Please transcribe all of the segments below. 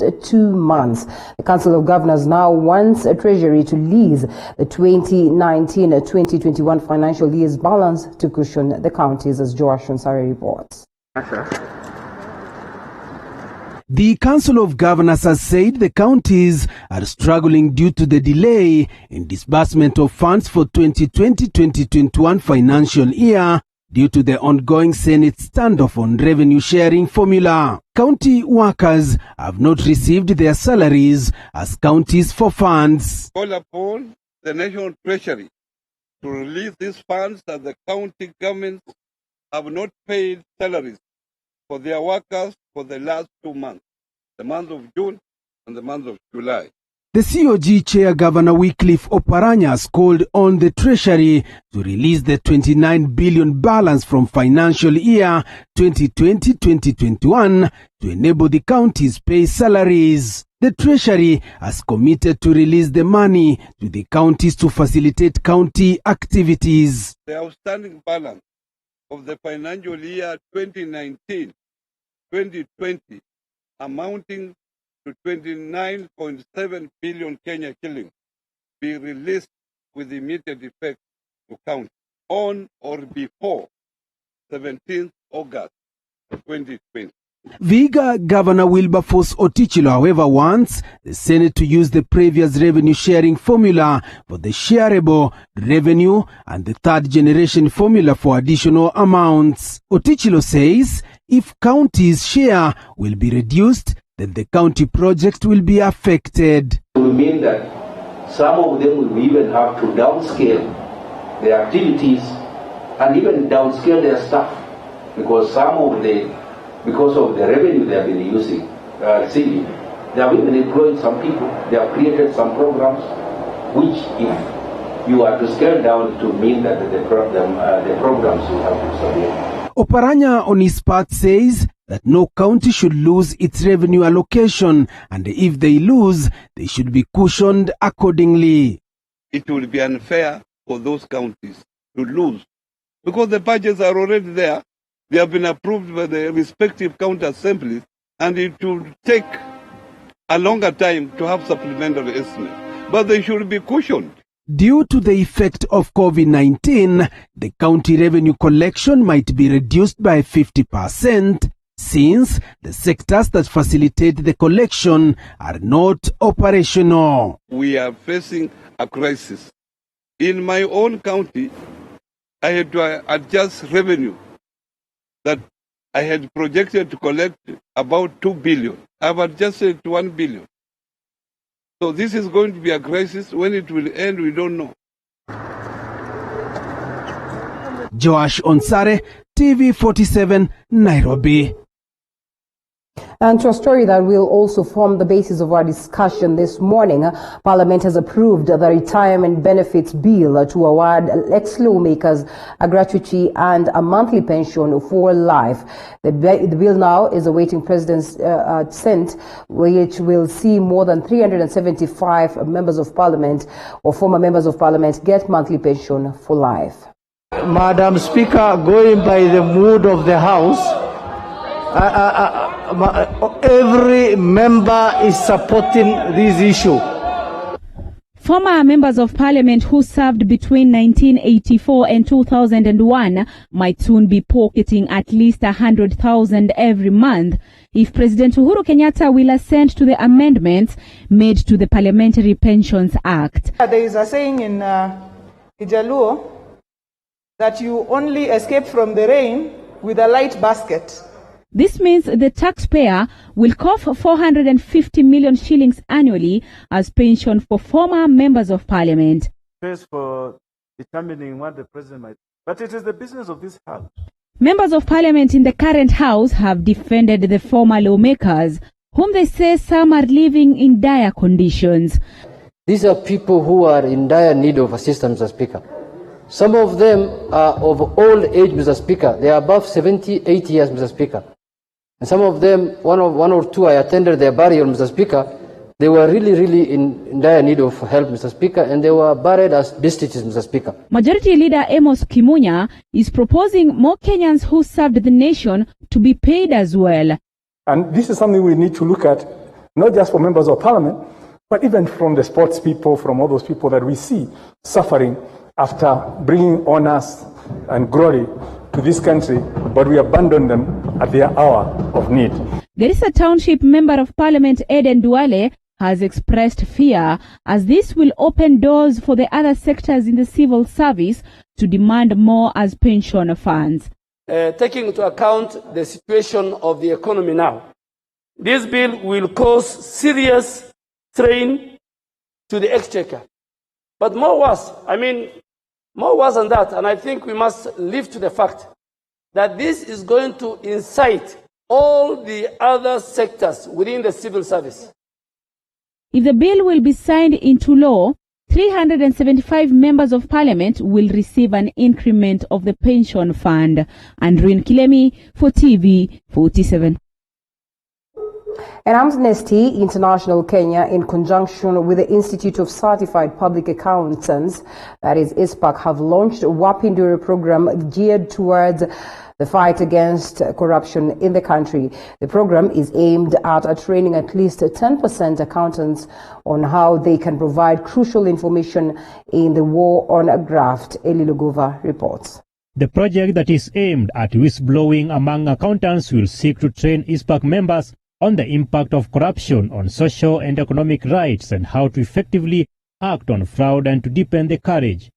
last 2 months. The Council of Governors now wants Treasury to lease the 2019-2021 financial year's balance to cushion the counties, as Joash Onsare reports. The Council of Governors has said the counties are struggling due to the delay in disbursement of funds for 2020-2021 financial year due to the ongoing Senate standoff on revenue sharing formula. County workers have not received their salaries as counties for funds. Call upon the National Treasury to release these funds that the county governments have not paid salaries for their workers for the last 2 months, the month of June and the month of July. The COG Chair Governor Wycliffe Oparanya has called on the Treasury to release the 29 billion balance from financial year 2020-2021 to enable the counties pay salaries. The Treasury has committed to release the money to the counties to facilitate county activities. The outstanding balance of the financial year 2019-2020 amounting to 29.7 billion Kenya shillings be released with immediate effect to county on or before 17th August 2020. Vihiga Governor Wilberforce Otichilo, however, wants the Senate to use the previous revenue sharing formula for the shareable revenue and the third generation formula for additional amounts. Otichilo says if counties' share will be reduced, then the county project will be affected. It will mean that some of them will even have to downscale their activities and even downscale their staff because because of the revenue they have been receiving, they have even employed some people, they have created some programs which if you are to scale down to mean that the programs will have to disappear. Oparanya on his part says that no county should lose its revenue allocation, and if they lose, they should be cushioned accordingly. It will be unfair for those counties to lose because the budgets are already there. They have been approved by the respective county assemblies, and it will take a longer time to have supplementary estimates. But they should be cushioned. Due to the effect of COVID-19, the county revenue collection might be reduced by 50% since the sectors that facilitate the collection are not operational. We are facing a crisis. In my own county, I had to adjust revenue that I had projected to collect about 2 billion. I've adjusted to 1 billion. So this is going to be a crisis. When it will end, we don't know. Joash Onsare, TV47, Nairobi. And to a story that will also form the basis of our discussion this morning, Parliament has approved the retirement benefits bill to award ex-lawmakers a gratuity and a monthly pension for life. The bill now is awaiting President's assent, which will see more than 375 members of Parliament or former members of Parliament get monthly pension for life. Madam Speaker, going by the mood of the House, every member is supporting this issue. Former members of Parliament who served between 1984 and 2001 might soon be pocketing at least 100,000 every month if President Uhuru Kenyatta will assent to the amendments made to the Parliamentary Pensions Act. There is a saying in Kijaluo that you only escape from the rain with a light basket. This means the taxpayer will cough 450 million shillings annually as pension for former members of Parliament. For determining what the president might, but it is the business of this House. Members of Parliament in the current House have defended the former lawmakers, whom they say some are living in dire conditions. These are people who are in dire need of assistance, Mr. Speaker. Some of them are of old age, Mr. Speaker. They are above 70, 80 years, Mr. Speaker. And some of them, one or two, I attended their burial, Mr. Speaker. They were really in dire need of help, Mr. Speaker, and they were buried as destitutes, Mr. Speaker. Majority Leader Amos Kimunya is proposing more Kenyans who served the nation to be paid as well. And this is something we need to look at not just for members of parliament, but even from the sports people, from all those people that we see suffering after bringing honors and glory to this country, but we abandon them at their hour of need. Garissa Township Member of Parliament Eden Duale has expressed fear as this will open doors for the other sectors in the civil service to demand more as pension funds. Taking into account the situation of the economy now, this bill will cause serious strain to the exchequer. But more worse than that, and I think we must live to the fact that this is going to incite all the other sectors within the civil service. If the bill will be signed into law, 375 members of parliament will receive an increment of the pension fund. Andrin Kilemi for TV 47. And Amnesty International Kenya, in conjunction with the Institute of Certified Public Accountants, that is ISPAC, have launched a Wapinduri program geared towards the fight against corruption in the country. The program is aimed at training at least 10% accountants on how they can provide crucial information in the war on graft. Eli Lugova reports. The project that is aimed at whistleblowing among accountants will seek to train ISPAC members on the impact of corruption on social and economic rights and how to effectively act on fraud and to deepen the courage.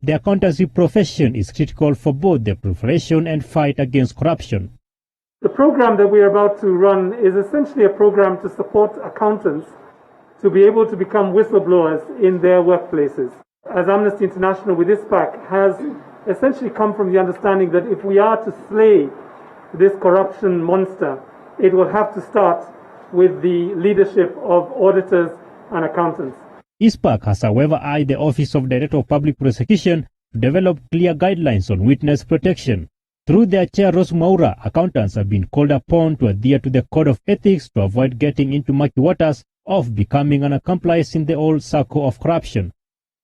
The accountancy profession is critical for both the proliferation and fight against corruption. The program that we are about to run is essentially a program to support accountants to be able to become whistleblowers in their workplaces. As Amnesty International with ISPAC has essentially come from the understanding that if we are to slay this corruption monster, it will have to start with the leadership of auditors and accountants. ISPAC has, however, urged the Office of Director of Public Prosecution to develop clear guidelines on witness protection. Through their chair, Rose Maura, accountants have been called upon to adhere to the code of ethics to avoid getting into murky waters of becoming an accomplice in the old circle of corruption.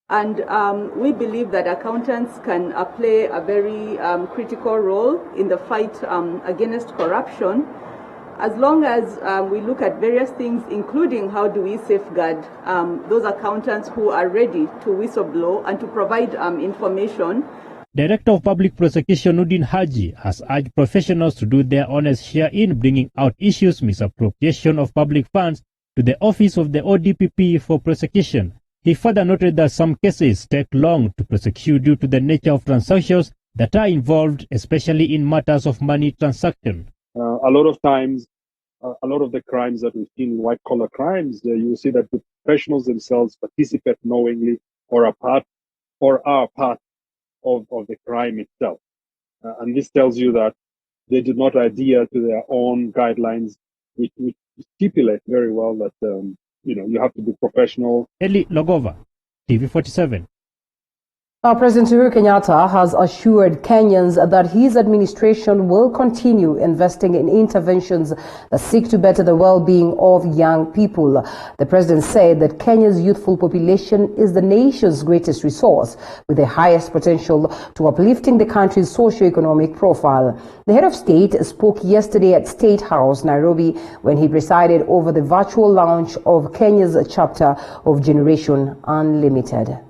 And we believe that accountants can play a very critical role in the fight against corruption, as long as we look at various things, including how do we safeguard those accountants who are ready to whistleblow and to provide information. Director of Public Prosecution Nudin Haji has urged professionals to do their honest share in bringing out issues misappropriation of public funds to the Office of the ODPP for prosecution. He further noted that some cases take long to prosecute due to the nature of transactions that are involved, especially in matters of money transaction. A lot of times, a lot of the crimes that we've seen, white-collar crimes, you see that the professionals themselves participate knowingly or are part of the crime itself. And this tells you that they did not adhere to their own guidelines, which stipulate very well that you have to be professional. Eli Logova, TV 47. President Uhuru Kenyatta has assured Kenyans that his administration will continue investing in interventions that seek to better the well-being of young people. The president said that Kenya's youthful population is the nation's greatest resource, with the highest potential to uplifting the country's socio-economic profile. The head of state spoke yesterday at State House, Nairobi, when he presided over the virtual launch of Kenya's chapter of Generation Unlimited.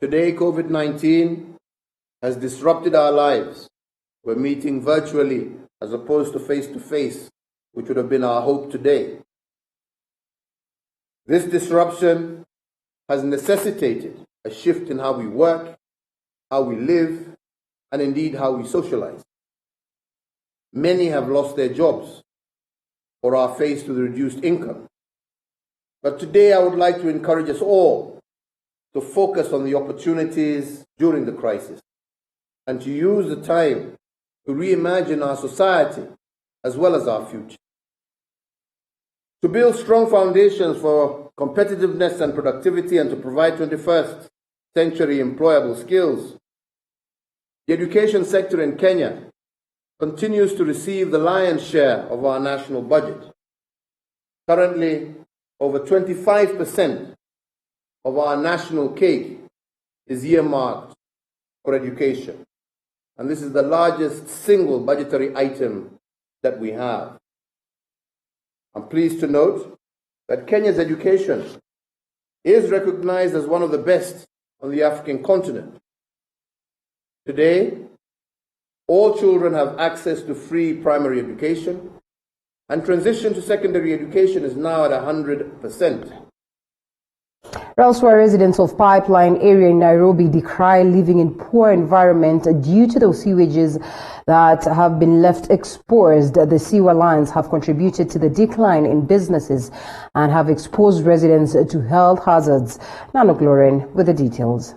Today, COVID-19 has disrupted our lives. We're meeting virtually as opposed to face-to-face, which would have been our hope today. This disruption has necessitated a shift in how we work, how we live, and indeed how we socialize. Many have lost their jobs or are faced with reduced income. But today I would like to encourage us all to focus on the opportunities during the crisis and to use the time to reimagine our society as well as our future. To build strong foundations for competitiveness and productivity and to provide 21st century employable skills, the education sector in Kenya continues to receive the lion's share of our national budget. Currently, over 25% of our national cake is earmarked for education. And this is the largest single budgetary item that we have. I'm pleased to note that Kenya's education is recognized as one of the best on the African continent. Today, all children have access to free primary education, and transition to secondary education is now at 100%. Elsewhere, residents of Pipeline area in Nairobi decry living in poor environment due to the sewages that have been left exposed. The sewer lines have contributed to the decline in businesses and have exposed residents to health hazards. Nanok Lauren with the details.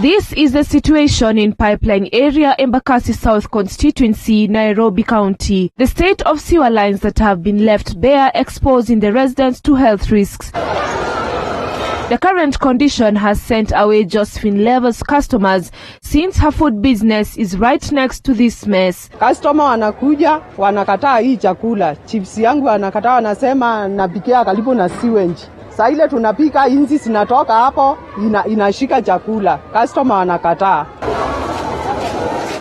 This is the situation in Pipeline area, Embakasi South constituency, Nairobi County. The state of sewer lines that have been left bare, exposing the residents to health risks. The current condition has sent away Josephine Lever's customers since her food business is right next to this mess. Customer wanakuja, wanakataa hii chakula. Chips yangu wanakataa, wanasema napikia karibu na sewage. Saa ile tunapika inzi zinatoka hapo inashika chakula. Customer wanakataa.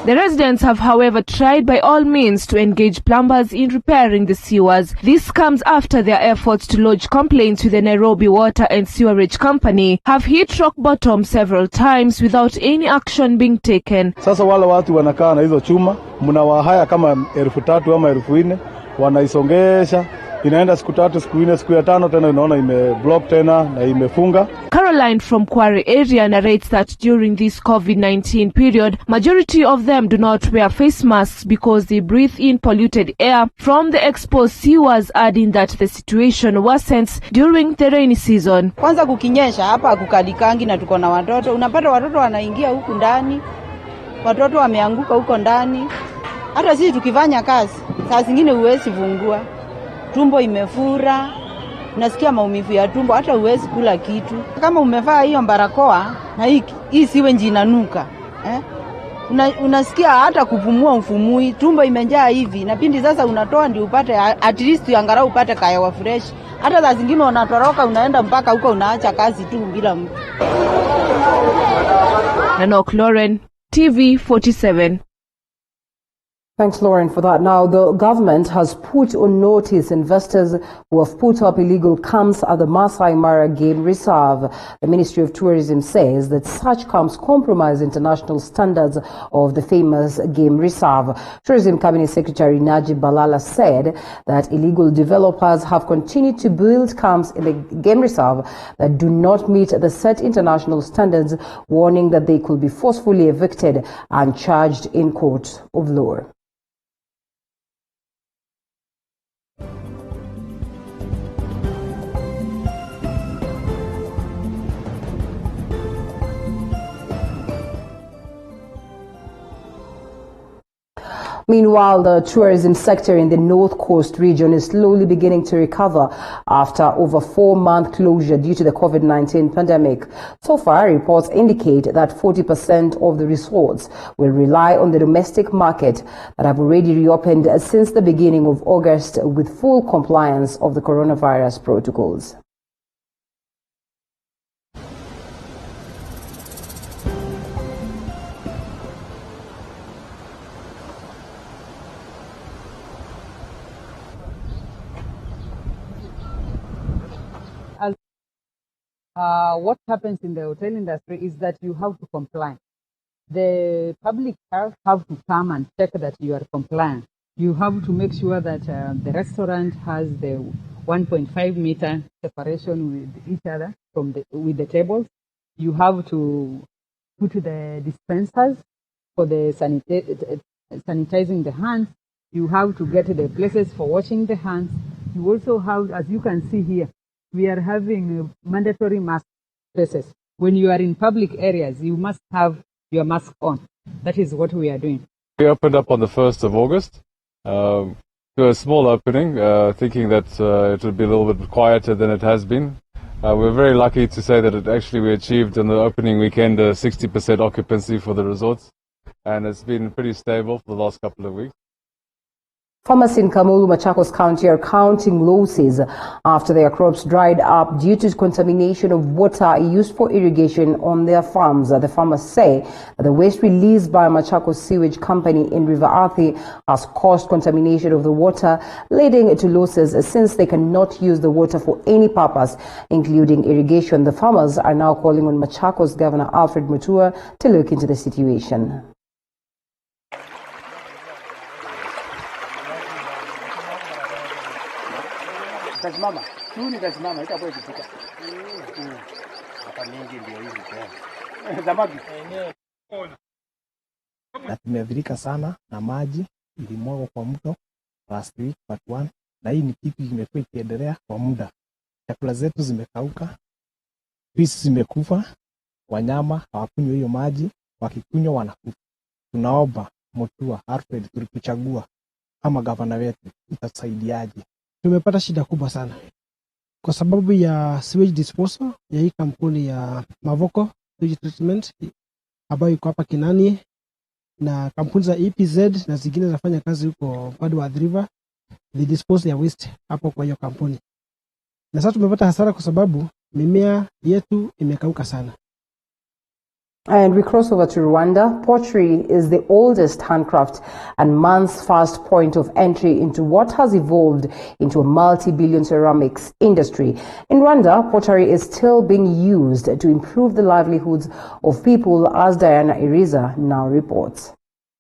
The residents have, however, tried by all means to engage plumbers in repairing the sewers. This comes after their efforts to lodge complaints with the Nairobi Water and Sewerage Company have hit rock bottom several times without any action being taken. Sasa wale watu wanakaa na hizo chuma, mnawahaya kama 3,000 ama 4,000, wanaisongesha. Inaenda siku 3, siku 4, siku ya 5 tena unaona imeblock tena na imefunga. Caroline from Kware area narrates that during this COVID-19 period, majority of them do not wear face masks because they breathe in polluted air from the exposed sewers, adding that the situation worsens during the rainy season. Kwanza kukinyesha hapa kukalikangi na tuko na watoto, unapata watoto wanaingia huku ndani, watoto wameanguka huko ndani. Hata sisi tukifanya kazi, saa zingine huwezi fungua. Tumbo imefura, unasikia maumivu ya tumbo, hata huwezi kula kitu. Kama umevaa hiyo barakoa na hii siwenji inanuka, unasikia hata kupumua ufumui, tumbo imejaa hivi. Na pindi sasa unatoa ndio upate at least angalau upate kahawa fresh. Hata saa zingine unatoroka unaenda mpaka huko unaacha kazi tu bila mtu. Nanok Lauren, TV 47. Thanks, Lauren, for that. Now, the government has put on notice investors who have put up illegal camps at the Masai Mara Game Reserve. The Ministry of Tourism says that such camps compromise international standards of the famous Game Reserve. Tourism Cabinet Secretary Najib Balala said that illegal developers have continued to build camps in the Game Reserve that do not meet the set international standards, warning that they could be forcefully evicted and charged in court of law. Meanwhile, the tourism sector in the North Coast region is slowly beginning to recover after over 4-month closure due to the COVID-19 pandemic. So far, reports indicate that 40% of the resorts will rely on the domestic market that have already reopened since the beginning of August with full compliance of the coronavirus protocols. What happens in the hotel industry is that you have to comply. The public health have to come and check that you are compliant. You have to make sure that the restaurant has the 1.5 meter separation with each other with the tables. You have to put the dispensers for the sanitizing the hands. You have to get the places for washing the hands. You also have, as you can see here, we are having mandatory mask spaces. When you are in public areas, you must have your mask on. That is what we are doing. We opened up on the 1st of August to a small opening, thinking that it would be a little bit quieter than it has been. We're very lucky to say that we achieved on the opening weekend a 60% occupancy for the resorts, and it's been pretty stable for the last couple of weeks. Farmers in Kamulu, Machakos County are counting losses after their crops dried up due to contamination of water used for irrigation on their farms. The farmers say the waste released by Machakos Sewage Company in River Athi has caused contamination of the water, leading to losses since they cannot use the water for any purpose, including irrigation. The farmers are now calling on Machakos Governor Alfred Mutua to look into the situation. Na tumeathirika sana na maji ilimwagwa kwa mto last week part 1, na hii ni kitu imekuwa ikiendelea kwa muda. Chakula zetu zimekauka, fish zimekufa, wanyama hawakunywa hiyo maji, wakikunywa wanakufa. Tunaomba Mutua Alfred tulikuchagua kama gavana wetu, utasaidiaje? Tumepata shida kubwa sana kwa sababu ya sewage disposal ya hii kampuni ya Mavoko Sewage Treatment ambayo iko hapa Kinani, na kampuni za EPZ na zingine zinafanya kazi huko upande wa River, the dispose ya waste hapo kwa hiyo kampuni. Na sasa tumepata hasara kwa sababu mimea yetu imekauka sana. And we cross over to Rwanda. Pottery is the oldest handcraft and man's first point of entry into what has evolved into a multi-billion ceramics industry. In Rwanda, pottery is still being used to improve the livelihoods of people, as Diana Iriza now reports.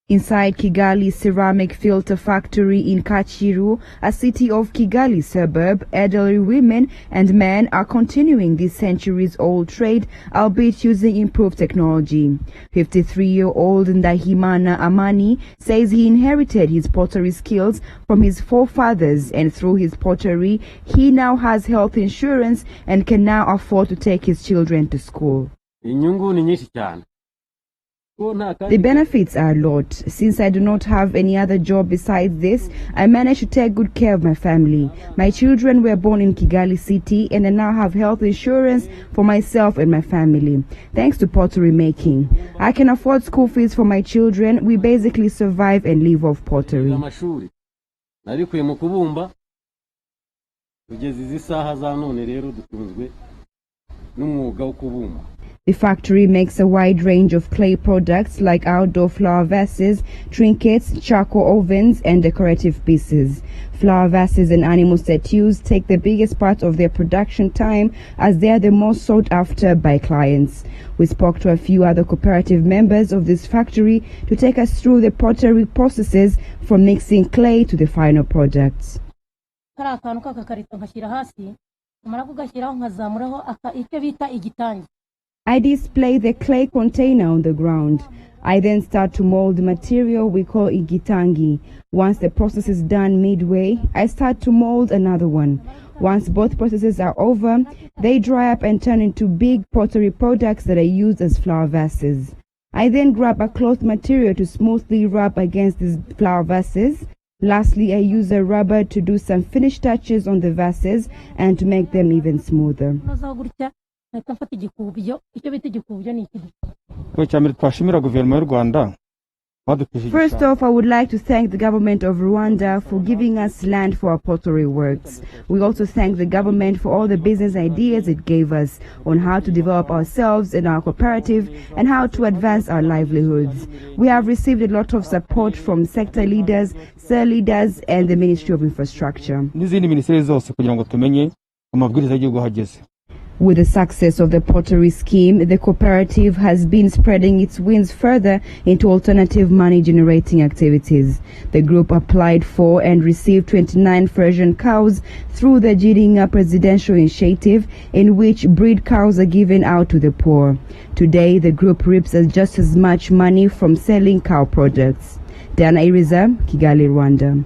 Inside Kigali Ceramic Filter Factory in Kachiru, a city of Kigali suburb, elderly women and men are continuing this centuries-old trade, albeit using improved technology. 53-year-old Ndahimana Amani says he inherited his pottery skills from his forefathers, and through his pottery, he now has health insurance and can now afford to take his children to school. The benefits are a lot. Since I do not have any other job besides this, I managed to take good care of my family. My children were born in Kigali City, and I now have health insurance for myself and my family, thanks to pottery making. I can afford school fees for my children. We basically survive and live off pottery. The factory makes a wide range of clay products like outdoor flower vases, trinkets, charcoal ovens, and decorative pieces. Flower vases and animal statues take the biggest part of their production time, as they are the most sought after by clients. We spoke to a few other cooperative members of this factory to take us through the pottery processes from mixing clay to the final products. I display the clay container on the ground. I then start to mold the material we call igitangi. Once the process is done midway, I start to mold another one. Once both processes are over, they dry up and turn into big pottery products that are used as flower vases. I then grab a cloth material to smoothly rub against these flower vases. Lastly, I use a rubber to do some finish touches on the vases and to make them even smoother. First off, I would like to thank the government of Rwanda for giving us land for our pottery works. We also thank the government for all the business ideas it gave us on how to develop ourselves and our cooperative and how to advance our livelihoods. We have received a lot of support from sector leaders, cell leaders, and the Ministry of Infrastructure. With the success of the pottery scheme, the cooperative has been spreading its wings further into alternative money-generating activities. The group applied for and received 29 Frisian cows through the Jiringa Presidential Initiative, in which breed cows are given out to the poor. Today, the group reaps just as much money from selling cow products. Diana Iriza, Kigali, Rwanda.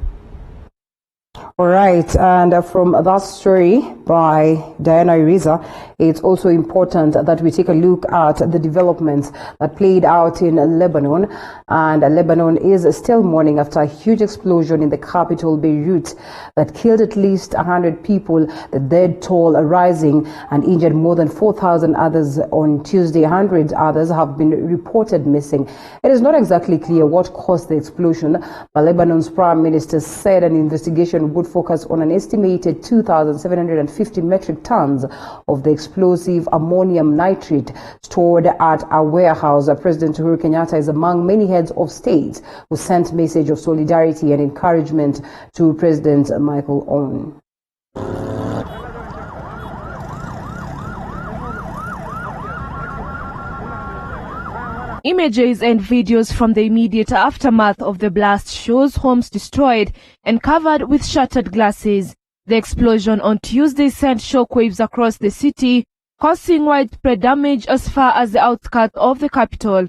All right, and from that story by Diana Iriza, it's also important that we take a look at the developments that played out in Lebanon. And Lebanon is still mourning after a huge explosion in the capital, Beirut, that killed at least 100 people, the death toll rising and injured more than 4,000 others on Tuesday. 100 others have been reported missing. It is not exactly clear what caused the explosion, but Lebanon's prime minister said an investigation would focus on an estimated 2,750 metric tons of the explosive ammonium nitrate stored at a warehouse. President Uhuru Kenyatta is among many heads of state who sent message of solidarity and encouragement to President Michael Owen. Images and videos from the immediate aftermath of the blast shows homes destroyed and covered with shattered glasses. The explosion on Tuesday sent shockwaves across the city, causing widespread damage as far as the outskirts of the capital.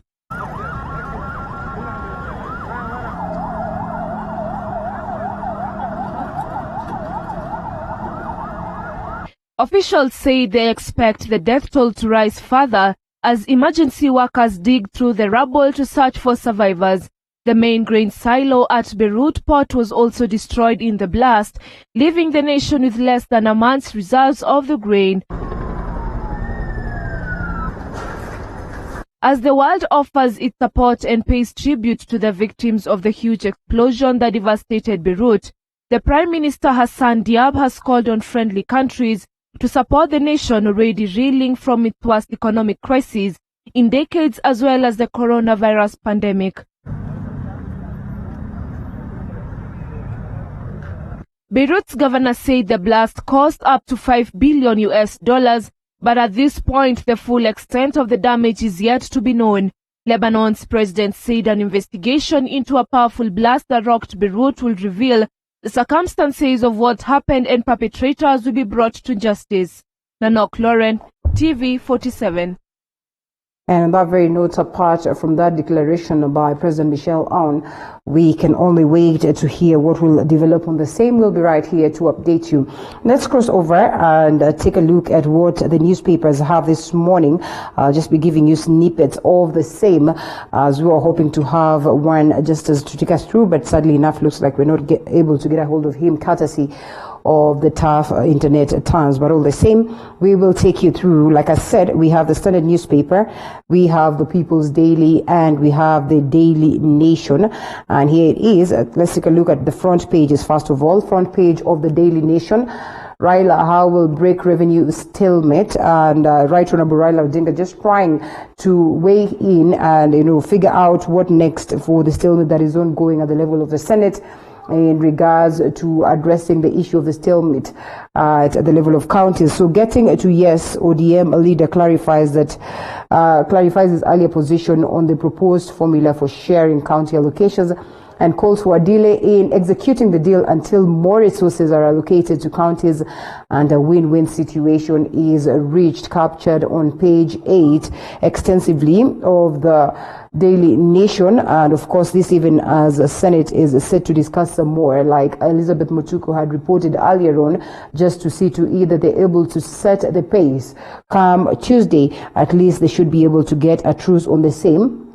Officials say they expect the death toll to rise further as emergency workers dig through the rubble to search for survivors. The main grain silo at Beirut port was also destroyed in the blast, leaving the nation with less than a month's reserves of the grain. As the world offers its support and pays tribute to the victims of the huge explosion that devastated Beirut, the Prime Minister Hassan Diab has called on friendly countries to support the nation already reeling from its worst economic crisis in decades, as well as the coronavirus pandemic. Beirut's governor said the blast cost up to $5 billion, but at this point the full extent of the damage is yet to be known. Lebanon's president said an investigation into a powerful blast that rocked Beirut will reveal the circumstances of what happened and perpetrators will be brought to justice. Nanok Lauren, TV 47. And on that very note, apart from that declaration by President Michel Aoun, we can only wait to hear what will develop on the same. We'll be right here to update you. Let's cross over and take a look at what the newspapers have this morning. I'll just be giving you snippets of the same, as we were hoping to have one just as to take us through, but sadly enough, looks like we're not able to get a hold of him, courtesy of the tough internet times. But all the same, we will take you through. Like I said, we have the Standard newspaper, we have the People's Daily, and we have the Daily Nation. And here it is. Let's take a look at the front pages. First of all, front page of the Daily Nation. Raila, how will break revenue stalemate? And Right Honorable Raila Odinga just trying to weigh in and figure out what next for the stalemate that is ongoing at the level of the Senate in regards to addressing the issue of the stalemate at the level of counties. So getting to yes, ODM leader clarifies his earlier position on the proposed formula for sharing county allocations and calls for a delay in executing the deal until more resources are allocated to counties and a win-win situation is reached. Captured on page 8 extensively of the Daily Nation, and of course this even as the Senate is set to discuss some more, like Elizabeth Mutuku had reported earlier on, just to see to either they're able to set the pace come Tuesday, at least they should be able to get a truce on the same.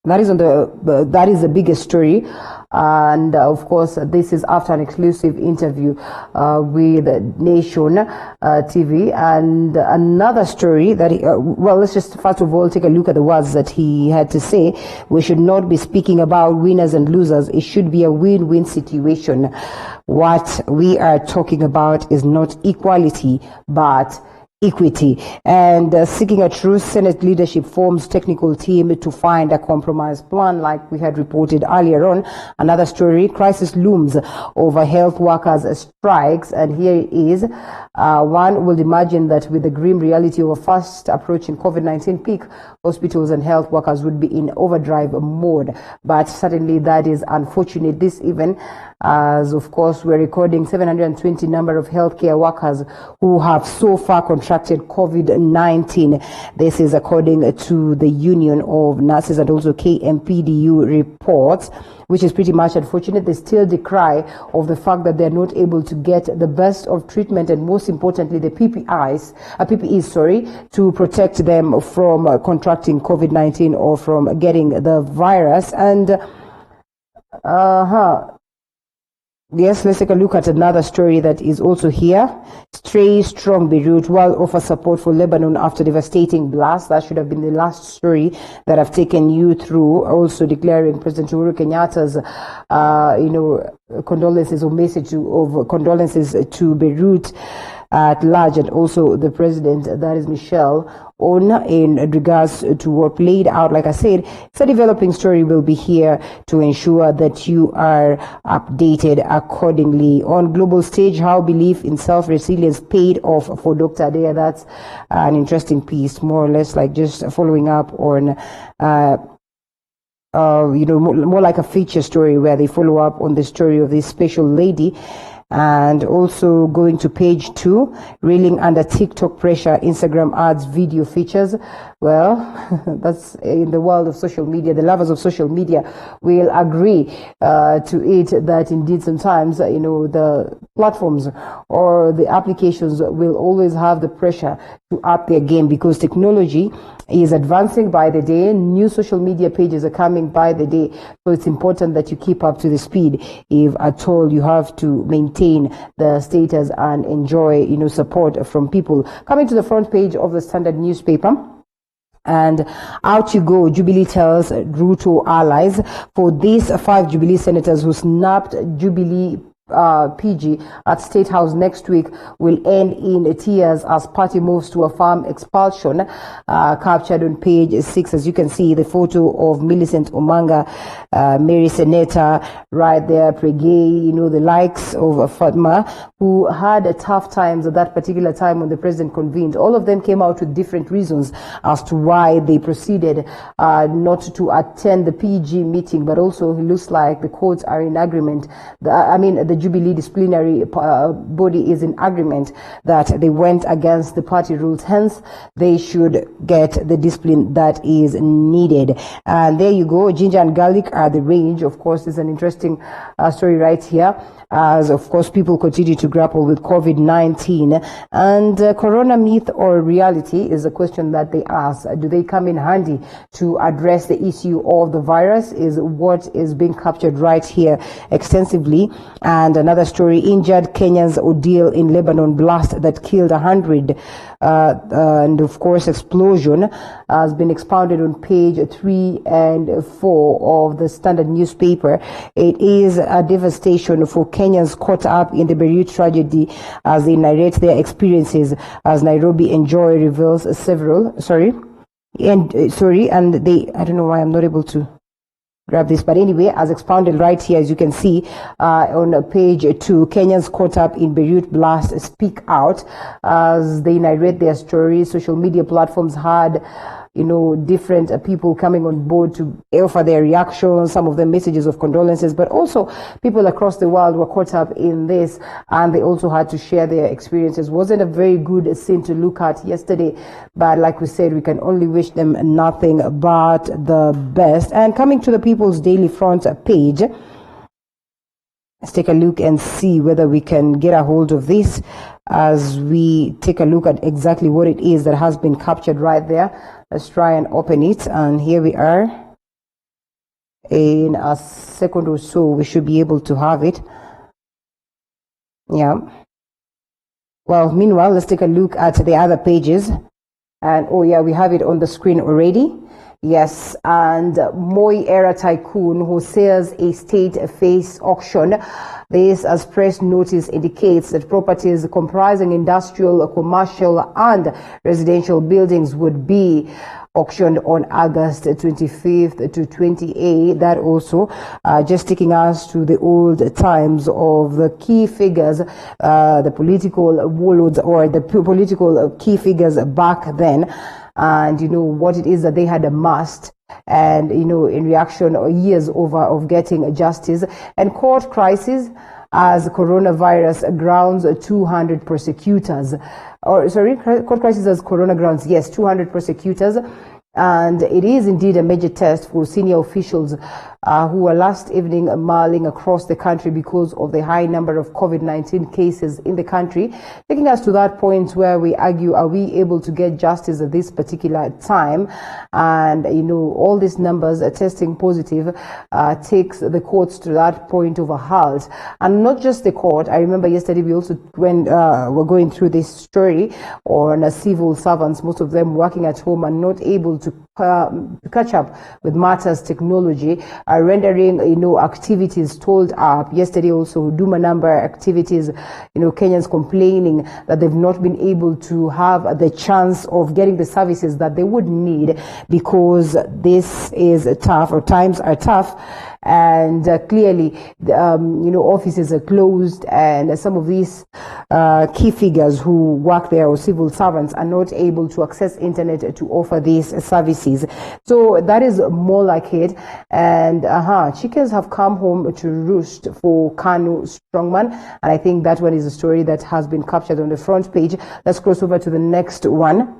That is the biggest story, and of course this is after an exclusive interview with Nation TV. And another story that let's just first of all take a look at the words that he had to say. We should not be speaking about winners and losers. It should be a win-win situation. What we are talking about is not equality, but equity. And seeking a truce, Senate leadership forms technical team to find a compromise plan, like we had reported earlier on. Another story, crisis looms over health workers' strikes, and here it is. One would imagine that with the grim reality of a fast approaching COVID-19 peak, hospitals and health workers would be in overdrive mode, but certainly that is unfortunate. This even as of course we're recording 720 number of healthcare workers who have so far contracted COVID-19. This is according to the Union of Nurses and also KMPDU reports, which is pretty much unfortunate. They still decry of the fact that they're not able to get the best of treatment and most importantly the PPEs, to protect them from contracting COVID-19 or from getting the virus. And yes, let's take a look at another story that is also here. Stay strong, Beirut, while offer support for Lebanon after devastating blast. That should have been the last story that I've taken you through. Also declaring President Uhuru Kenyatta's, condolences or message of condolences to Beirut at large, and also the president, that is Michelle, in regards to what played out. Like I said, it's a developing story. We'll be here to ensure that you are updated accordingly. On global stage, how belief in self-resilience paid off for Dr. Adair. That's an interesting piece, more or less like just following up on more like a feature story where they follow up on the story of this special lady. And also going to page 2, reeling under TikTok pressure, Instagram adds video features. Well, that's in the world of social media. The lovers of social media will agree to it that indeed sometimes, the platforms or the applications will always have the pressure to up their game because technology is advancing by the day. New social media pages are coming by the day. So it's important that you keep up to the speed. If at all you have to maintain the status and enjoy, support from people. Coming to the front page of the Standard newspaper. And out you go. Jubilee tells Ruto allies for these 5 Jubilee senators who snapped Jubilee PG at State House next week will end in tears as party moves to a farm expulsion. Captured on page 6, as you can see, the photo of Millicent Omanga, Mary Seneta right there, Pregay, the likes of Fatma, who had tough times at that particular time when the president convened. All of them came out with different reasons as to why they proceeded not to attend the PG meeting, but also it looks like the courts are in agreement. The Jubilee disciplinary body is in agreement that they went against the party rules, hence they should get the discipline that is needed. And there you go, ginger and garlic are the range. Of course, it's an interesting story right here, as of course people continue to grapple with COVID-19. And corona myth or reality is a question that they ask. Do they come in handy to address the issue of the virus, is what is being captured right here extensively. And another story, injured Kenyans ordeal in Lebanon blast that killed 100. And of course, explosion has been expounded on page 3 and 4 of the Standard newspaper. It is a devastation for Kenyans caught up in the Beirut tragedy as they narrate their experiences as Nairobi Enjoy reveals several, and they, I don't know why I'm not able to grab this, but anyway, as expounded right here, as you can see on page 2, Kenyans caught up in Beirut blast speak out as they narrate their stories. Social media platforms had different people coming on board to offer their reactions, some of them messages of condolences, but also people across the world were caught up in this and they also had to share their experiences. Wasn't a very good scene to look at yesterday, but like we said, we can only wish them nothing but the best. And coming to the People's Daily front page, let's take a look and see whether we can get a hold of this as we take a look at exactly what it is that has been captured right there. Let's try and open it, and here we are. In a second or so, we should be able to have it. Yeah. Well, meanwhile, let's take a look at the other pages. And oh yeah, we have it on the screen already. Yes, and Moi era tycoon who sells a state face auction. This, as press notice indicates, that properties comprising industrial, commercial, and residential buildings would be auctioned on August 25th to 28th. That also just taking us to the old times of the key figures, the political warlords or the political key figures back then. And what it is that they had amassed and, in reaction or years over of getting justice. And court crisis as coronavirus grounds 200 prosecutors. Court crisis as corona grounds, yes, 200 prosecutors. And it is indeed a major test for senior officials who were last evening mulling across the country because of the high number of COVID-19 cases in the country, taking us to that point where we argue, are we able to get justice at this particular time? And, all these numbers testing positive takes the courts to that point of a halt. And not just the court. I remember yesterday we also were going through this story on civil servants, most of them working at home and not able to catch up with matters technology, rendering activities told up. Yesterday also Huduma number activities, Kenyans complaining that they've not been able to have the chance of getting the services that they would need because this is tough, or times are tough. And clearly, offices are closed, and some of these key figures who work there, or civil servants, are not able to access internet to offer these services. So that is more like it. And chickens have come home to roost for KANU strongman, and I think that one is a story that has been captured on the front page. Let's cross over to the next one.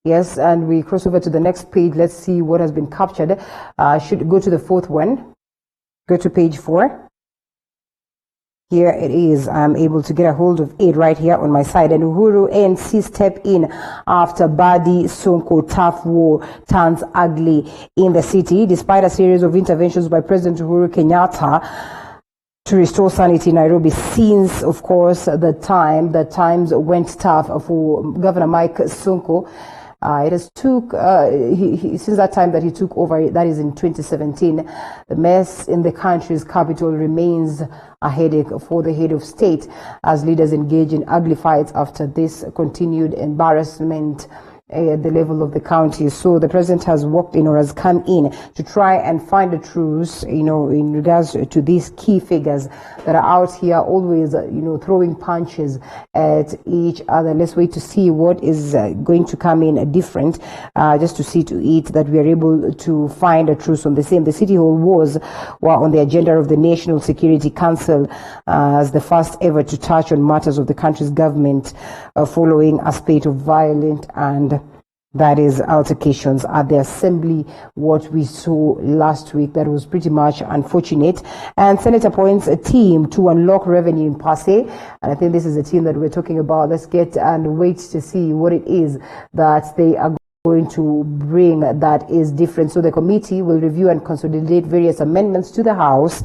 Yes, and we cross over to the next page. Let's see what has been captured. Should go to the fourth one. Go to page 4. Here it is. I'm able to get a hold of it right here on my side. And Uhuru ANC step in after Badi Sonko tough war turns ugly in the city. Despite a series of interventions by President Uhuru Kenyatta to restore sanity in Nairobi, since, of course, the times went tough for Governor Mike Sonko. It has took, since that time that he took over, that is in 2017, the mess in the country's capital remains a headache for the head of state as leaders engage in ugly fights after this continued embarrassment at the level of the county. So the president has walked in, or has come in, to try and find a truce, in regards to these key figures that are out here always, throwing punches at each other. Let's wait to see what is going to come in different, just to see to it that we are able to find a truce on the same. The City Hall wars were on the agenda of the National Security Council as the first ever to touch on matters of the country's government following a spate of violent and that is altercations at the assembly, what we saw last week. That was pretty much unfortunate. And Senate appoints a team to unlock revenue in Pasay. And I think this is a team that we're talking about. Let's get and wait to see what it is that they are going to bring that is different. So the committee will review and consolidate various amendments to the House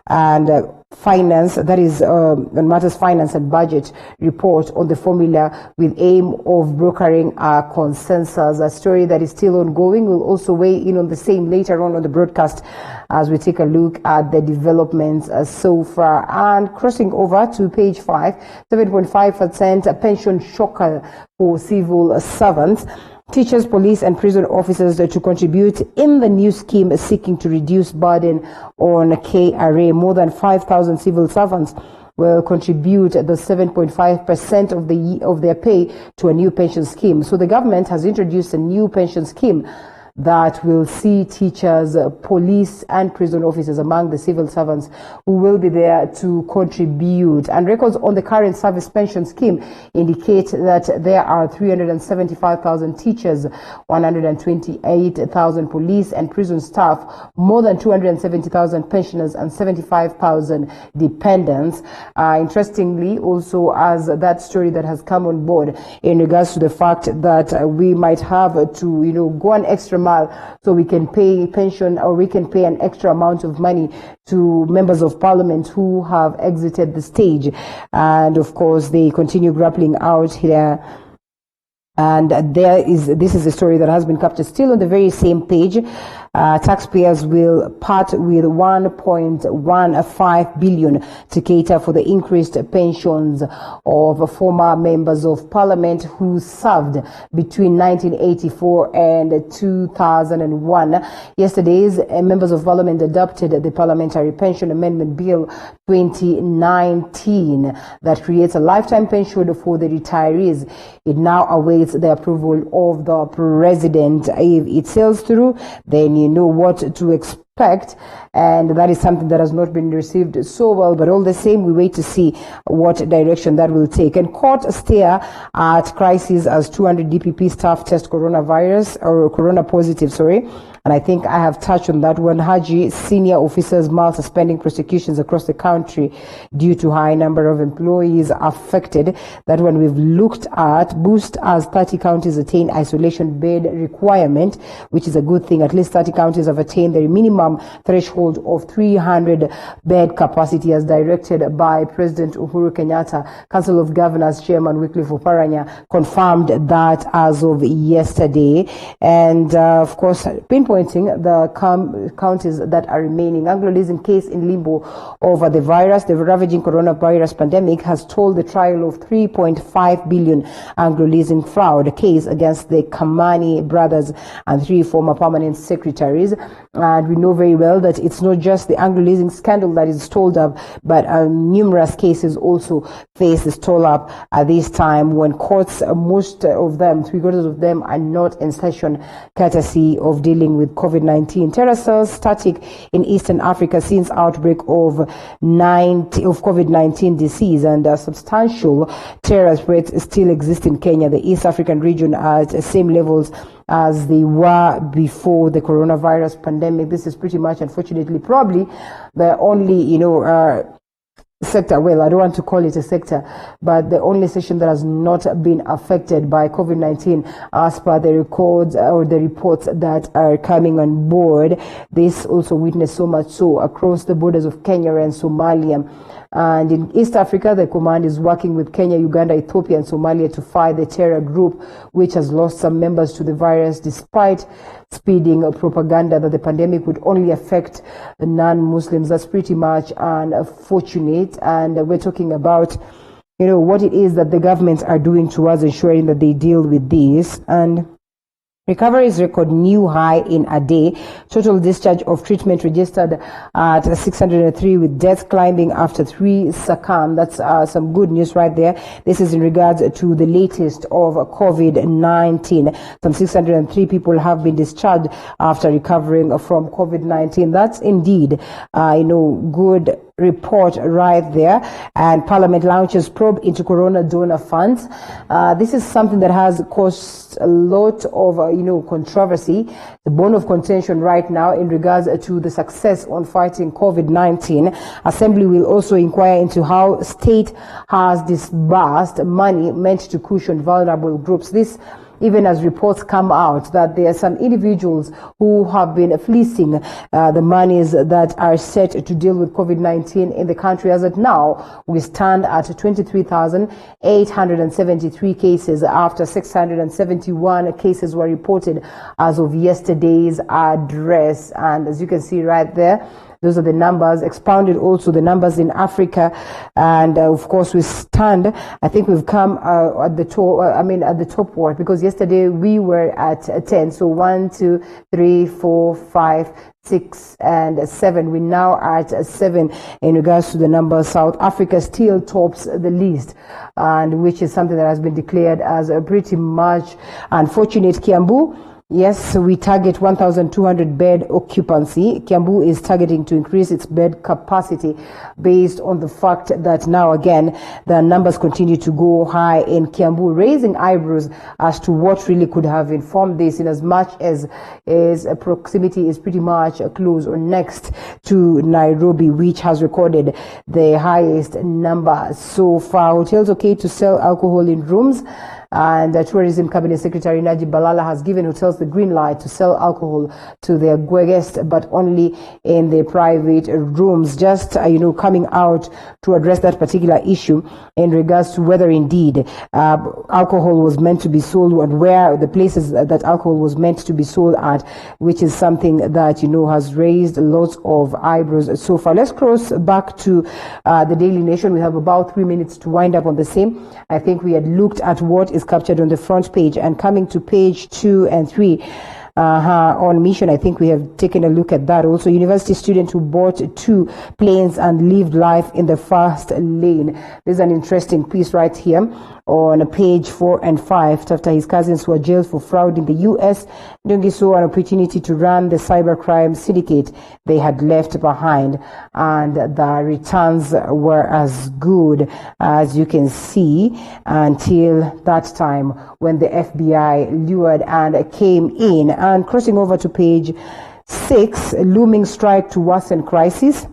and finance, that is on matters finance and budget report on the formula with aim of brokering a consensus, a story that is still ongoing. We'll also weigh in on the same later on the broadcast as we take a look at the developments so far. And crossing over to page 5, 7.5% pension shocker for civil servants. Teachers, police and prison officers to contribute in the new scheme seeking to reduce burden on KRA. More than 5,000 civil servants will contribute the 7.5% of their pay to a new pension scheme. So the government has introduced a new pension scheme that will see teachers, police and prison officers among the civil servants who will be there to contribute. And records on the current service pension scheme indicate that there are 375,000 teachers, 128,000 police and prison staff, more than 270,000 pensioners and 75,000 dependents. Interestingly, also, as that story that has come on board in regards to the fact that we might have to, go an extra mile so we can pay pension, or we can pay an extra amount of money to members of parliament who have exited the stage. And of course, they continue grappling out here. And this is a story that has been captured still on the very same page. taxpayers will part with 1.15 billion to cater for the increased pensions of former members of parliament who served between 1984 and 2001. Yesterday's members of parliament adopted the Parliamentary Pension Amendment Bill 2019 that creates a lifetime pension for the retirees. It now awaits the approval of the president. If it sails through, then you know what to expect, and that is something that has not been received so well, but all the same, we wait to see what direction that will take. And court stare at crisis as 200 DPP staff test coronavirus or corona positive, and I think I have touched on that one. Haji, senior officers mount suspending prosecutions across the country due to high number of employees affected. That one we've looked at. Boost as 30 counties attain isolation bed requirement, which is a good thing. At least 30 counties have attained the minimum threshold of 300 bed capacity as directed by President Uhuru Kenyatta. Council of Governors Chairman Wycliffe Oparanya confirmed that as of yesterday. And of course, pinpointing the counties that are remaining. Anglo-Leasing case in limbo over the virus. The ravaging coronavirus pandemic has told the trial of 3.5 billion Anglo-Leasing fraud case against the Kamani brothers and 3 former permanent secretaries. And we know very well that it's not just the Anglo-Leasing scandal that is stalled up, but numerous cases also face the stall up at this time when courts, most of them, 3/4 of them, are not in session, courtesy of dealing with COVID-19. Terror cells static in Eastern Africa since outbreak of COVID-19 disease, and substantial terror threats still exist in Kenya, the East African region, at the same levels as they were before the coronavirus pandemic. This is pretty much, unfortunately, probably the only, sector, well, I don't want to call it a sector, but the only section that has not been affected by COVID-19 as per the records or the reports that are coming on board. This also witnessed so much so across the borders of Kenya and Somalia. And in East Africa, the command is working with Kenya, Uganda, Ethiopia, and Somalia to fight the terror group, which has lost some members to the virus, despite speeding propaganda that the pandemic would only affect non-Muslims. That's pretty much unfortunate. And we're talking about, what it is that the governments are doing towards ensuring that they deal with this. And recoveries record new high in a day. Total discharge of treatment registered at 603, with deaths climbing after 3 succumb. That's some good news right there. This is in regards to the latest of COVID-19. Some 603 people have been discharged after recovering from COVID-19. That's indeed, good report right there. And Parliament launches probe into corona donor funds. This is something that has caused a lot of controversy, the bone of contention right now in regards to the success on fighting COVID-19. Assembly will also inquire into how state has disbursed money meant to cushion vulnerable groups. This even as reports come out that there are some individuals who have been fleecing the monies that are set to deal with COVID-19 in the country. As of now, we stand at 23,873 cases after 671 cases were reported as of yesterday's address. And as you can see right there, those are the numbers, expounded also the numbers in Africa. And of course, we stand, I think we've come at the top ward, because yesterday we were at 10. So 1, 2, 3, 4, 5, 6, and 7. We now are at 7 in regards to the numbers. South Africa still tops the list, and which is something that has been declared as a pretty much unfortunate. Kiambu, yes, we target 1,200 bed occupancy. Kiambu is targeting to increase its bed capacity based on the fact that now again the numbers continue to go high in Kiambu, raising eyebrows as to what really could have informed this, in as much as proximity is pretty much close or next to Nairobi, which has recorded the highest number so far. Hotels okay to sell alcohol in rooms. And Tourism Cabinet Secretary Najib Balala has given hotels the green light to sell alcohol to their guests, but only in the private rooms. Just, coming out to address that particular issue in regards to whether indeed alcohol was meant to be sold and where the places that alcohol was meant to be sold at, which is something that, has raised lots of eyebrows so far. Let's cross back to the Daily Nation. We have about 3 minutes to wind up on the same. I think we had looked at what is captured on the front page, and coming to page 2 and 3, on mission, I think we have taken a look at that. Also, university student who bought 2 planes and lived life in the fast lane. There's an interesting piece right here on page 4 and 5. After his cousins were jailed for fraud in the U.S., Ndungi saw an opportunity to run the cybercrime syndicate they had left behind, and the returns were as good as you can see until that time when the FBI lured and came in. And crossing over to page 6, looming strike to worsen crisis.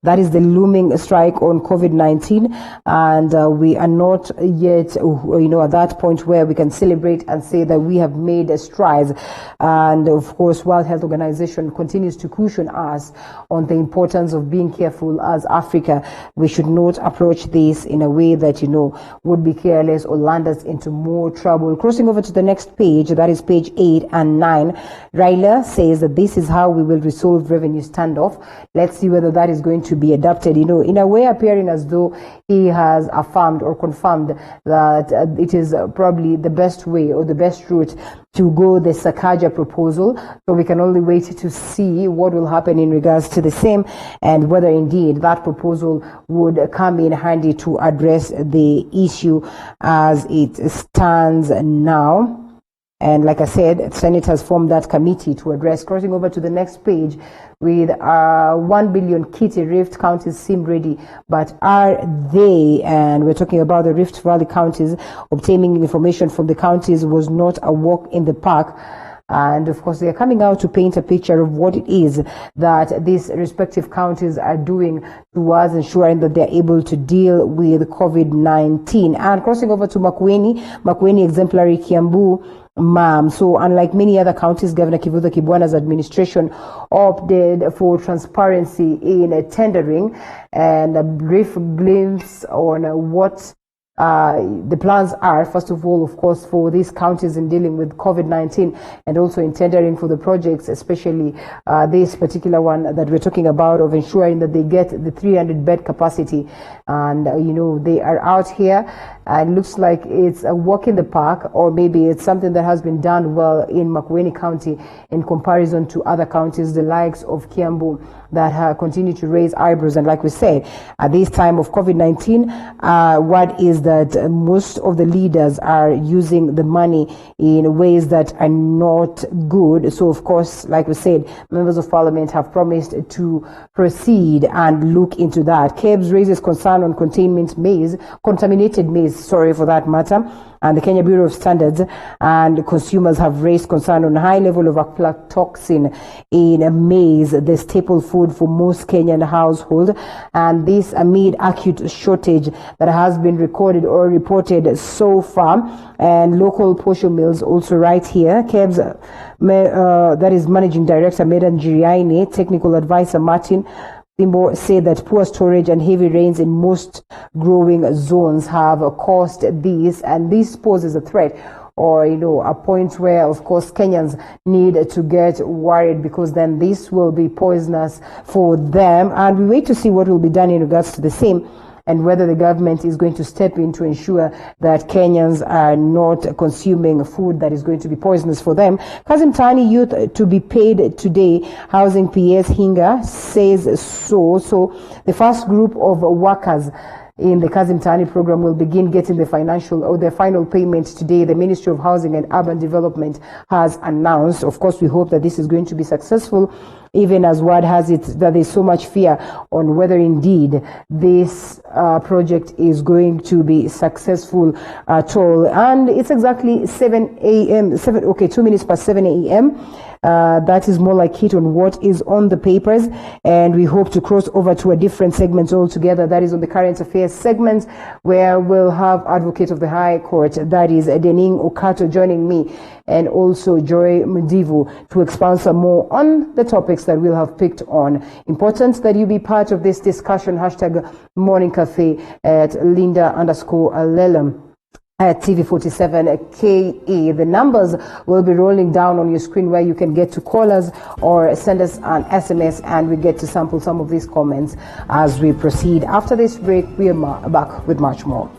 That is the looming strike on COVID-19, and we are not yet, at that point where we can celebrate and say that we have made strides. And of course, World Health Organization continues to caution us on the importance of being careful as Africa. We should not approach this in a way that, would be careless or land us into more trouble. Crossing over to the next page, that is page 8 and 9, Raila says that this is how we will resolve revenue standoff. Let's see whether that is going to be adopted, in a way appearing as though he has affirmed or confirmed that it is probably the best way or the best route to go the Sakaja proposal. So we can only wait to see what will happen in regards to the same, and whether indeed that proposal would come in handy to address the issue as it stands now. And like I said, Senate has formed that committee to address. Crossing over to the next page, with 1 billion kitty, Rift counties seem ready, but are they? And we're talking about the Rift Valley counties. Obtaining information from the counties was not a walk in the park. And of course, they are coming out to paint a picture of what it is that these respective counties are doing towards ensuring that they're able to deal with COVID-19. And crossing over to Makueni exemplary, Kiambu, ma'am. So unlike many other counties, Governor Kivutha Kibwana's administration opted for transparency in tendering, and a brief glimpse on what the plans are, first of all, of course, for these counties in dealing with COVID-19 and also in tendering for the projects, especially this particular one that we're talking about, of ensuring that they get the 300-bed capacity. And, they are out here, and looks like it's a walk in the park, or maybe it's something that has been done well in Makueni County in comparison to other counties, the likes of Kiambu, that continue to raise eyebrows. And like we said, at this time of COVID-19, what is that most of the leaders are using the money in ways that are not good. So of course, like we said, members of parliament have promised to proceed and look into that. KEBS raises concern on contaminated maize, for that matter. And the Kenya Bureau of Standards and consumers have raised concern on high level of aflatoxin in maize, the staple food for most Kenyan households, and this amid acute shortage that has been recorded or reported so far. And local posho mills also right here. KEBS, that is Managing Director Medan Jiriaini, Technical Advisor Martin Thimbo, say that poor storage and heavy rains in most growing zones have caused this, and this poses a threat, or a point where, of course, Kenyans need to get worried, because then this will be poisonous for them. And we wait to see what will be done in regards to the same, and whether the government is going to step in to ensure that Kenyans are not consuming food that is going to be poisonous for them. Kazim Tani youth to be paid today. Housing PS Hinga says so. So the first group of workers in the Kazim Tani program will begin getting their final payment today. The Ministry of Housing and Urban Development has announced. Of course, we hope that this is going to be successful even as word has it that there's so much fear on whether indeed this project is going to be successful at all. And it's exactly 7 a.m. 2 minutes past 7 a.m. That is more like hit on what is on the papers, and we hope to cross over to a different segment altogether. That is on the current affairs segment, where we'll have Advocate of the High Court, that is Dening Okato, joining me, and also Joy Mudivu to expound some more on the topics that we'll have picked on. Important that you be part of this discussion. Hashtag Morning Cafe at Linda_Lelem. At TV47 KE. The numbers will be rolling down on your screen where you can get to call us or send us an SMS, and we get to sample some of these comments as we proceed. After this break, we are back with much more.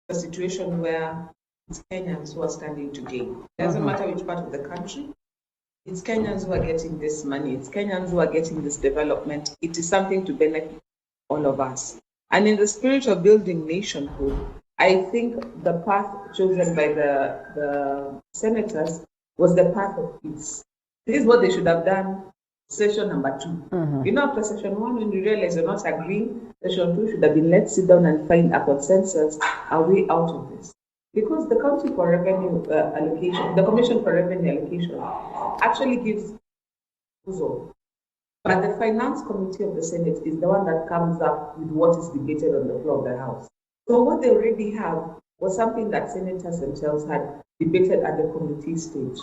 a situation where it's Kenyans who are standing to gain. It doesn't matter which part of the country. It's Kenyans who are getting this money. It's Kenyans who are getting this development. It is something to benefit all of us. And in the spirit of building nationhood, I think the path chosen by the senators was the path of peace. This is what they should have done session number 2. You know, after session 1, when you realize you're not agreeing, session 2 should have been, let's sit down and find a consensus, a way out of this. Because the County for Revenue Allocation, the Commission for Revenue Allocation actually gives proposal. But the Finance Committee of the Senate is the one that comes up with what is debated on the floor of the House. So what they already have was something that senators themselves had debated at the committee stage.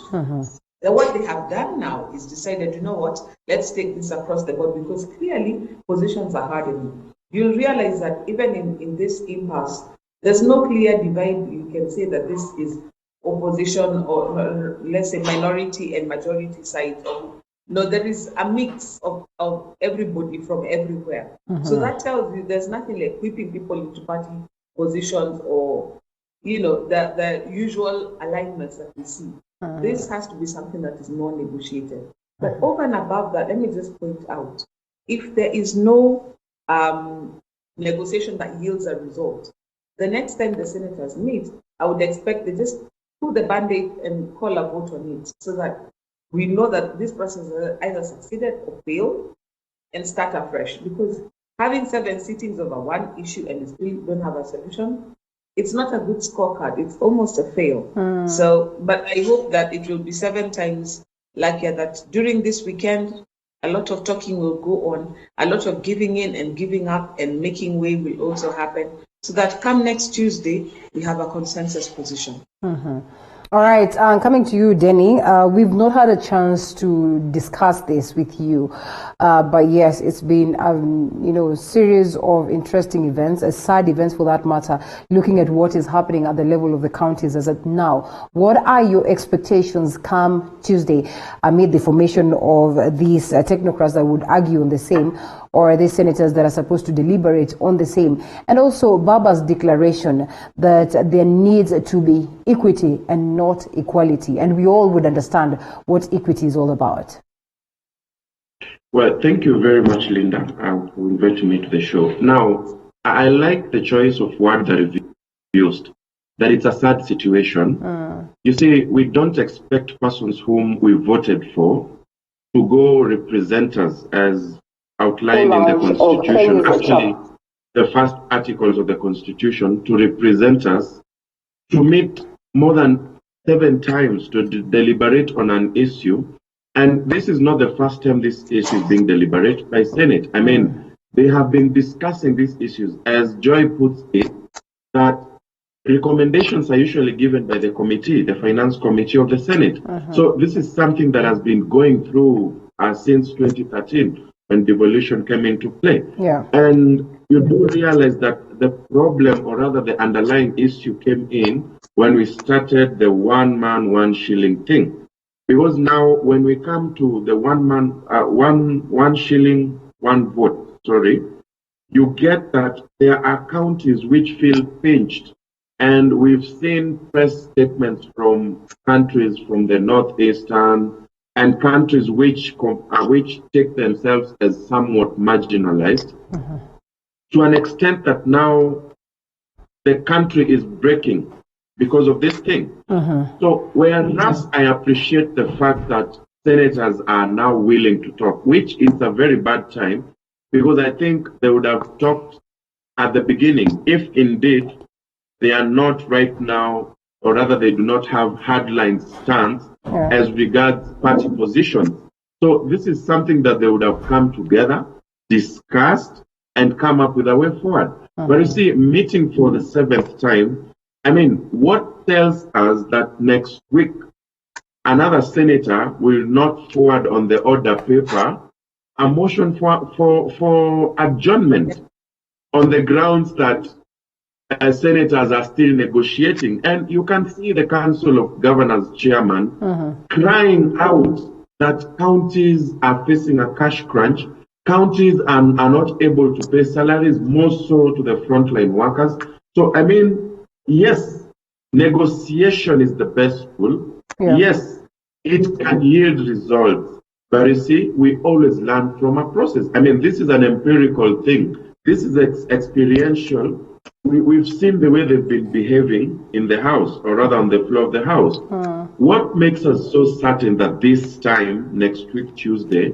So what they have done now is decided, you know what, let's take this across the board, because clearly positions are hardening. You'll realize that even in this impasse, there's no clear divide. You can say that this is opposition or let's say minority and majority sides. No, there is a mix of everybody from everywhere. So that tells you there's nothing like whipping people into party positions or, you know, the usual alignments that we see. This has to be something that is more negotiated. But over and above that, let me just point out, if there is no negotiation that yields a result, the next time the senators meet, I would expect they just put the Band-Aid and call a vote on it so that we know that this process has either succeeded or failed and start afresh. Because having 7 sittings over one issue and still don't have a solution, it's not a good scorecard. It's almost a fail. So, but I hope that it will be 7 times luckier, that during this weekend, a lot of talking will go on, a lot of giving in and giving up and making way will also happen, so that come next Tuesday, we have a consensus position. All right, coming to you, Denny. We've not had a chance to discuss this with you, but yes, it's been a series of interesting events, sad events for that matter, looking at what is happening at the level of the counties as of now. What are your expectations come Tuesday amid the formation of these technocrats that would argue on the same, or are they senators that are supposed to deliberate on the same? And also Baba's declaration that there needs to be equity and not equality. And we all would understand what equity is all about. Well, thank you very much, Linda, for inviting me to the show. Now, I like the choice of word that is used, that it's a sad situation. You see, we don't expect persons whom we voted for to go represent us as outlined in the Constitution, actually the first articles of the Constitution, to represent us, to meet more than 7 times to deliberate on an issue. And this is not the first time this issue is being deliberated by Senate. I mean, they have been discussing these issues, as Joy puts it, that recommendations are usually given by the committee, the Finance Committee of the Senate. So this is something that has been going through since 2013. When devolution came into play. And you do realize that the problem, or rather the underlying issue, came in when we started the 1 man, 1 shilling thing. Because now when we come to the 1 man, 1 shilling, 1 vote, you get that there are counties which feel pinched. And we've seen press statements from countries from the northeastern and countries which take themselves as somewhat marginalized, to an extent that now the country is breaking because of this thing. So whereas I appreciate the fact that senators are now willing to talk, which is a very bad time, because I think they would have talked at the beginning, if indeed they are not right now, or rather they do not have hardline stance as regards party positions. So this is something that they would have come together, discussed, and come up with a way forward. But you see, meeting for the 7th time, I mean, what tells us that next week another senator will not forward on the order paper a motion for adjournment on the grounds that senators are still negotiating? And you can see the Council of Governors chairman crying out that counties are facing a cash crunch. Counties are not able to pay salaries, more so to the frontline workers. So, I mean, yes, negotiation is the best tool. Yeah. Yes, it can yield results. But you see, we always learn from a process. I mean, this is an empirical thing. This is experiential. We've seen the way they've been behaving in the House, or rather on the floor of the House. What makes us so certain that this time, next week, Tuesday,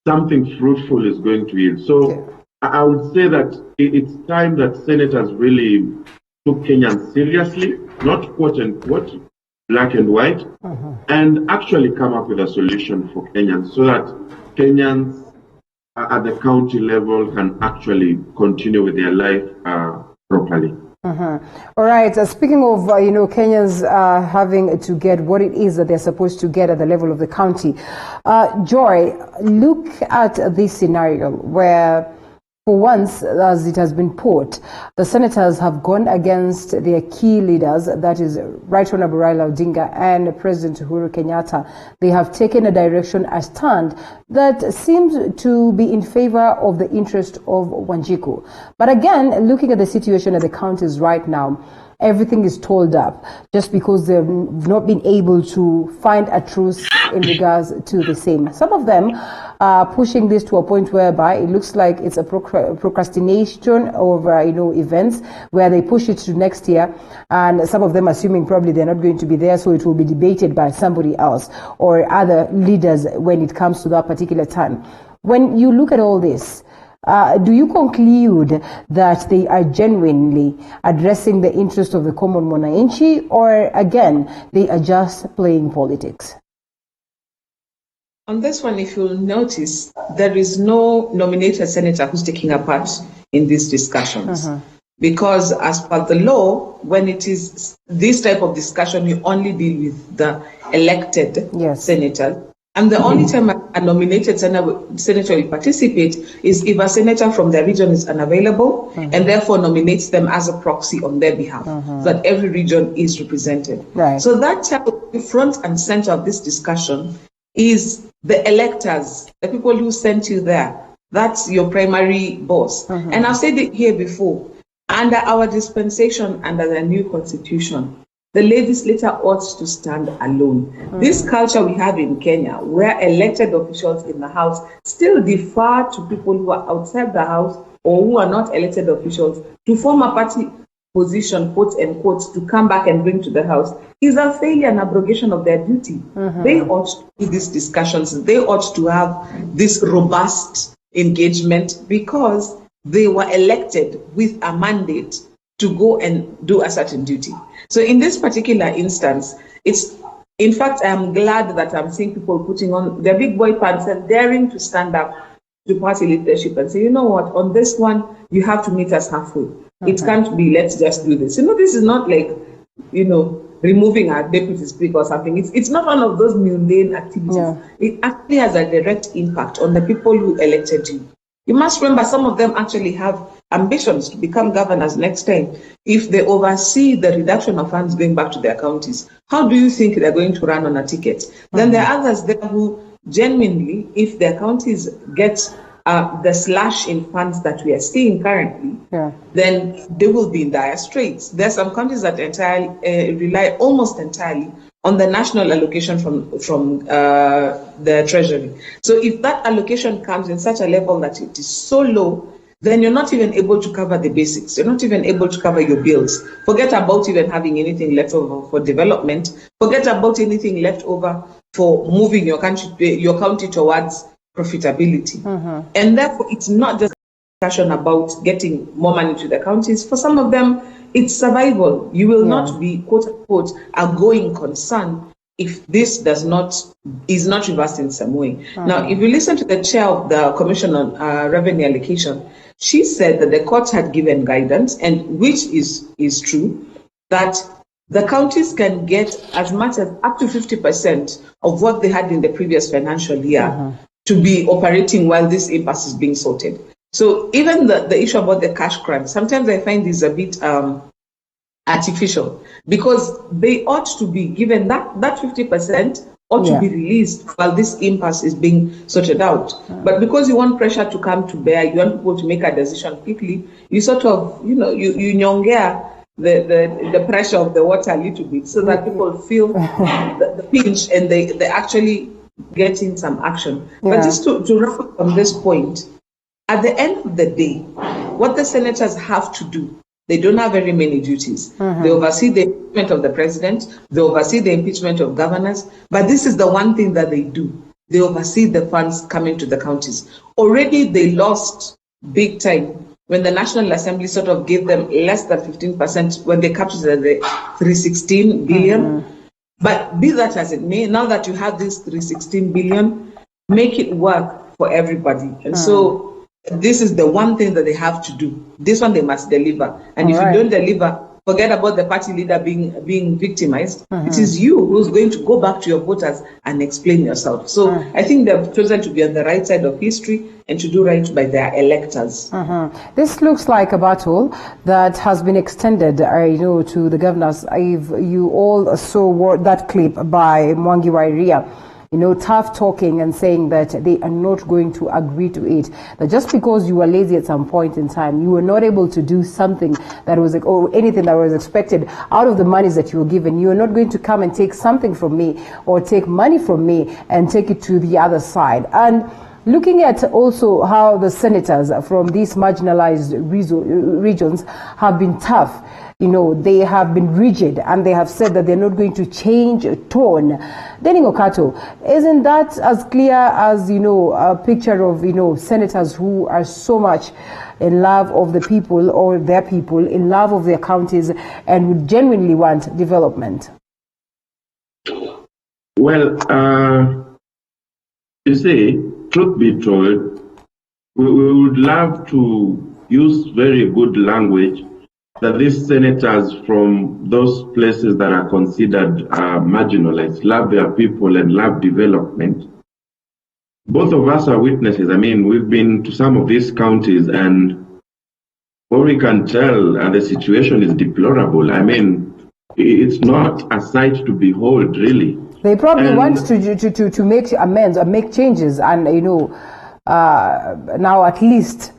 something fruitful is going to yield? So I would say that it's time that senators really took Kenyans seriously, not quote unquote, black and white, and actually come up with a solution for Kenyans so that Kenyans at the county level can actually continue with their life properly. All right. Speaking of, Kenyans having to get what it is that they're supposed to get at the level of the county. Joy, look at this scenario where, for once, as it has been put, the senators have gone against their key leaders, that is Right Honorable Raila Odinga and President Uhuru Kenyatta. They have taken a direction, a stand that seems to be in favor of the interest of Wanjiku. But again, looking at the situation at the counties right now, everything is told up just because they've not been able to find a truce in regards to the same. Some of them are pushing this to a point whereby it looks like it's a procrastination of events where they push it to next year, and some of them assuming probably they're not going to be there, so it will be debated by somebody else or other leaders when it comes to that particular time. When you look at all this, do you conclude that they are genuinely addressing the interest of the common mwananchi, or again, they are just playing politics? On this one, if you'll notice, there is no nominated senator who's taking a part in these discussions. Because as per the law, when it is this type of discussion, you only deal with the elected senator. And the only time a nominated senator will participate is if a senator from their region is unavailable and therefore nominates them as a proxy on their behalf, so that every region is represented. Right. So that type of front and center of this discussion is the electors, the people who sent you there. That's your primary boss. And I've said it here before, under our dispensation, under the new constitution, the legislature ought to stand alone. This culture we have in Kenya, where elected officials in the House still defer to people who are outside the House or who are not elected officials to form a party position, quote unquote, to come back and bring to the House, is a failure and abrogation of their duty. They ought to do these discussions. They ought to have this robust engagement because they were elected with a mandate to go and do a certain duty. So in this particular instance, in fact, I'm glad that I'm seeing people putting on their big boy pants and daring to stand up to party leadership and say, you know what, on this one, you have to meet us halfway. It can't be, let's just do this. This is not like, removing our deputy speaker or something. It's not one of those mundane activities. It actually has a direct impact on the people who elected you. You must remember some of them actually have ambitions to become governors next time. If they oversee the reduction of funds going back to their counties, how do you think they're going to run on a ticket? Then there are others there who genuinely, if their counties get the slash in funds that we are seeing currently, then they will be in dire straits. There are some counties that entirely rely almost entirely on the national allocation from the Treasury. So if that allocation comes in such a level that it is so low, then you're not even able to cover the basics. You're not even able to cover your bills. Forget about even having anything left over for development. Forget about anything left over for moving your county towards profitability. And therefore, it's not just a discussion about getting more money to the counties. For some of them, it's survival. You will not be, quote unquote, a going concern if this is not reversed in some way. Now, if you listen to the chair of the Commission on Revenue Allocation, she said that the court had given guidance, and which is true, that the counties can get as much as up to 50% of what they had in the previous financial year to be operating while this impasse is being sorted. So even the issue about the cash crunch, sometimes I find this a bit artificial, because they ought to be given that 50% ought to be released while this impasse is being sorted out. But because you want pressure to come to bear, you want people to make a decision quickly, you sort of, you nyongea the pressure of the water a little bit, so that people feel the pinch and they actually get in some action. Yeah. But just to wrap up on this point, at the end of the day, what the senators have to do, they don't have very many duties. They oversee the impeachment of the president, they oversee the impeachment of governors, but this is the one thing that they do. They oversee the funds coming to the counties. Already they lost big time when the National Assembly sort of gave them less than 15% when they captured the 316 billion. But be that as it may, now that you have this 316 billion, make it work for everybody. And so this is the one thing that they have to do. This one they must deliver. And if you don't deliver, forget about the party leader being victimized. It is you who's going to go back to your voters and explain yourself. So I think they've chosen to be on the right side of history and to do right by their electors. This looks like a battle that has been extended, to the governors. If you all saw that clip by Mwangi wa Iria, tough talking and saying that they are not going to agree to it. That just because you were lazy at some point in time, you were not able to do something that was, or anything that was expected out of the monies that you were given, you are not going to come and take something from me or take money from me and take it to the other side. And looking at also how the senators from these marginalized regions have been tough, they have been rigid and they have said that they're not going to change tone. Denny Okato, isn't that as clear as, a picture of, senators who are so much in love of the people or their people, in love of their counties, and would genuinely want development? Well, you see, truth be told, we would love to use very good language that these senators from those places that are considered marginalized love their people and love development. Both of us are witnesses. I mean, we've been to some of these counties, and what we can tell, the situation is deplorable. I mean, it's not a sight to behold, really. They probably want to make amends or make changes, and now at least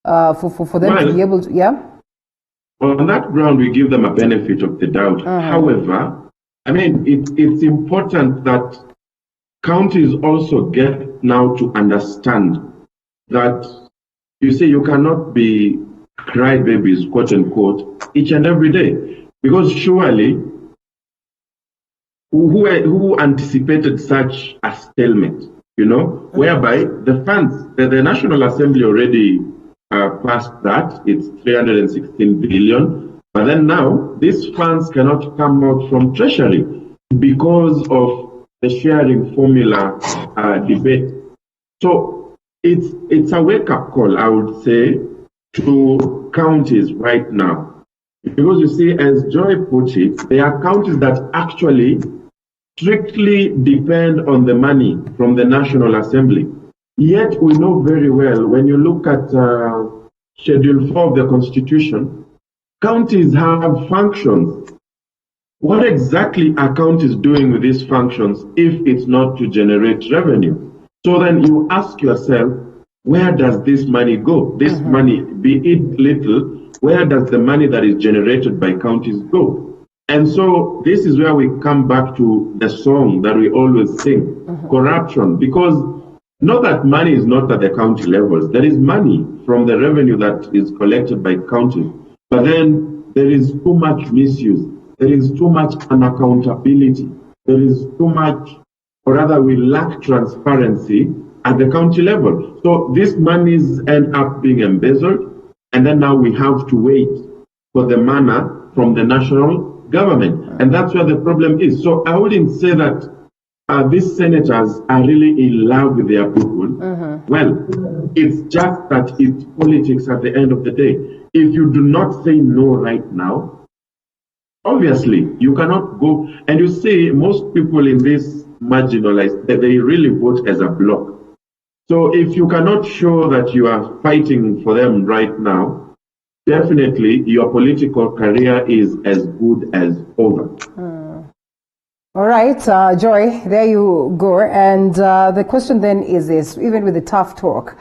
for them to be able to, yeah. On that ground, we give them a benefit of the doubt. However, I mean, it's important that counties also get now to understand that, you see, you cannot be crybabies, quote unquote, each and every day. Because surely, who anticipated such a stalemate, whereby the funds, the National Assembly already past that, it's 316 billion. But then now, these funds cannot come out from Treasury because of the sharing formula debate. So it's a wake-up call, I would say, to counties right now. Because you see, as Joy put it, there are counties that actually strictly depend on the money from the National Assembly. Yet we know very well, when you look at Schedule 4 of the Constitution, counties have functions. What exactly are counties doing with these functions if it's not to generate revenue? So then you ask yourself, where does this money go? This money, be it little, where does the money that is generated by counties go? And so this is where we come back to the song that we always sing, corruption, because not that money is not at the county levels. There is money from the revenue that is collected by counties. But then there is too much misuse. There is too much unaccountability. There is too much, or rather we lack transparency at the county level. So these monies end up being embezzled, and then now we have to wait for the manna from the national government. And that's where the problem is. So I wouldn't say that these senators are really in love with their people. Well, it's just that it's politics at the end of the day. If you do not say no right now, obviously you cannot go. And you see, most people in this marginalized, they really vote as a bloc. So if you cannot show that you are fighting for them right now, definitely your political career is as good as over. All right, Joy, there you go. And the question then is this, even with the tough talk,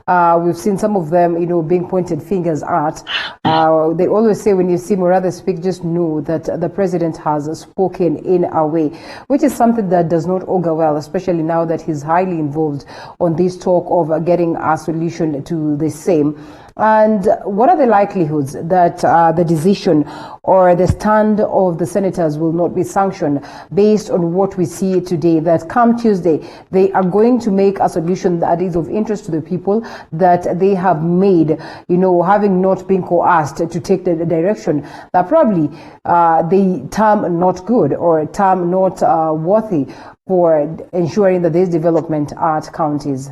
we've seen some of them, being pointed fingers at. They always say when you see Murathe speak, just know that the president has spoken in a way, which is something that does not augur well, especially now that he's highly involved on this talk of getting a solution to the same. And what are the likelihoods that the decision or the stand of the senators will not be sanctioned based on what we see today, that come Tuesday, they are going to make a solution that is of interest to the people that they have made, having not been coerced to take the direction that probably they term not good or term not worthy for ensuring that there's development at counties?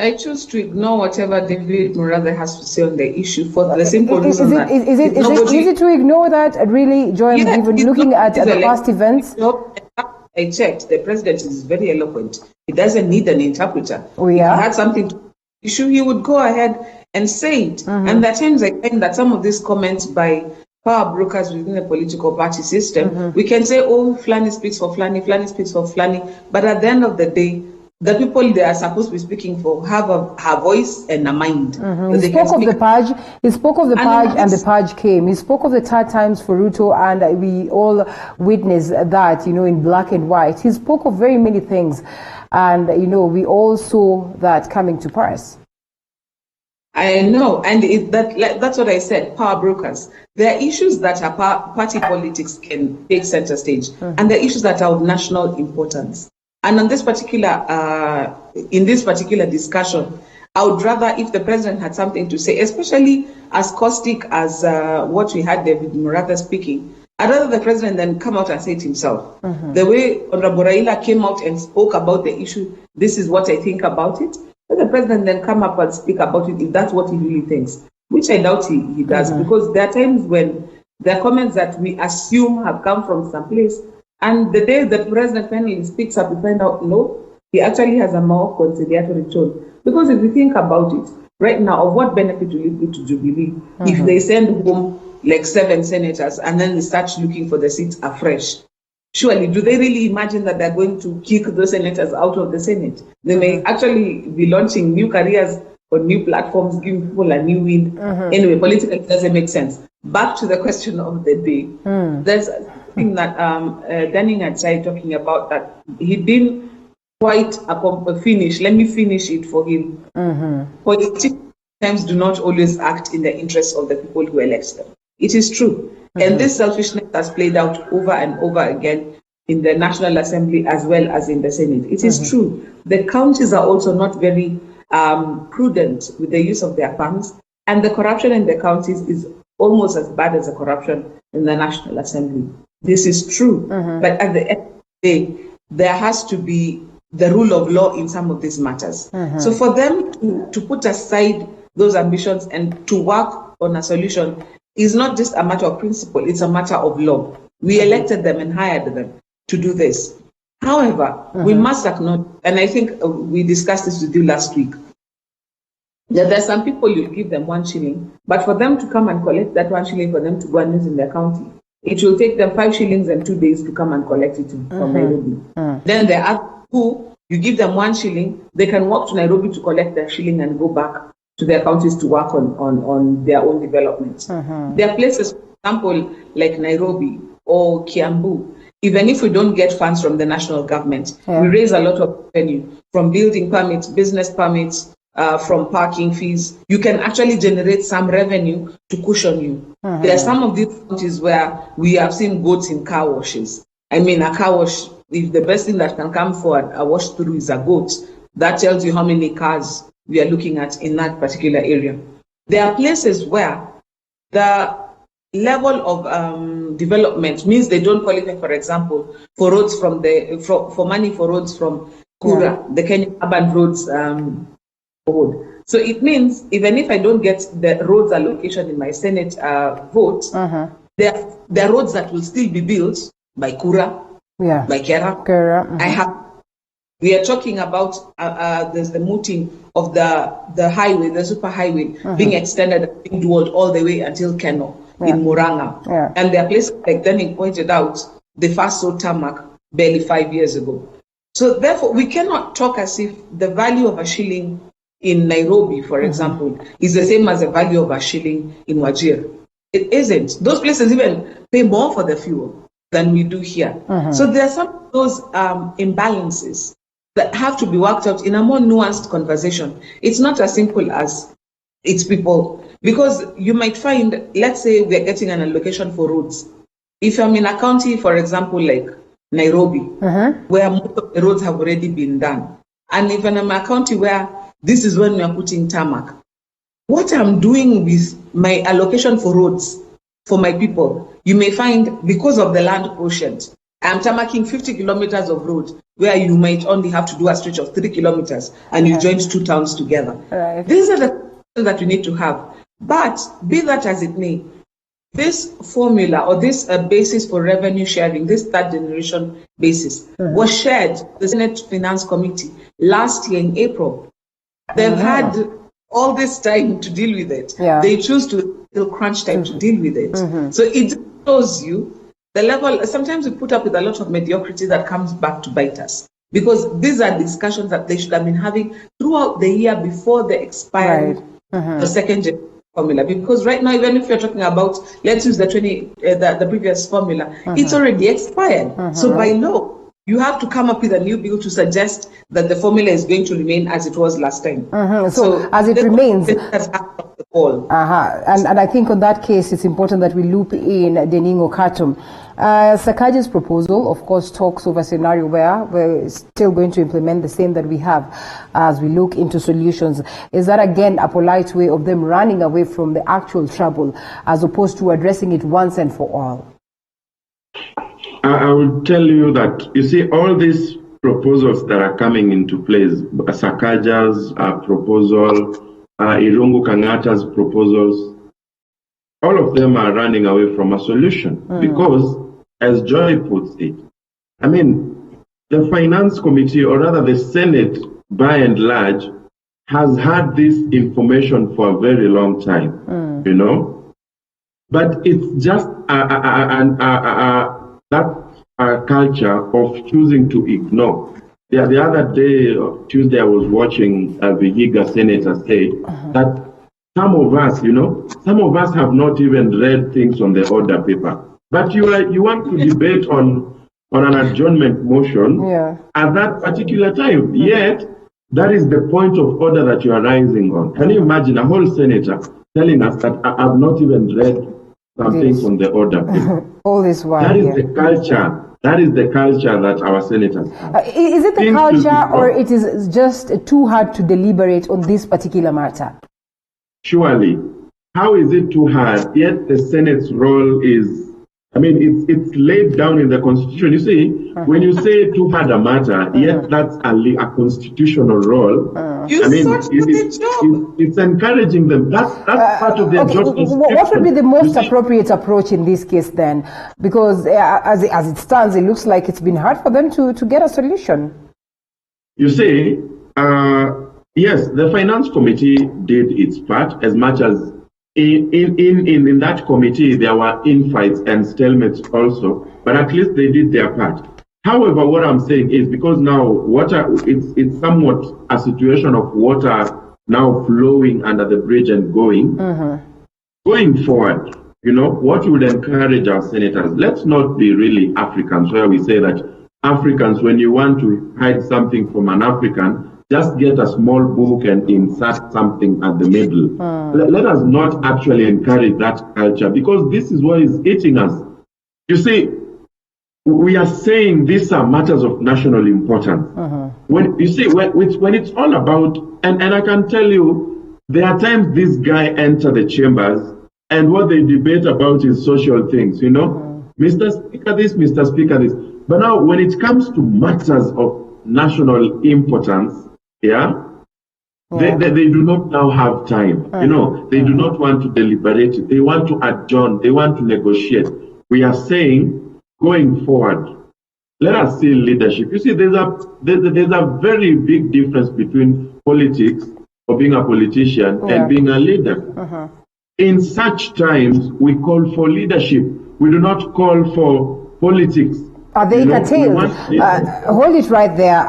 I choose to ignore whatever David Murathe has to say on the issue for the simple reason that is it easy to ignore that, really, Joy, even looking at the past events? I checked. The president is very eloquent. He doesn't need an interpreter. Oh, yeah? If he had something to issue, he would go ahead and say it. And at times I find that some of these comments by power brokers within the political party system, we can say, oh, Flani speaks for Flani, Flani speaks for Flani, but at the end of the day, the people they are supposed to be speaking for have a voice and a mind. He spoke of the purge. He spoke of the purge, and the purge came. He spoke of the hard times for Ruto, and we all witnessed that, in black and white. He spoke of very many things, and we all saw that coming to pass. I know, and that's what I said. Power brokers. There are issues that are party politics can take center stage, and there are issues that are of national importance. And on this particular, in this particular discussion, I would rather if the president had something to say, especially as caustic as what we had David Murathe speaking, I'd rather the president then come out and say it himself. The way Honorable Raila came out and spoke about the issue, this is what I think about it, let the president then come up and speak about it if that's what he really thinks, which I doubt he does, because there are times when there are comments that we assume have come from some place, and the day the president finally speaks up, we find out, no, he actually has a more conciliatory tone. Because if you think about it, right now, of what benefit will it be to Jubilee if they send home like 7 senators and then they start looking for the seats afresh? Surely, do they really imagine that they're going to kick those senators out of the Senate? They may actually be launching new careers on new platforms, giving people a new wind. Anyway, politically, it doesn't make sense. Back to the question of the day. There's that Danning had started talking about, that he didn't quite finish. Let me finish it for him. Politicians sometimes do not always act in the interest of the people who elect them. It is true. And this selfishness has played out over and over again in the National Assembly as well as in the Senate. It is true. The counties are also not very prudent with the use of their funds, and the corruption in the counties is almost as bad as the corruption in the National Assembly. This is true, but at the end of the day, there has to be the rule of law in some of these matters. So for them to put aside those ambitions and to work on a solution is not just a matter of principle, it's a matter of law. We elected them and hired them to do this. However, we must acknowledge, and I think we discussed this with you last week, that there are some people you give them 1 shilling, but for them to come and collect that 1 shilling for them to go and use in their county, it will take them 5 shillings and 2 days to come and collect it from Nairobi. Then there are who you give them 1 shilling, they can walk to Nairobi to collect their shilling and go back to their counties to work on their own development. There are places, for example, like Nairobi or Kiambu. Even if we don't get funds from the national government, we raise a lot of revenue from building permits, business permits, from parking fees. You can actually generate some revenue to cushion you. There are some of these counties where we have seen goats in car washes. I mean, a car wash, if the best thing that can come for a wash through is a goat, that tells you how many cars we are looking at in that particular area. There are places where the level of development means they don't qualify, for example, for roads for money for roads from Kura, the Kenya Urban Roads Board. So it means even if I don't get the roads allocation in my Senate vote, there are roads that will still be built by Kura, by Kera. We are talking about there's the mooting of the highway, the super highway, being extended, being dualed all the way until Keno in Muranga. And there are places, like Danning pointed out, they first saw tarmac barely 5 years ago. So therefore, we cannot talk as if the value of a shilling in Nairobi, for example, is the same as the value of a shilling in Wajir. It isn't. Those places even pay more for the fuel than we do here. So there are some of those imbalances that have to be worked out in a more nuanced conversation. It's not as simple as it's people, because you might find, let's say we're getting an allocation for roads. If I'm in a county, for example, like Nairobi, where most of the roads have already been done, and if I'm in a county where this is when we are putting tarmac, what I'm doing with my allocation for roads for my people, you may find because of the land quotient, I'm tarmacking 50 kilometers of road where you might only have to do a stretch of 3 kilometers and you joined two towns together. These are the questions that we need to have. But be that as it may, this formula or this basis for revenue sharing, this third generation basis, was shared the Senate Finance Committee last year in April. They've had all this time to deal with it. They choose to till crunch time to deal with it. So it shows you the level. Sometimes we put up with a lot of mediocrity that comes back to bite us, because these are discussions that they should have been having throughout the year before they expired the second generation formula. Because right now, even if you're talking about, let's use the previous formula, it's already expired. So by law, you have to come up with a new bill to suggest that the formula is going to remain as it was last time. So as it remains. And I think on that case, it's important that we loop in Deningo Katum. Sakaja's proposal, of course, talks of a scenario where we're still going to implement the same that we have as we look into solutions. Is that, again, a polite way of them running away from the actual trouble as opposed to addressing it once and for all? I will tell you that, you see, all these proposals that are coming into place, Sakaja's proposal, Irungu Kangata's proposals, all of them are running away from a solution because, as Joy puts it, I mean, the Finance Committee, or rather the Senate, by and large, has had this information for a very long time, you know, but it's just that culture of choosing to ignore. The other day, Tuesday, I was watching Vihiga senator say that some of us, you know, some of us have not even read things on the order paper. But you want to debate on an adjournment motion at that particular time. Yet, that is the point of order that you are rising on. Can you imagine a whole senator telling us that I have not even read some things on the order paper? All this while. That is the culture. That is the culture that our senators have. Is it the culture, or it is just too hard to deliberate on this particular matter? Surely. How is it too hard? Yet the Senate's role is, I mean, it's laid down in the Constitution. You see, when you say too hard a matter, yet that's a constitutional role. It's encouraging them. That's part of their job description. What would be the most appropriate approach in this case then? Because as it stands, it looks like it's been hard for them to get a solution. You see, yes, the Finance Committee did its part, as much as in that committee there were infights and stalemates also, but at least they did their part. However, what I'm saying is, because now water, it's somewhat a situation of water now flowing under the bridge and going forward, you know, what would encourage our senators? Let's not be really Africans, where we say that Africans, when you want to hide something from an African, just get a small book and insert something at the middle. Let us not actually encourage that culture, because this is what is eating us. You see, we are saying these are matters of national importance. When you see, when it's all about, and I can tell you, there are times this guy enter the chambers and what they debate about is social things, you know, Mr. Speaker this, Mr. Speaker this. But now when it comes to matters of national importance, they do not now have time. You know, they do not want to deliberate it. They want to adjourn. They want to negotiate. We are saying, going forward, let us see leadership. You see, there's a very big difference between politics, or being a politician, and being a leader. In such times, we call for leadership. We do not call for politics. Are they curtailed? Hold it right there.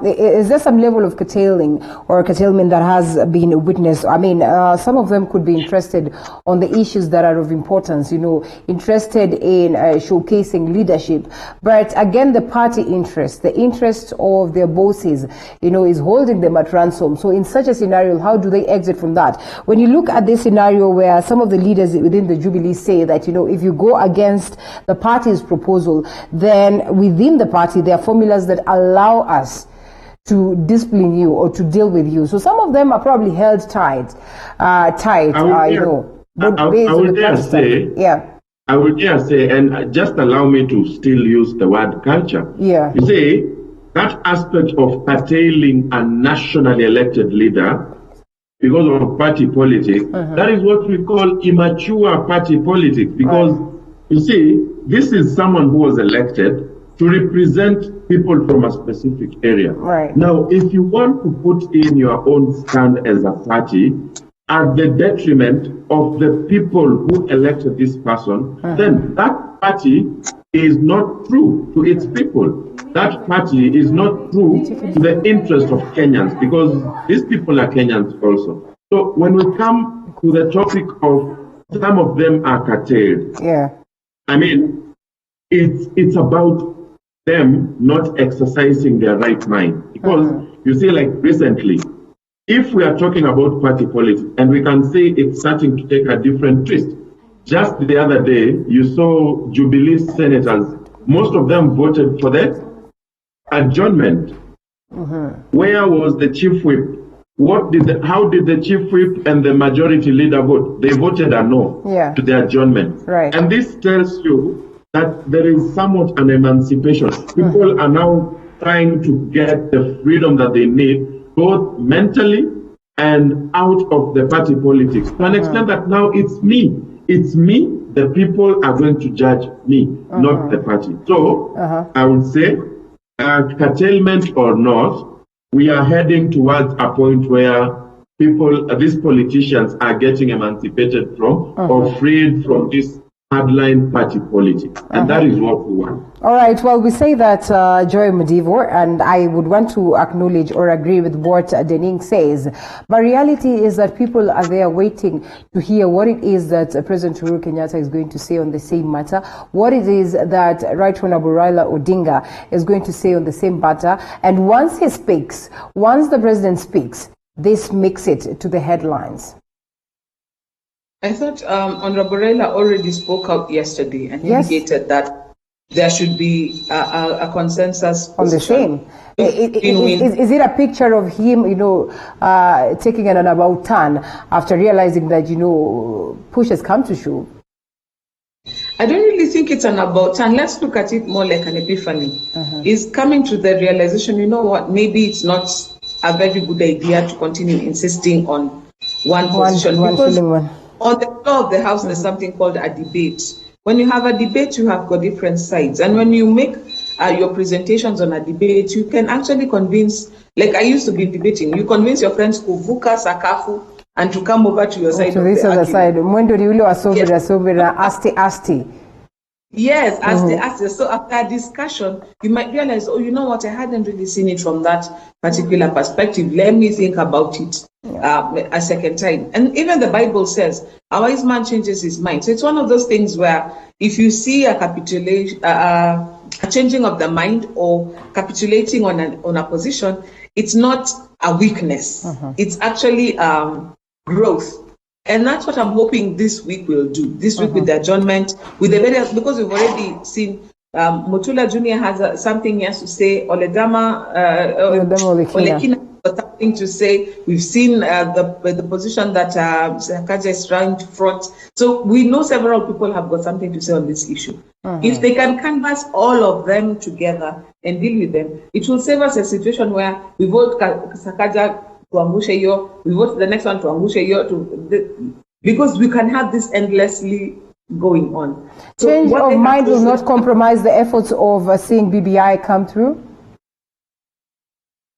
Is there some level of curtailing or curtailment that has been witnessed? I mean, some of them could be interested on the issues that are of importance, interested in showcasing leadership. But again, the party interest, the interest of their bosses, is holding them at ransom. So in such a scenario, how do they exit from that? When you look at this scenario where some of the leaders within the Jubilee say that, if you go against the party's proposal, then within the party, there are formulas that allow us to discipline you or to deal with you. So some of them are probably held tight, I would dare say, and just allow me to still use the word culture. Yeah. You see, that aspect of curtailing a nationally elected leader because of party politics, that is what we call immature party politics. Because, you see, this is someone who was elected to represent people from a specific area. Right. Now, if you want to put in your own stand as a party at the detriment of the people who elected this person, then that party is not true to its people. That party is not true to the interest of Kenyans, because these people are Kenyans also. So when we come to the topic of some of them are curtailed, I mean, it's about them not exercising their right mind. Because you see, like recently, if we are talking about party politics, and we can say it's starting to take a different twist. Just the other day, you saw Jubilee senators, most of them voted for the adjournment. Where was the chief whip? How did the chief whip and the majority leader vote? They voted a no to the adjournment. Right. And this tells you that there is somewhat an emancipation. People are now trying to get the freedom that they need, both mentally and out of the party politics. To an extent that now it's me, the people are going to judge me, not the party. So I would say, curtailment or not, we are heading towards a point where these politicians are getting emancipated from or freed from this hardline party politics. And that is what we want. All right. Well, we say that, Joy Mudivo, and I would want to acknowledge or agree with what Dening says. But reality is that people are there waiting to hear what it is that President Uhuru Kenyatta is going to say on the same matter, what it is that Right Honorable Raila Odinga is going to say on the same matter. And once he speaks, once the president speaks, this makes it to the headlines. I thought Honorable Raila already spoke out yesterday and indicated that there should be a consensus on the same. Is it a picture of him, taking an about turn after realizing that, push has come to shove? I don't really think it's an about turn. Let's look at it more like an epiphany. He's coming to the realization, you know what, maybe it's not a very good idea to continue insisting on one position. Because on the floor of the House, there's something called a debate. When you have a debate, you have got different sides. And when you make your presentations on a debate, you can actually convince, like I used to be debating, you convince your friends kuvuka sakafu and to come over to your side. To this other side. Mwendo ni ule wa sobera, asti. Yes, asti. So after a discussion, you might realize, oh, you know what, I hadn't really seen it from that particular perspective. Let me think about it a second time. And even the Bible says, a wise man changes his mind. So it's one of those things where if you see a capitulation, a changing of the mind or capitulating on a position, it's not a weakness. It's actually growth. And that's what I'm hoping this week will do. This week with the adjournment, with the various, because we've already seen Mutula Jr. has something he has to say. Oledama Olekina has something to say. We've seen the position that Sakaja is trying to front. So we know several people have got something to say on this issue. If they can canvass all of them together and deal with them, it will save us a situation where we vote Sakaja to angushe yo, we vote the next one to angushe yo, because we can have this endlessly going on. So change of mind will not compromise the efforts of seeing BBI come through?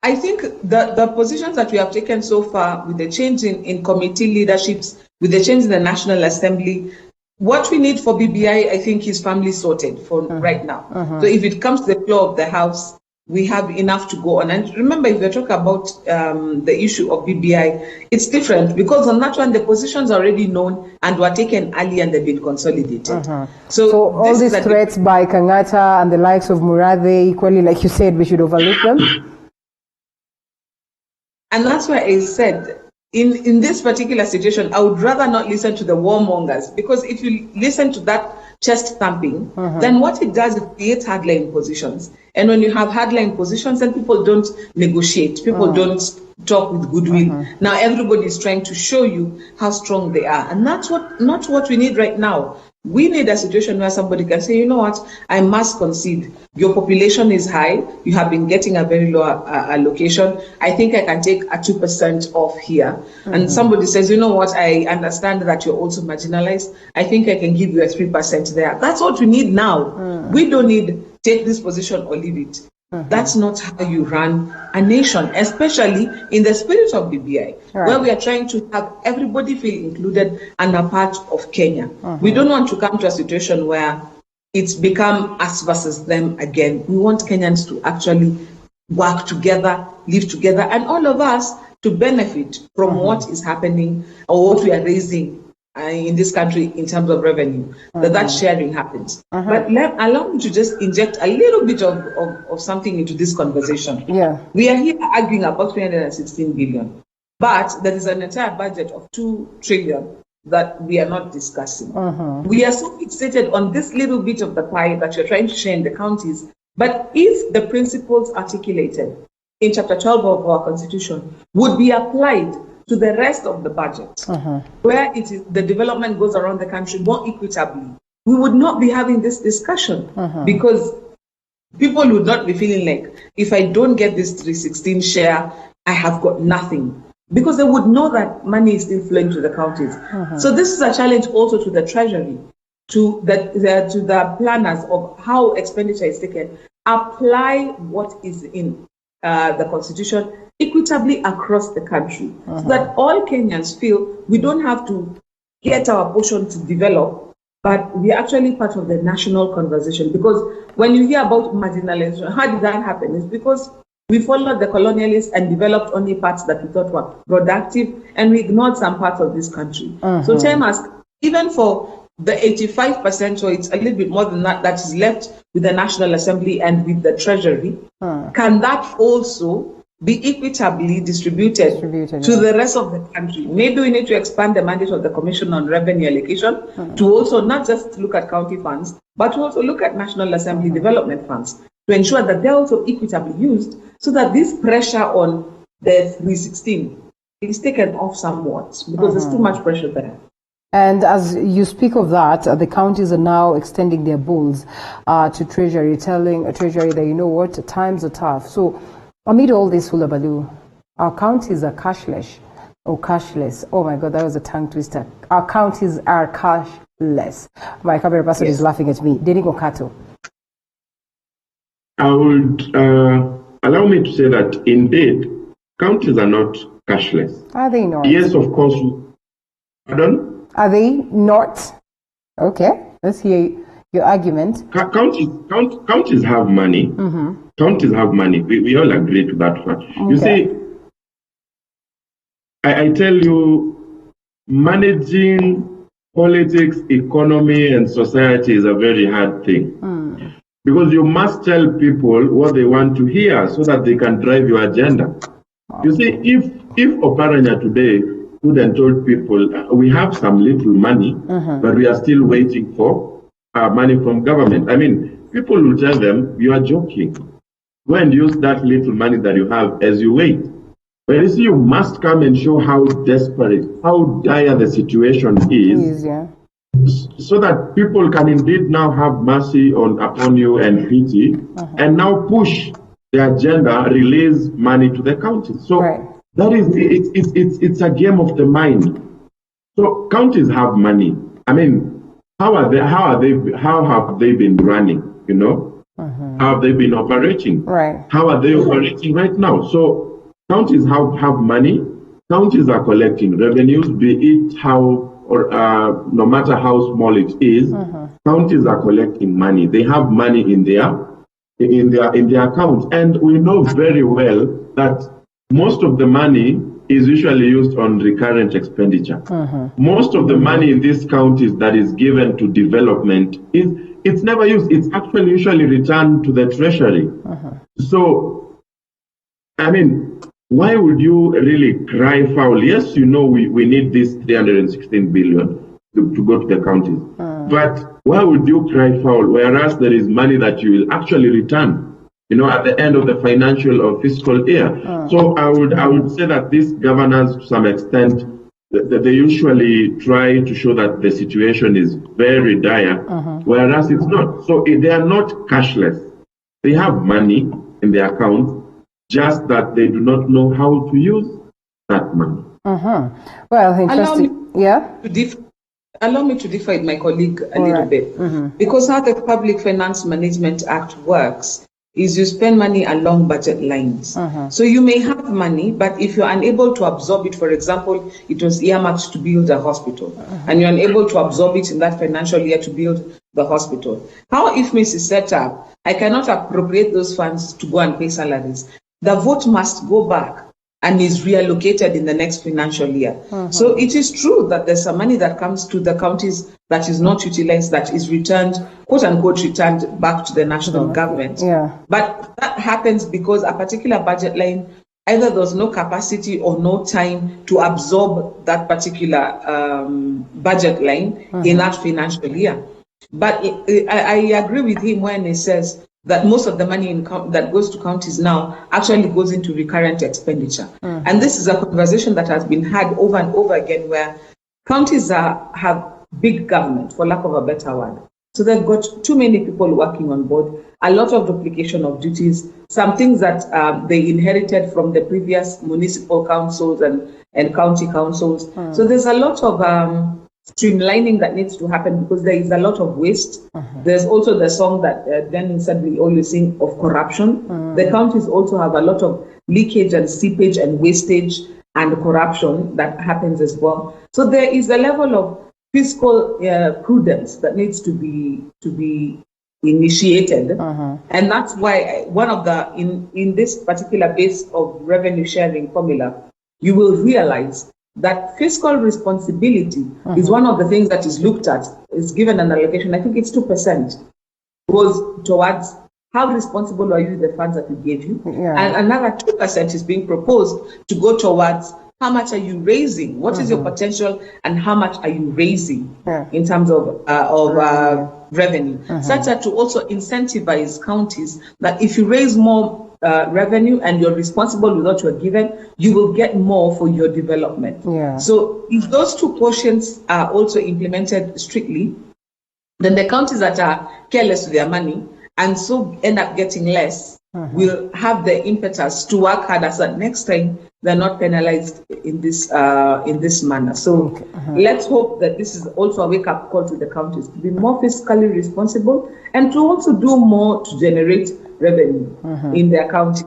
I think the positions that we have taken so far, with the change in committee leaderships, with the change in the National Assembly, what we need for BBI, I think, is firmly sorted for right now. So if it comes to the floor of the House, we have enough to go on. And remember, if we talk about the issue of BBI, it's different because on that one, the positions are already known and were taken early and they've been consolidated. So all these threats by Kangata and the likes of Murathe, equally, like you said, we should overlook them? And that's why I said, in this particular situation, I would rather not listen to the warmongers, because if you listen to that chest thumping, then what it does is create hardline positions. And when you have hardline positions, then people don't negotiate, people don't talk with goodwill. Now everybody is trying to show you how strong they are. And that's not what we need right now. We need a situation where somebody can say, you know what, I must concede. Your population is high. You have been getting a very low allocation. I think I can take a 2% off here. And somebody says, you know what, I understand that you're also marginalized. I think I can give you a 3% there. That's what we need now. We don't need take this position or leave it. That's not how you run a nation, especially in the spirit of BBI, where we are trying to have everybody feel included and a part of Kenya. We don't want to come to a situation where it's become us versus them again. We want Kenyans to actually work together, live together, and all of us to benefit from what is happening or what we are raising in this country in terms of revenue, that sharing happens. But allow me to just inject a little bit of something into this conversation. We are here arguing about 316 billion, but there is an entire budget of 2 trillion that we are not discussing. We are so fixated on this little bit of the pie that you're trying to share in the counties. But if the principles articulated in Chapter 12 of our Constitution would be applied to the rest of the budget, where it is the development goes around the country more equitably, we would not be having this discussion, because people would not be feeling like, if I don't get this 316 share, I have got nothing, because they would know that money is still flowing to the counties. So this is a challenge also to the Treasury, to the planners of how expenditure is taken. Apply what is in the Constitution equitably across the country, so that all Kenyans feel we don't have to get our portion to develop, but we are actually part of the national conversation. Because when you hear about marginalization, how did that happen? It's because we followed the colonialists and developed only parts that we thought were productive, and we ignored some parts of this country. So time has, even for the 85%, or it's a little bit more than that, that is left with the National Assembly and with the Treasury, can that also be equitably distributed to the rest of the country? Maybe we need to expand the mandate of the Commission on Revenue Allocation to also not just look at county funds, but to also look at National Assembly development funds to ensure that they're also equitably used, so that this pressure on the 316 is taken off somewhat, because there's too much pressure there. And as you speak of that, the counties are now extending their bulls to Treasury, telling Treasury that, you know what, times are tough. So amid all this hullabaloo, our counties are cashless. Oh my God, that was a tongue twister. Our counties are cashless. My camera person is laughing at me. Denigo Kato. I would allow me to say that indeed, counties are not cashless. Are they not? Yes, of course. Pardon? Are they not? Okay, let's hear your argument. Counties have money. Counties have money. We all agree to that fact. You see, I tell you, managing politics, economy, and society is a very hard thing. Because you must tell people what they want to hear so that they can drive your agenda. You see, if Oparanya today could have told people, we have some little money, but we are still waiting for money from government. I mean, people will tell them, you are joking. Go and use that little money that you have as you wait. But you see, you must come and show how desperate, how dire the situation is, so that people can indeed now have mercy upon you and pity, and now push the agenda, release money to the counties. So that is, it's a game of the mind. So counties have money. I mean, how have they been running? You know, how have they been operating? How are they operating right now? So counties have money. Counties are collecting revenues, be it how or no matter how small it is, counties are collecting money. They have money in their accounts, and we know very well that most of the money is usually used on recurrent expenditure. Most of the money in these counties that is given to development it's never used. It's actually usually returned to the treasury. So, I mean, why would you really cry foul? Yes, you know we need this 316 billion to go to the counties. But why would you cry foul? Whereas there is money that you will actually return, at the end of the financial or fiscal year. So I would say that these governors, to some extent, they usually try to show that the situation is very dire, whereas it's not. So they are not cashless. They have money in their accounts, just that they do not know how to use that money. Well, interesting. Allow me to differ with my colleague a little bit. Because how the Public Finance Management Act works is you spend money along budget lines. So you may have money, but if you're unable to absorb it, for example, it was earmarked to build a hospital, and you're unable to absorb it in that financial year to build the hospital. How IFMIS is set up, I cannot appropriate those funds to go and pay salaries. The vote must go back and is reallocated in the next financial year. So it is true that there's some money that comes to the counties that is not utilized, that is returned, quote unquote, returned back to the national government. But that happens because a particular budget line, either there's no capacity or no time to absorb that particular budget line in that financial year. But I agree with him when he says that most of the money that goes to counties now actually goes into recurrent expenditure. And this is a conversation that has been had over and over again, where counties have big government, for lack of a better word. So they've got too many people working on board, a lot of duplication of duties, some things that they inherited from the previous municipal councils and county councils. So there's a lot of streamlining that needs to happen because there is a lot of waste. There's also the song that Dennis said we always sing of corruption. The counties also have a lot of leakage and seepage and wastage and corruption that happens as well. So there is a level of fiscal prudence that needs to be initiated, and that's why one of the in this particular base of revenue sharing formula, you will realize that fiscal responsibility is one of the things that is looked at, is given an allocation. I think it's 2% goes towards how responsible are you with the funds that we gave you, and another 2% is being proposed to go towards how much are you raising, what is your potential, and how much are you raising in terms of revenue, such that to also incentivize counties that if you raise more revenue and you're responsible with what you're given, you will get more for your development. So if those two portions are also implemented strictly, then the counties that are careless with their money and so end up getting less will have the impetus to work harder so that next time they're not penalized in this manner. So let's hope that this is also a wake-up call to the counties to be more fiscally responsible and to also do more to generate revenue in their county.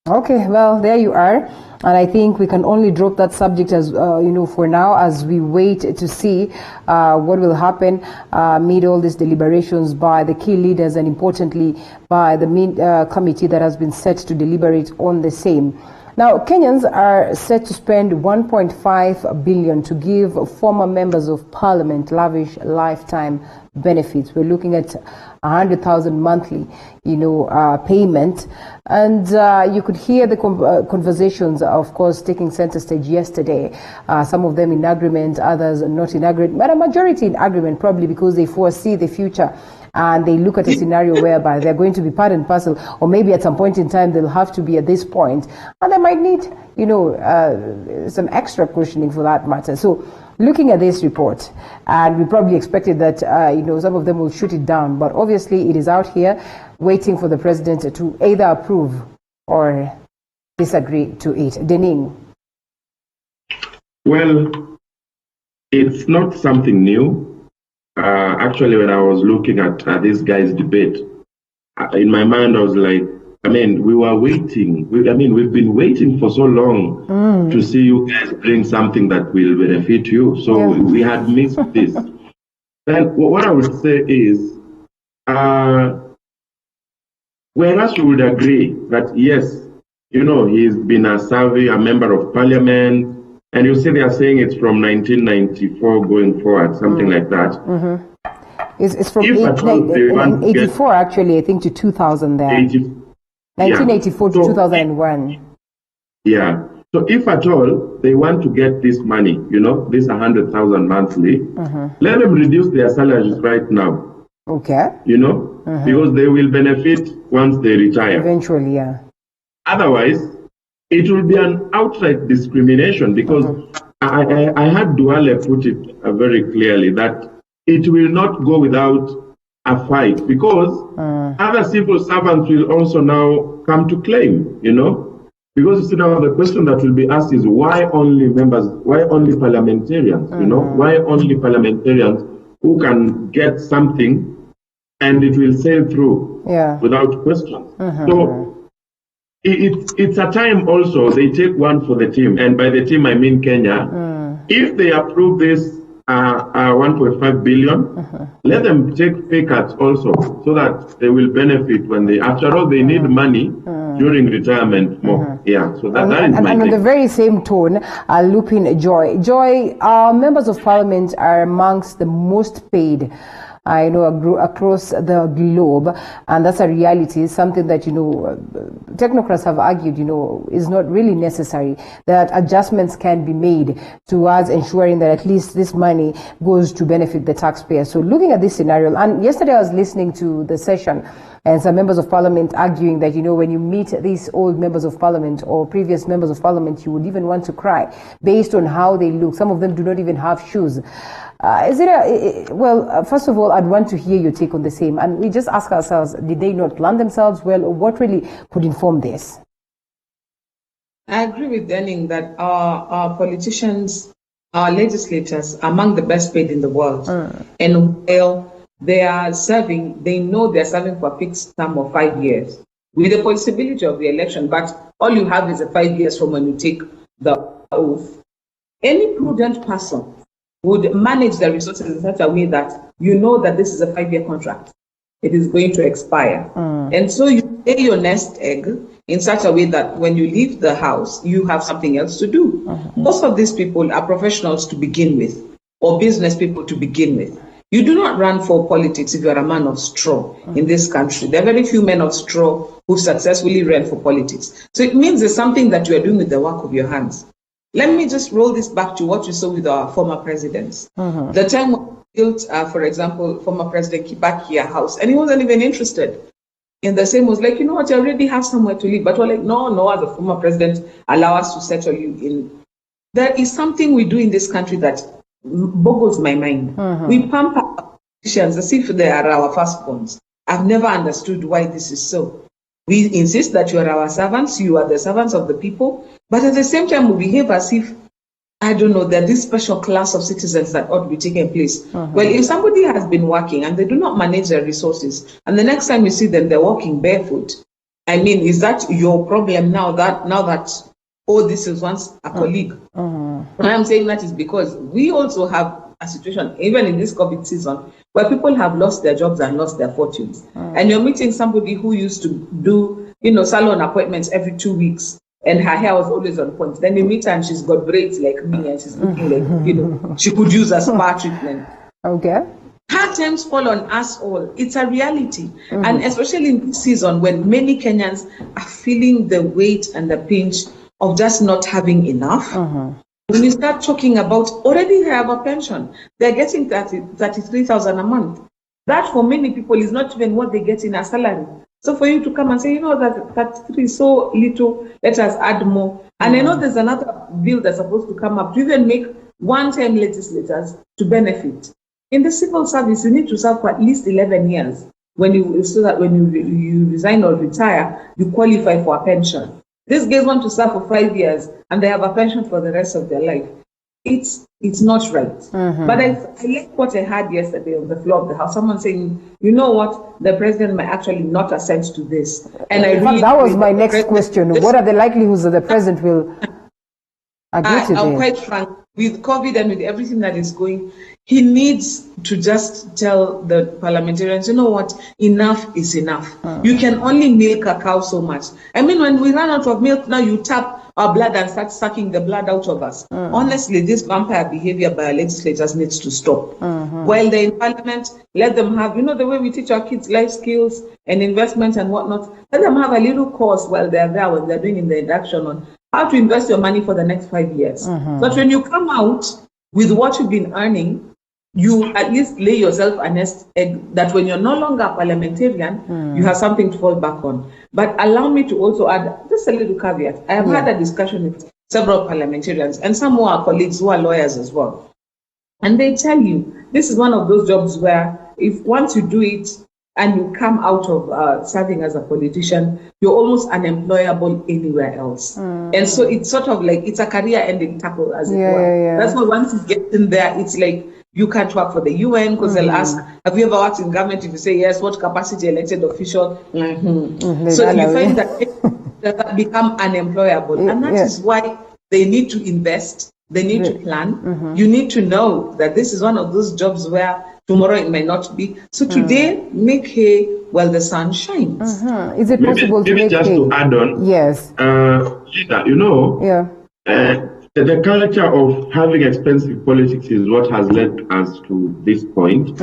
Okay, well, there you are. And I think we can only drop that subject as, for now, as we wait to see what will happen amid all these deliberations by the key leaders and importantly by the committee that has been set to deliberate on the same. Now, Kenyans are set to spend 1.5 billion to give former members of parliament lavish lifetime benefits. We're looking at 100,000 monthly, payment. And you could hear the conversations, of course, taking center stage yesterday. Some of them in agreement, others not in agreement, but a majority in agreement, probably because they foresee the future. And they look at a scenario whereby they're going to be part and parcel, or maybe at some point in time they'll have to be at this point, and they might need, some extra cushioning for that matter. So, looking at this report, and we probably expected that, some of them will shoot it down, but obviously it is out here waiting for the president to either approve or disagree to it. Dening. Well, it's not something new. Actually, when I was looking at this guy's debate, in my mind I was like, I mean, we were waiting. We've been waiting for so long to see you guys bring something that will benefit you. So we had missed this. And what I would say is, whereas you would agree that yes, he's been a member of parliament, and you see they are saying it's from 1994 going forward, something like that. Mm-hmm. It's from 1984 actually, I think, to 2000 there. 1984 to 2001. Yeah. So if at all they want to get this money, this 100,000 monthly, let them reduce their salaries right now. Okay. Because they will benefit once they retire. Eventually, yeah. Otherwise, it will be an outright discrimination because I had Duale put it very clearly that it will not go without a fight because other civil servants will also now come to claim, because now the question that will be asked is why only parliamentarians, why only parliamentarians who can get something and it will sail through without questions. So it's a time also they take one for the team, and by the team I mean Kenya. If they approve this 1.5 billion, let them take pay cuts also so that they will benefit when after all they need money during retirement more. So that is my and on the very same tone, I'll loop in Joy. Joy, members of parliament are amongst the most paid across the globe, and that's a reality. Something that technocrats have argued is not really necessary, that adjustments can be made towards ensuring that at least this money goes to benefit the taxpayer. So looking at this scenario, and yesterday I was listening to the session and some members of parliament arguing that when you meet these old members of parliament or previous members of parliament, you would even want to cry based on how they look. Some of them do not even have shoes. First of all, I'd want to hear your take on the same. And we just ask ourselves, did they not plan themselves well, or what really could inform this? I agree with Denning that our politicians, our legislators, are among the best paid in the world. And while they are serving, they know they're serving for a fixed term of 5 years with the possibility of the election. But all you have is 5 years from when you take the oath. Any prudent person would manage the resources in such a way that that this is a 5-year contract. It is going to expire. And so you lay your nest egg in such a way that when you leave the house, you have something else to do. Most of these people are professionals to begin with, or business people to begin with. You do not run for politics if you are a man of straw in this country. There are very few men of straw who successfully ran for politics. So it means there's something that you are doing with the work of your hands. Let me just roll this back to what we saw with our former presidents. The time we built, for example, former President Kibaki a house, and he wasn't even interested. And the same was like, you already have somewhere to live. But we're like, no, as a former president, allow us to settle you in. There is something we do in this country that boggles my mind. We pamper our politicians as if they are our firstborns. I've never understood why this is so. We insist that you are our servants, you are the servants of the people, but at the same time we behave as if, that this special class of citizens that ought to be taking place. Well, if somebody has been working and they do not manage their resources, and the next time you see them, they're walking barefoot, is that your problem now that this is once a colleague? Why I'm saying that is because we also have a situation, even in this COVID season, where people have lost their jobs and lost their fortunes. And you're meeting somebody who used to do, salon appointments every 2 weeks, and her hair was always on point. Then you meet her and she's got braids like me, and she's looking like, she could use a spa treatment. Okay. Hard times fall on us all. It's a reality. And especially in this season when many Kenyans are feeling the weight and the pinch of just not having enough. When you start talking about already they have a pension, they're getting 33,000 a month. That for many people is not even what they get in a salary. So for you to come and say, that 33 is so little, let us add more. And I know there's another bill that's supposed to come up to even make one-time legislators to benefit. In the civil service, you need to serve for at least 11 years so that when you resign or retire, you qualify for a pension. These guys want to serve for 5 years and they have a pension for the rest of their life. it's not right. But I like what I heard yesterday on the floor of the House. Someone saying, you know what, the president might actually not assent to this. And In fact, that was my next question. What are the likelihoods that the president will agree to I'm this? quite frank. With COVID and with everything that is going, he needs to just tell the parliamentarians, you know what, enough is enough. You can only milk a cow so much. I mean, when we run out of milk, now you tap our blood and start sucking the blood out of us. Honestly, this vampire behavior by our legislators needs to stop. While they're in parliament, let them have, you know, the way we teach our kids life skills and investment and whatnot, let them have a little course while they're there, when they're doing in the induction on how to invest your money for the next 5 years. But when you come out with what you've been earning, you at least lay yourself a nest egg that when you're no longer a parliamentarian, you have something to fall back on. But allow me to also add just a little caveat. I have had a discussion with several parliamentarians and some who are colleagues who are lawyers as well. And they tell you, this is one of those jobs where if once you do it and you come out of serving as a politician, you're almost unemployable anywhere else. And so it's sort of like, it's a career-ending tackle, as it were. That's why once you get in there, it's like, you can't work for the UN because they'll ask, have you ever worked in government? If you say yes, what capacity elected official? So you find that become unemployable. And that is why they need to invest. They need to plan. You need to know that this is one of those jobs where tomorrow it may not be. So today, make hay while the sun shines. Is it possible to make just hay? to add on? Yes. You know, the culture of having expensive politics is what has led us to this point.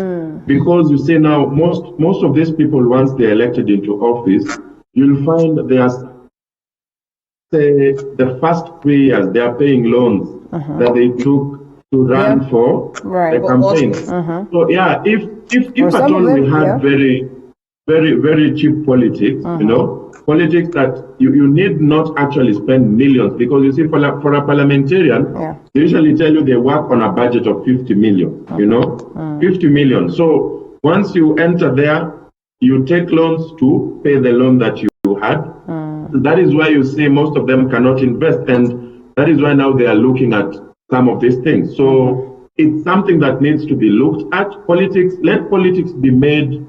Because you see now, most of these people, once they're elected into office, you'll find they are, say, the first 3 years, they are paying loans that they took to run for the campaign. So yeah, if at all we had very, very cheap politics, you know, politics that you need not actually spend millions, because you see, for a parliamentarian, they usually tell you they work on a budget of 50 million, you know, 50 million. So once you enter there, you take loans to pay the loan that you had. That is why you see most of them cannot invest, and that is why now they are looking at some of these things. So it's something that needs to be looked at. Let politics be made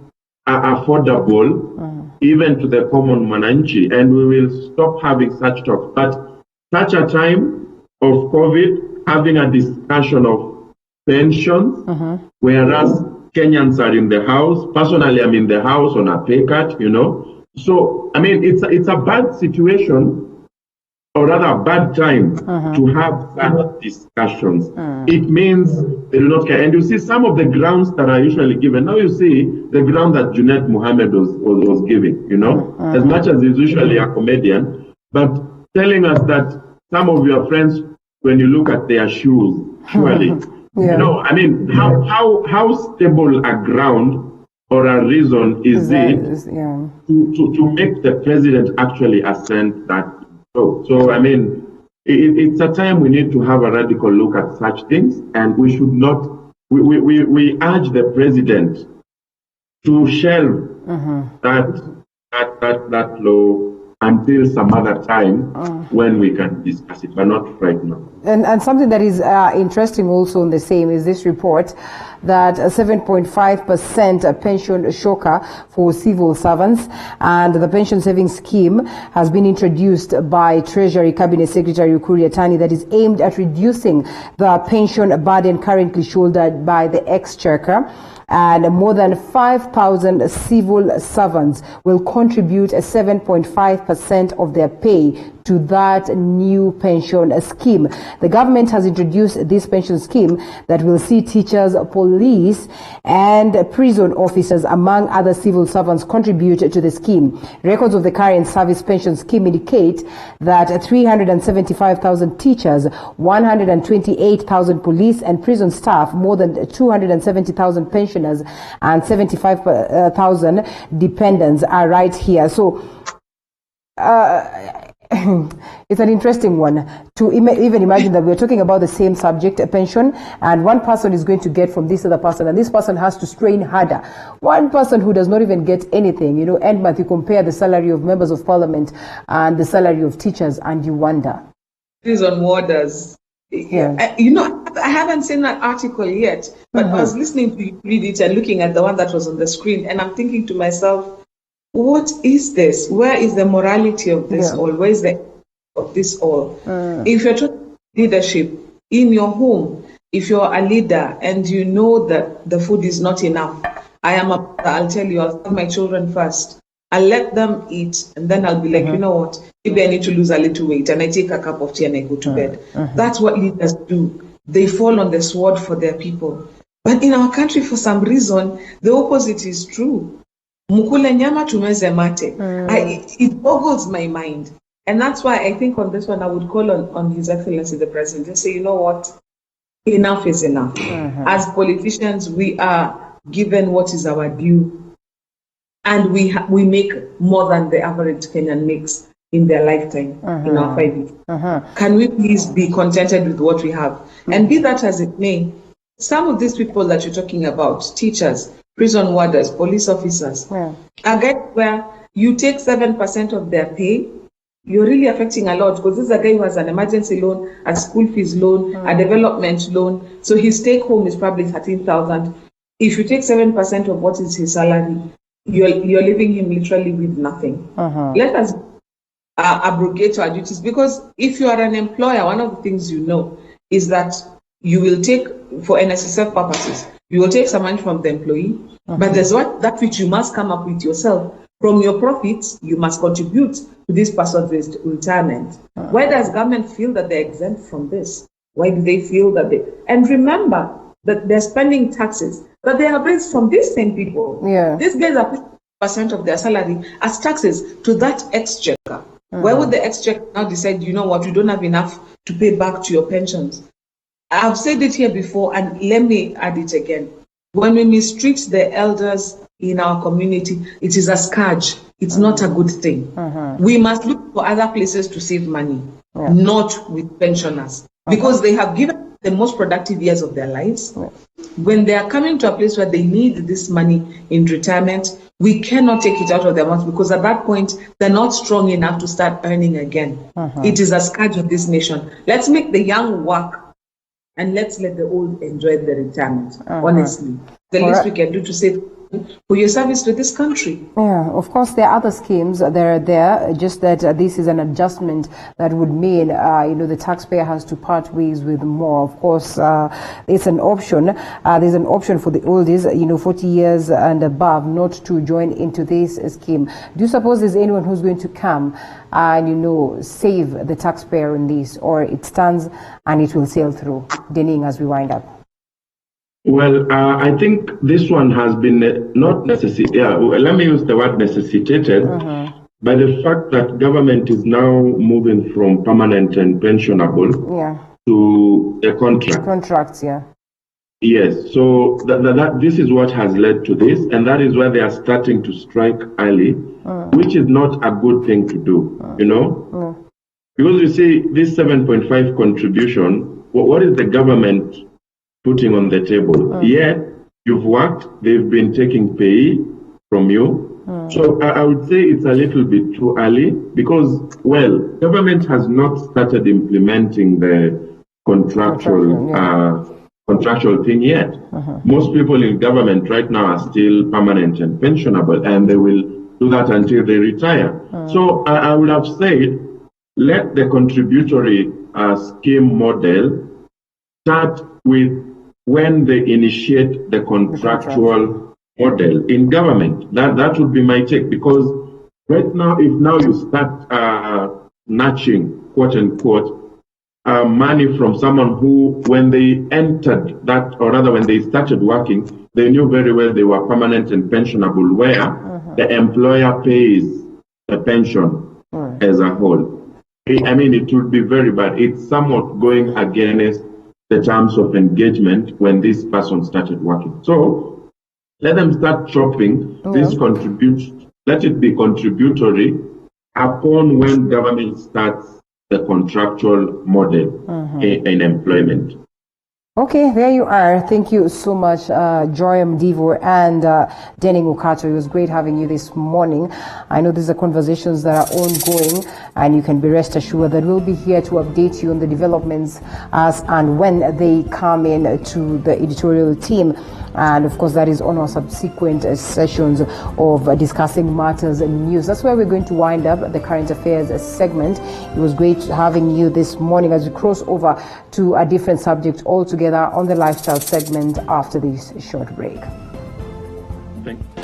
affordable, even to the common mananchi, and we will stop having such talk. But such a time of COVID, having a discussion of pensions, whereas Kenyans are in the house. Personally, I'm in the house on a pay cut, you know. So, I mean, it's a bad situation, or rather a bad time to have such discussions. It means they do not care. And you see some of the grounds that are usually given. Now you see the ground that Junet Mohammed was giving, you know, as much as he's usually a comedian, but telling us that some of your friends, when you look at their shoes, surely, you know, I mean, how stable a ground or a reason is it to make the president actually assent that? So I mean, it's a time we need to have a radical look at such things, and we should not. We urge the president to shelve that law until some other time when we can discuss it, but not right now. And something that is interesting also in the same is this report that 7.5% pension shocker for civil servants, and the pension savings scheme has been introduced by Treasury Cabinet Secretary Ukur Yatani that is aimed at reducing the pension burden currently shouldered by the Exchequer. And more than 5,000 civil servants will contribute 7.5% of their pay to that new pension scheme. The government has introduced this pension scheme that will see teachers, police, and prison officers, among other civil servants, contribute to the scheme. Records of the current service pension scheme indicate that 375,000 teachers, 128,000 police and prison staff, more than 270,000 pensioners, and 75,000 dependents are right here. So it's an interesting one to even imagine that we're talking about the same subject, a pension, and one person is going to get from this other person, and this person has to strain harder. One person who does not even get anything, you know, end month, you compare the salary of members of parliament and the salary of teachers, and you wonder. Prison warders, I haven't seen that article yet, but I was listening to you read it and looking at the one that was on the screen, and I'm thinking to myself, what is this? Where is the morality of this all? Where is the of this all? If you're talking leadership in your home, if you're a leader and you know that the food is not enough, I'll tell you, I'll tell my children first. I'll let them eat, and then I'll be like, you know what, maybe I need to lose a little weight, and I take a cup of tea and I go to bed. That's what leaders do. They fall on the sword for their people. But in our country, for some reason, the opposite is true. Mukule nyama tumeze mate. It boggles my mind. And that's why I think on this one, I would call on His Excellency the President and say, you know what, enough is enough. As politicians, we are given what is our due. And we make more than the average Kenyan makes in their lifetime, in our 5 years. Can we please be contented with what we have? And be that as it may, some of these people that you're talking about, teachers, prison warders, police officers, are guys where you take 7% of their pay, you're really affecting a lot, because this is a guy who has an emergency loan, a school fees loan, a development loan. So his take home is probably 13,000. If you take 7% of what is his salary, you're leaving him literally with nothing. Let us abrogate our duties, because if you are an employer, one of the things you know is that you will take, for NSSF purposes, you will take some money from the employee, but there's that which you must come up with yourself. From your profits, you must contribute to this person's retirement. Why does government feel that they're exempt from this? Why do they feel that they... And remember that they're spending taxes that they have raised from these same people. These guys are putting % of their salary as taxes to that exchequer. Why would the exchequer now decide, you know what, you don't have enough to pay back to your pensions? I've said it here before, and let me add it again. When we mistreat the elders in our community, it is a scourge. It's not a good thing. We must look for other places to save money, not with pensioners, because they have given the most productive years of their lives. When they are coming to a place where they need this money in retirement, we cannot take it out of their mouths, because at that point, they're not strong enough to start earning again. It is a scourge of this nation. Let's make the young work, and let's let the old enjoy the retirement. Honestly, the least we can do to save for your service to this country. Of course, there are other schemes that are there, just that this is an adjustment that would mean, the taxpayer has to part ways with more. Of course, it's an option. There's an option for the oldies, 40 years and above, not to join into this scheme. Do you suppose there's anyone who's going to come and, save the taxpayer in this, or it stands and it will sail through? Dening, as we wind up. Well, I think this one has been not necessary. Let me use the word necessitated by the fact that government is now moving from permanent and pensionable to a contract. Contracts, Yes, so this is what has led to this, and that is why they are starting to strike early, which is not a good thing to do, Because you see, this 7.5 contribution, what is the government putting on the table? Yet, you've worked, they've been taking pay from you. So I would say it's a little bit too early, because, government has not started implementing the contractual thing yet. Most people in government right now are still permanent and pensionable, and they will do that until they retire. So I would have said, let the contributory scheme model start with when they initiate the contractual model in government. That would be my take, because right now, if now you start notching, quote unquote, money from someone who, when they entered that, or rather when they started working, they knew very well they were permanent and pensionable, where the employer pays the pension as a whole. I mean, it would be very bad. It's somewhat going against the terms of engagement when this person started working. So let them start chopping this let it be contributory upon when government starts the contractual model in employment. Okay, there you are. Thank you so much, Joyam Divo and Denning Ukato. It was great having you this morning. I know these are conversations that are ongoing, and you can be rest assured that we'll be here to update you on the developments as and when they come in to the editorial team. And of course, that is on our subsequent sessions of discussing matters and news. That's where we're going to wind up the current affairs segment. It was great having you this morning as we cross over to a different subject altogether on the lifestyle segment after this short break. Thank you.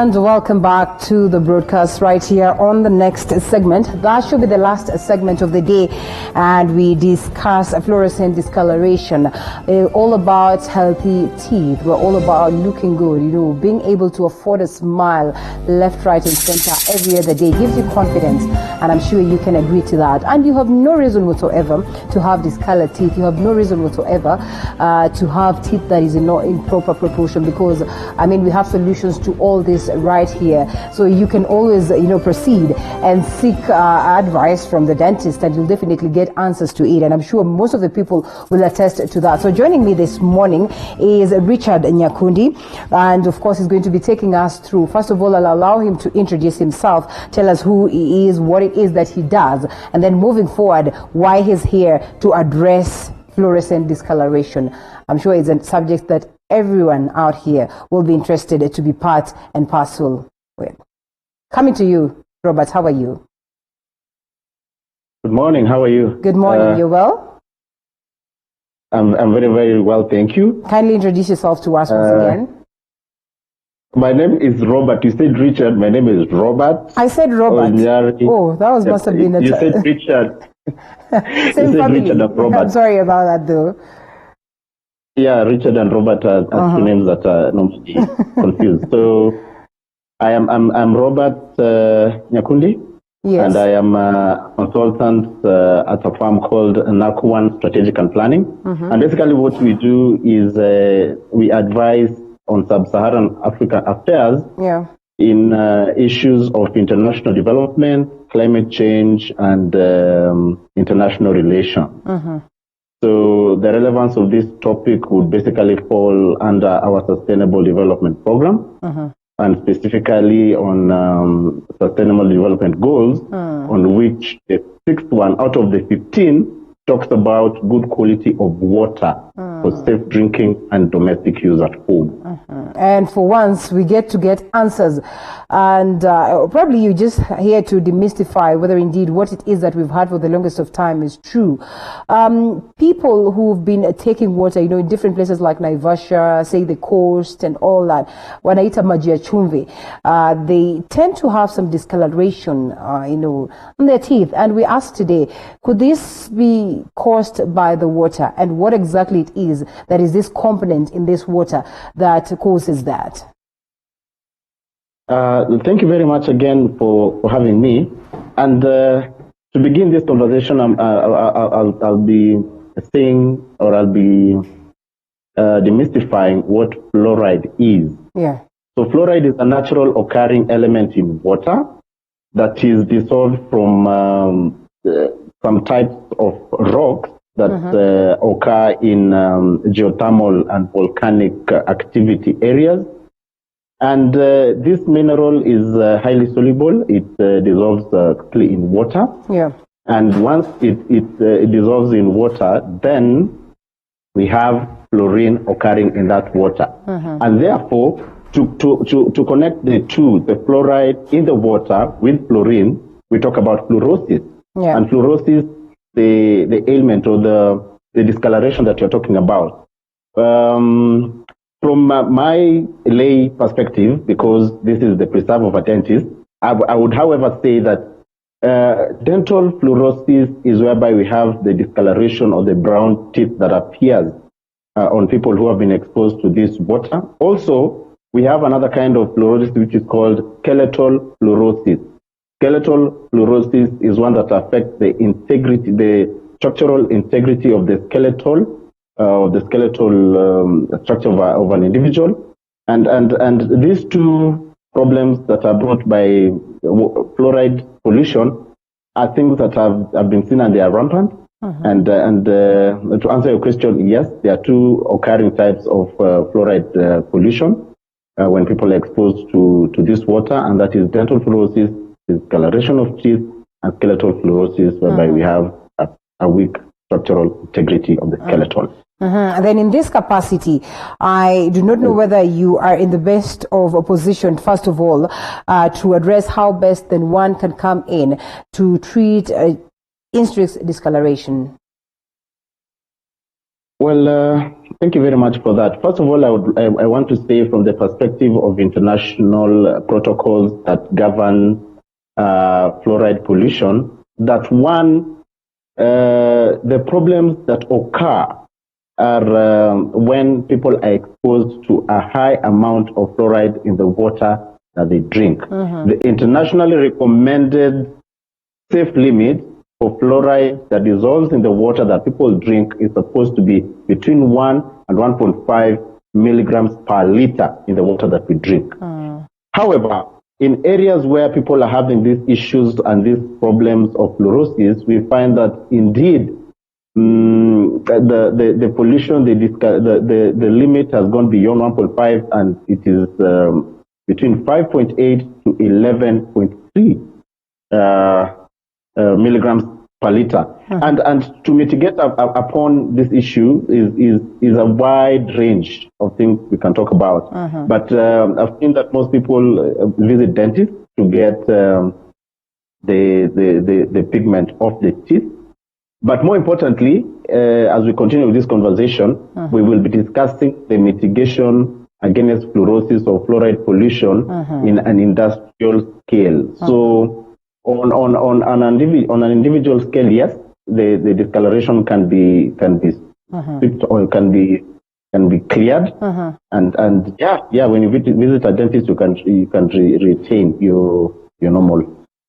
And welcome back to the broadcast right here on the next segment. That should be the last segment of the day, and we discuss fluorescent discoloration. All about healthy teeth. We're all about looking good, being able to afford a smile left, right, and center every other day gives you confidence, and I'm sure you can agree to that. And you have no reason whatsoever to have discolored teeth. You have no reason whatsoever to have teeth that is not in proper proportion, because we have solutions to all this right here. So you can always proceed and seek advice from the dentist, and you'll definitely get answers to it, and I'm sure most of the people will attest to that. So joining me this morning is Richard Nyakundi, and of course he's going to be taking us through. First of all, I'll allow him to introduce himself, tell us who he is, what it is that he does, and then moving forward, why he's here to address fluorescent discoloration. I'm sure it's a subject that everyone out here will be interested to be part and parcel with. Coming to you, Robert, how are you? Good morning, how are you? Good morning, you well? I'm very, very well, thank you. Kindly introduce yourself to us once again. My name is Robert. You said Richard, my name is Robert. I said Robert. Oh, that must have been a... You said Richard. Same family. Richard and Robert. I'm sorry about that though. Yeah, Richard and Robert are two names that are normally confused. So I'm Robert Nyakundi. Yes. And I am a consultant at a firm called NAC1 Strategic and Planning. And basically what we do is we advise on sub-Saharan Africa affairs in issues of international development, climate change, and international relations. So the relevance of this topic would basically fall under our Sustainable Development Program, and specifically on Sustainable Development Goals, on which the sixth one out of the 15 talks about good quality of water for safe drinking and domestic use at home. And for once, we get answers. And probably you're just here to demystify whether indeed what it is that we've had for the longest of time is true. People who've been taking water, in different places like Naivasha, say the coast and all that, wanaita maji ya chumvi, they tend to have some discoloration, on their teeth. And we asked today, could this be caused by the water, and what exactly it is that is this component in this water that causes that? Thank you very much again for having me. And to begin this conversation, I'll be saying, or I'll be demystifying what fluoride is. Yeah. So fluoride is a natural occurring element in water that is dissolved from some types of rocks that occur in geothermal and volcanic activity areas. And this mineral is highly soluble. It dissolves quickly in water. Yeah. And once it dissolves in water, then we have fluorine occurring in that water. And therefore, to connect the two, the fluoride in the water with fluorine, we talk about fluorosis. Yeah. And fluorosis, the ailment or the discoloration that you're talking about. From my lay perspective, because this is the preserve of a dentist, I would, however, say that dental fluorosis is whereby we have the discoloration of the brown teeth that appears on people who have been exposed to this water. Also, we have another kind of fluorosis which is called skeletal fluorosis. Skeletal fluorosis is one that affects the integrity, the structural integrity of the skeletal structure of an individual, and these two problems that are brought by fluoride pollution are things that have been seen and they are rampant. And to answer your question, yes, there are two occurring types of fluoride pollution when people are exposed to this water, and that is dental fluorosis, discoloration of teeth, and skeletal fluorosis, whereby we have a weak structural integrity of the skeleton. Then in this capacity, I do not know whether you are in the best of a position, first of all, to address how best then one can come in to treat in-streaks discoloration. Well, thank you very much for that. First of all, I want to say from the perspective of international protocols that govern fluoride pollution, that one, the problems that occur are when people are exposed to a high amount of fluoride in the water that they drink. The internationally recommended safe limit for fluoride that dissolves in the water that people drink is supposed to be between 1 and 1.5 milligrams per liter in the water that we drink. However, in areas where people are having these issues and these problems of fluorosis, we find that indeed the pollution, the limit has gone beyond 1.5, and it is between 5.8 to 11.3 milligrams per liter. And to mitigate upon this issue is a wide range of things we can talk about. But I've seen that most people visit dentists to get the pigment off the teeth. But more importantly, as we continue with this conversation, we will be discussing the mitigation against fluorosis or fluoride pollution in an industrial scale. So on an individual scale, yes, the discoloration can be stripped or can be cleared, and when you visit a dentist, you can retain your normal.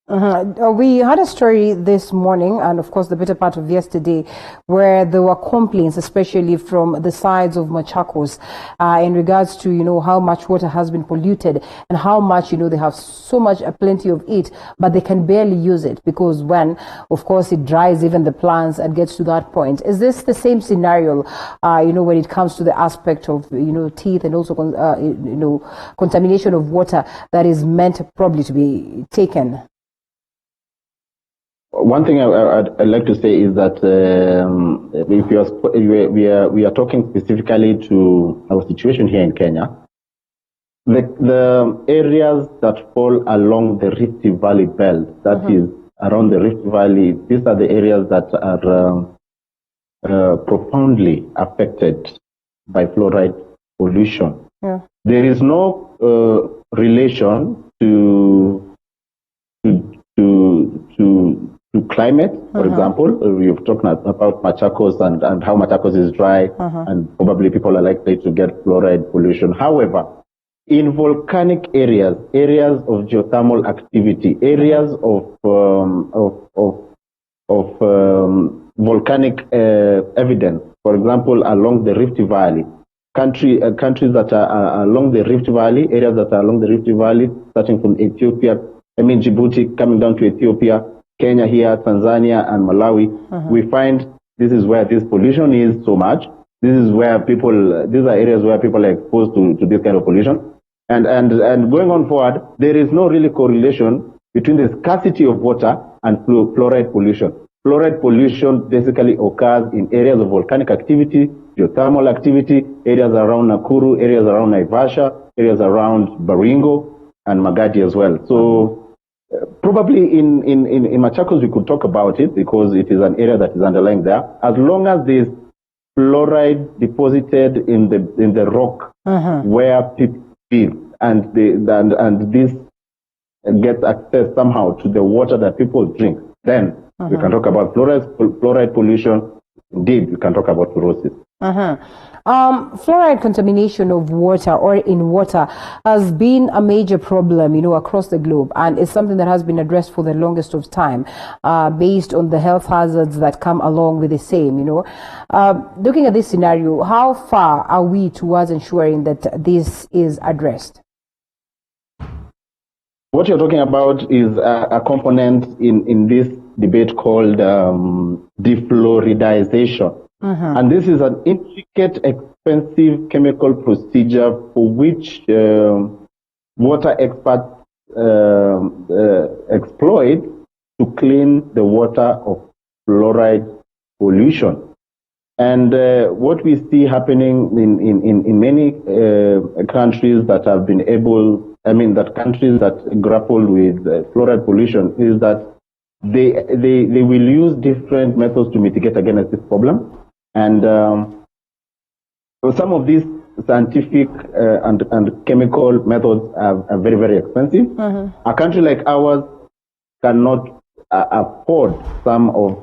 We had a story this morning, and of course the better part of yesterday, where there were complaints, especially from the sides of Machakos, in regards to, how much water has been polluted and how much, they have so much, plenty of it, but they can barely use it because when, of course, it dries even the plants and gets to that point. Is this the same scenario, when it comes to the aspect of, teeth and also, contamination of water that is meant probably to be taken? One thing I'd like to say is that if we are talking specifically to our situation here in Kenya, the areas that fall along the Rift Valley belt, that is around the Rift Valley, these are the areas that are profoundly affected by fluoride pollution. There is no relation to climate, for example. We've talked about Machakos and how Machakos is dry, and probably people are likely to get fluoride pollution. However, in volcanic areas of geothermal activity, areas of volcanic evidence, for example, along the Rift Valley, countries that are along the Rift Valley, areas that are along the Rift Valley, starting from Ethiopia, Djibouti, coming down to Ethiopia, Kenya here, Tanzania, and Malawi, we find this is where this pollution is so much. These are areas where people are exposed to this kind of pollution. And going on forward, there is no really correlation between the scarcity of water and fluoride pollution. Fluoride pollution basically occurs in areas of volcanic activity, geothermal activity, areas around Nakuru, areas around Naivasha, areas around Baringo, and Magadi as well. So probably in Machakos we could talk about it because it is an area that is underlying there. As long as there is fluoride deposited in the rock where people live, and this gets access somehow to the water that people drink, then we can talk about fluoride pollution. Indeed, we can talk about fluorosis. Fluoride contamination of water or in water has been a major problem, across the globe, and it's something that has been addressed for the longest of time, based on the health hazards that come along with the same. Looking at this scenario, how far are we towards ensuring that this is addressed? What you're talking about is a component in this debate called defluoridization. And this is an intricate, expensive chemical procedure for which water experts exploit to clean the water of fluoride pollution. And what we see happening in many countries that have been countries that grapple with fluoride pollution is that they will use different methods to mitigate against this problem. And So some of these scientific and chemical methods are very, very expensive. A country like ours cannot afford some of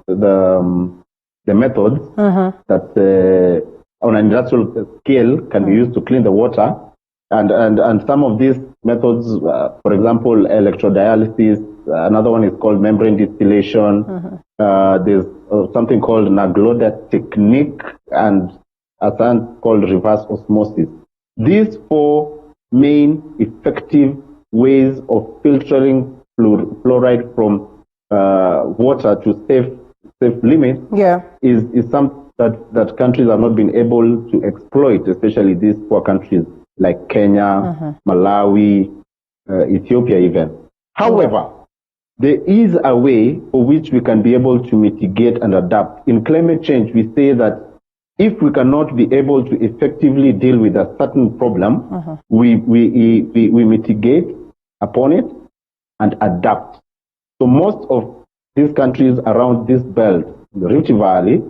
the methods that on an industrial scale can be used to clean the water. And some of these methods, for example, electrodialysis, another one is called membrane distillation. There's something called Nagloda technique and a science called reverse osmosis. These four main effective ways of filtering fluoride from water to safe limits is something that countries have not been able to exploit, especially these poor countries like Kenya, Malawi, Ethiopia even. However, there is a way for which we can be able to mitigate and adapt. In climate change, we say that if we cannot be able to effectively deal with a certain problem, we mitigate upon it and adapt. So most of these countries around this belt, the Rift Valley,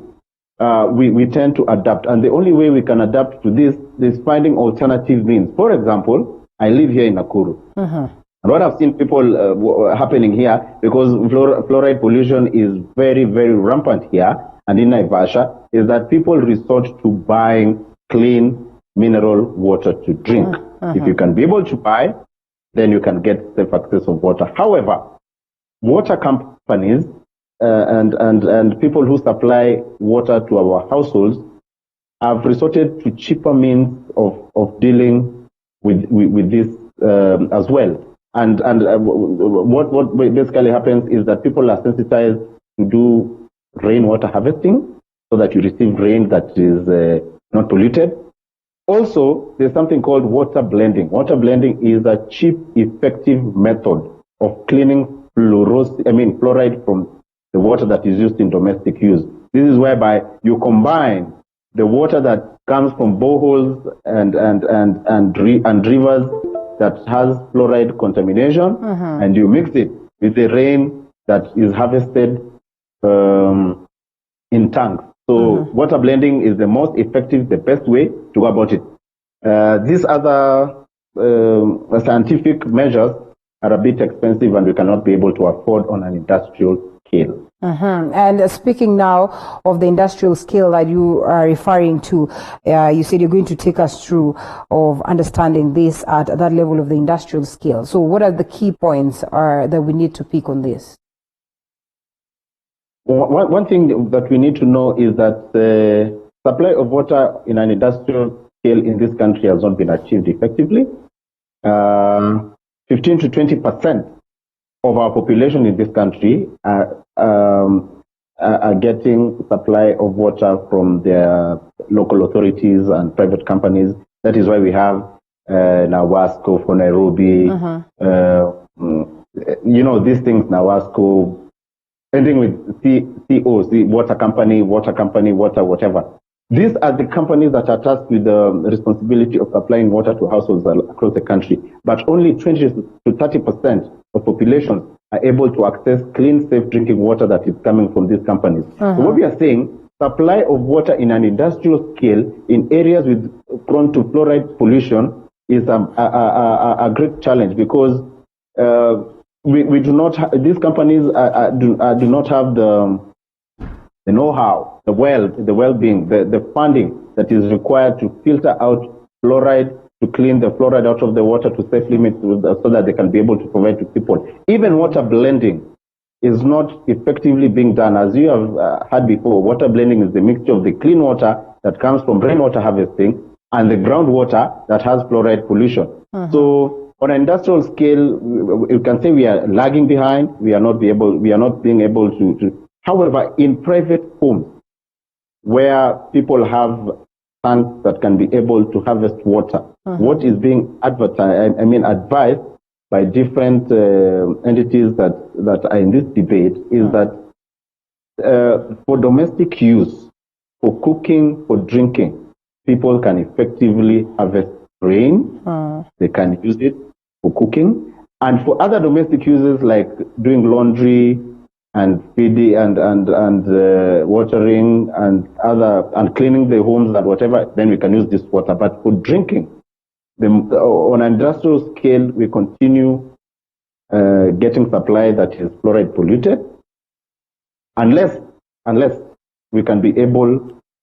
we tend to adapt. And the only way we can adapt to this is finding alternative means. For example, I live here in Nakuru. And what I've seen people happening here, because fluoride pollution is very, very rampant here and in Naivasha, is that people resort to buying clean mineral water to drink. If you can be able to buy, then you can get safe access of water. However, water companies and people who supply water to our households have resorted to cheaper means of dealing with this as well. And what basically happens is that people are sensitized to do rainwater harvesting so that you receive rain that is not polluted. Also, there's something called water blending. Water blending is a cheap, effective method of cleaning fluoride from the water that is used in domestic use. This is whereby you combine the water that comes from boreholes and rivers that has fluoride contamination, and you mix it with the rain that is harvested in tanks. So water blending is the most effective, the best way to go about it. These other scientific measures are a bit expensive and we cannot be able to afford on an industrial scale. And speaking now of the industrial scale that you are referring to, you said you're going to take us through of understanding this at that level of the industrial scale. So what are the key points that we need to pick on this? One thing that we need to know is that the supply of water in an industrial scale in this country has not been achieved effectively. 15 to 20% of our population in this country are getting supply of water from their local authorities and private companies. That is why we have Nawasco for Nairobi. These things, Nawasco, ending with COs, the water company, water, whatever. These are the companies that are tasked with the responsibility of supplying water to households across the country. But only 20 to 30% of populations are able to access clean, safe drinking water that is coming from these companies. So what we are saying, supply of water in an industrial scale in areas prone to fluoride pollution is a great challenge, because we do not. These companies do not have the know-how, the well-being, the funding that is required to filter out fluoride, to clean the fluoride out of the water to safe limits so that they can be able to provide to people. Even water blending is not effectively being done. As you have heard before, water blending is the mixture of the clean water that comes from rainwater harvesting and the groundwater that has fluoride pollution. So on an industrial scale, you can say we are lagging behind. We are not being able to. However, in private homes, where people have tanks that can be able to harvest water, what is being advised by different entities that are in this debate is that for domestic use, for cooking, for drinking, people can effectively harvest rain. They can use it for cooking. And for other domestic uses like doing laundry, and feeding and watering and cleaning the homes and whatever, then we can use this water. But for drinking, on an industrial scale, we continue getting supply that is fluoride polluted, unless we can be able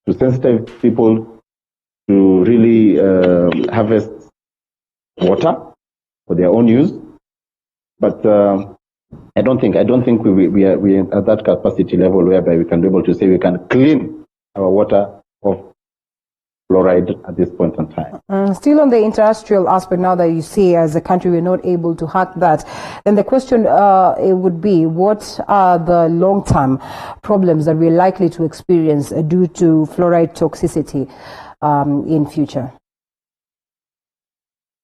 to sensitize people to really harvest water for their own use. But I don't think we are at that capacity level whereby we can be able to say we can clean our water of fluoride at this point in time. Still on the industrial aspect, now that you say as a country we're not able to hack that, then the question it would be, what are the long-term problems that we're likely to experience due to fluoride toxicity in future?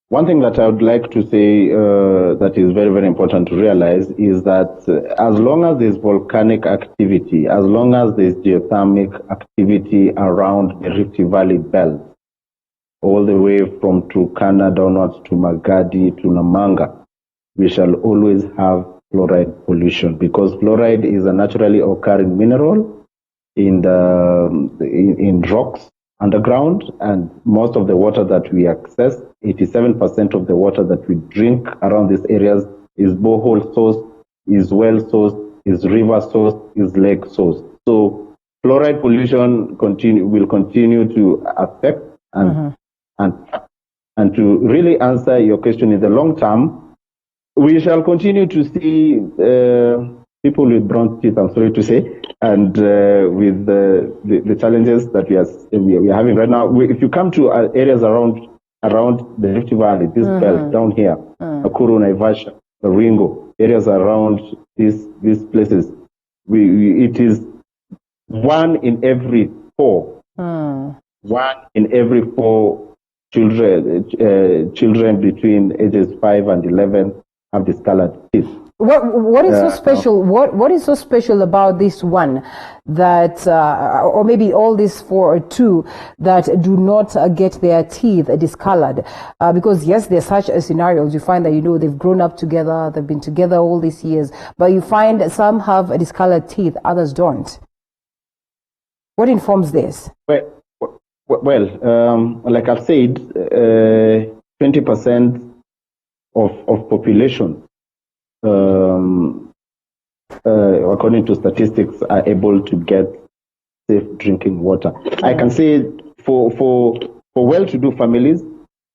One thing that I would like to say that is very, very important to realize is that as long as there's volcanic activity, as long as there's geothermic activity around the Rift Valley belt, all the way from Turkana downwards to Magadi to Namanga, we shall always have fluoride pollution, because fluoride is a naturally occurring mineral in rocks underground, and most of the water that we access, 87% of the water that we drink around these areas is borehole sourced, is well sourced, is river sourced, is lake sourced. So fluoride pollution will continue to affect and to really answer your question in the long term, we shall continue to see people with bronze teeth, I'm sorry to say, and with the challenges that we are having right now. If you come to areas around the Rift Valley, this belt down here, Nakuru, Naivasha, Ringo, areas around these places, it is 1 in every 4. 1 in every 4 children between ages 5 and 11 have discolored teeth. What is so special? What is so special about this one that, or maybe all these 4 or 2 that do not get their teeth discolored? Because yes, there's such scenarios. You find that they've grown up together, they've been together all these years, but you find that some have discolored teeth, others don't. What informs this? Well, like I've said, 20% of population, according to statistics, are able to get safe drinking water. I can say for well-to-do families,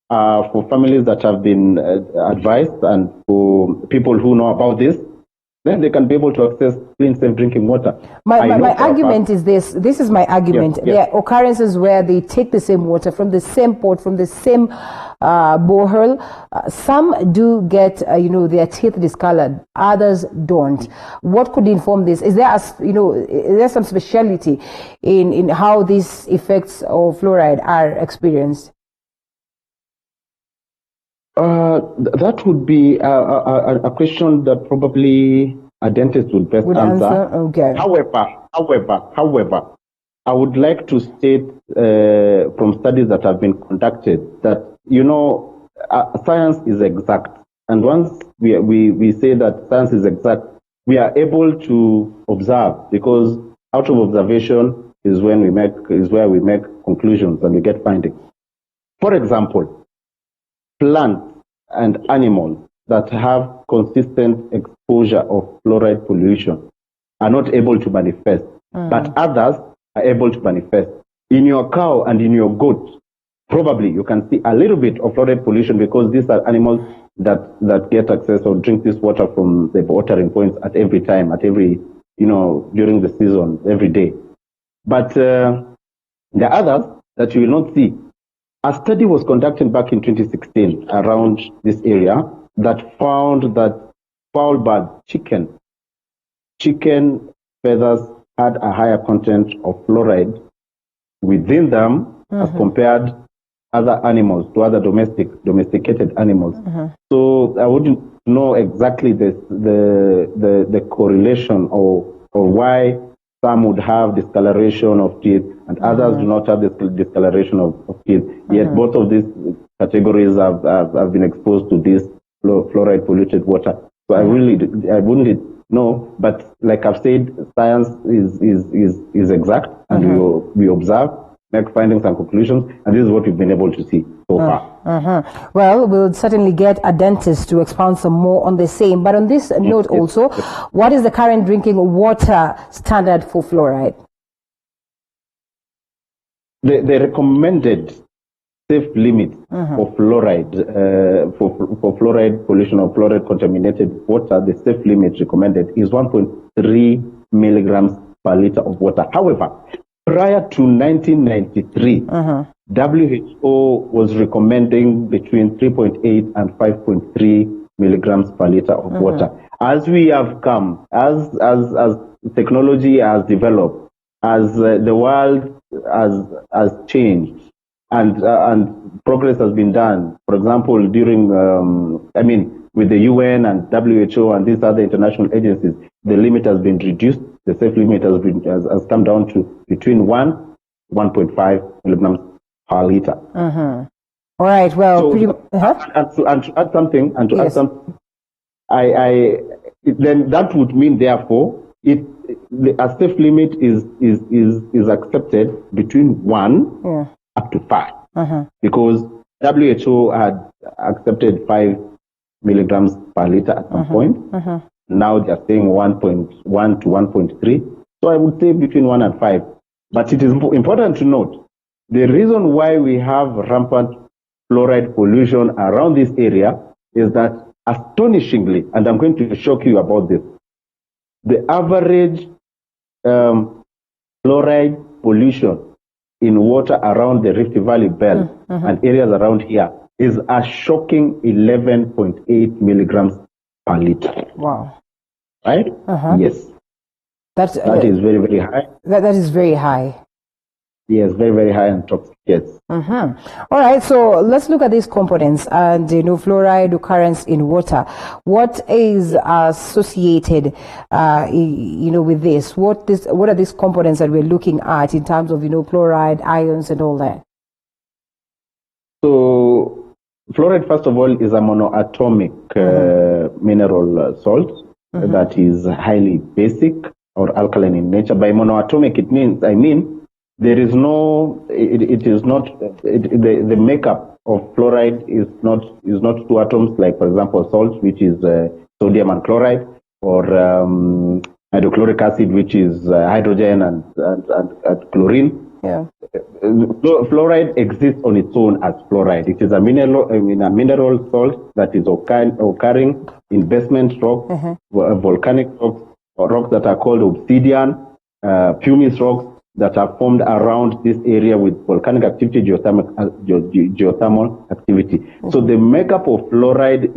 for families that have been advised, and for people who know about this, then they can be able to access clean, safe drinking water. My argument is this. This is my argument. Yes. There are occurrences where they take the same water from the same port, from the same borehole. Some do get, their teeth discolored. Others don't. What could inform this? Is there, is there some speciality in how these effects of fluoride are experienced? That would be a question that probably a dentist would best answer. Okay. However, I would like to state from studies that have been conducted that, science is exact. And once we say that science is exact, we are able to observe, because out of observation is where we make conclusions and we get findings. For example, plants and animals that have consistent exposure of fluoride pollution are not able to manifest, but others are able to manifest. In your cow and in your goat, probably you can see a little bit of fluoride pollution, because these are animals that get access or drink this water from the watering points at every time, during the season, every day. But the others that you will not see. A study was conducted back in 2016 around this area that found that fowl bird chicken feathers had a higher content of fluoride within them as compared other animals, to other domesticated animals. So I wouldn't know exactly the correlation or why some would have discoloration of teeth and others do not have this discoloration of teeth. Yet both of these categories have been exposed to this fluoride polluted water. So I wouldn't know, but like I've said, science is exact, and we observe, make findings and conclusions, and this is what we've been able to see so far. Well, we'll certainly get a dentist to expound some more on the same. But on this note also, what is the current drinking water standard for fluoride? The recommended safe limit for fluoride, for fluoride pollution or fluoride contaminated water, the safe limit recommended is 1.3 milligrams per liter of water. However, prior to 1993, WHO was recommending between 3.8 and 5.3 milligrams per liter of water. As we have come, as technology has developed, as the world has changed, and progress has been done. For example, during with the UN and WHO and these other international agencies, the limit has been reduced. The safe limit has come down to between 1.5 milligrams per liter. All right. Well, and to add something, then that would mean, therefore, a safe limit is accepted between 1 up to 5, because WHO had accepted 5 milligrams per liter at some point. Now they are saying 1.1 to 1.3. So I would say between 1 and 5. But it is important to note, the reason why we have rampant fluoride pollution around this area is that, astonishingly, and I'm going to shock you about this, the average fluoride pollution in water around the Rift Valley belt and areas around here is a shocking 11.8 milligrams per liter. Wow. Right? Yes. That is very, very high. That is very high. Yes, very, very high and toxic. Yes. All right. So let's look at these components and fluoride occurrence in water. What is associated, with this? What are these components that we're looking at in terms of fluoride, ions, and all that? So fluoride, first of all, is a monoatomic mineral salt that is highly basic or alkaline in nature. By monoatomic, I mean there is no, the makeup of fluoride is not two atoms, like, for example, salt, which is sodium and chloride, or hydrochloric acid, which is hydrogen and chlorine. Yeah. Fluoride exists on its own as fluoride. It is a mineral salt that is occurring in basement rocks, volcanic rocks, or rocks that are called obsidian, pumice rocks that are formed around this area with volcanic activity, geothermal activity. So the makeup of fluoride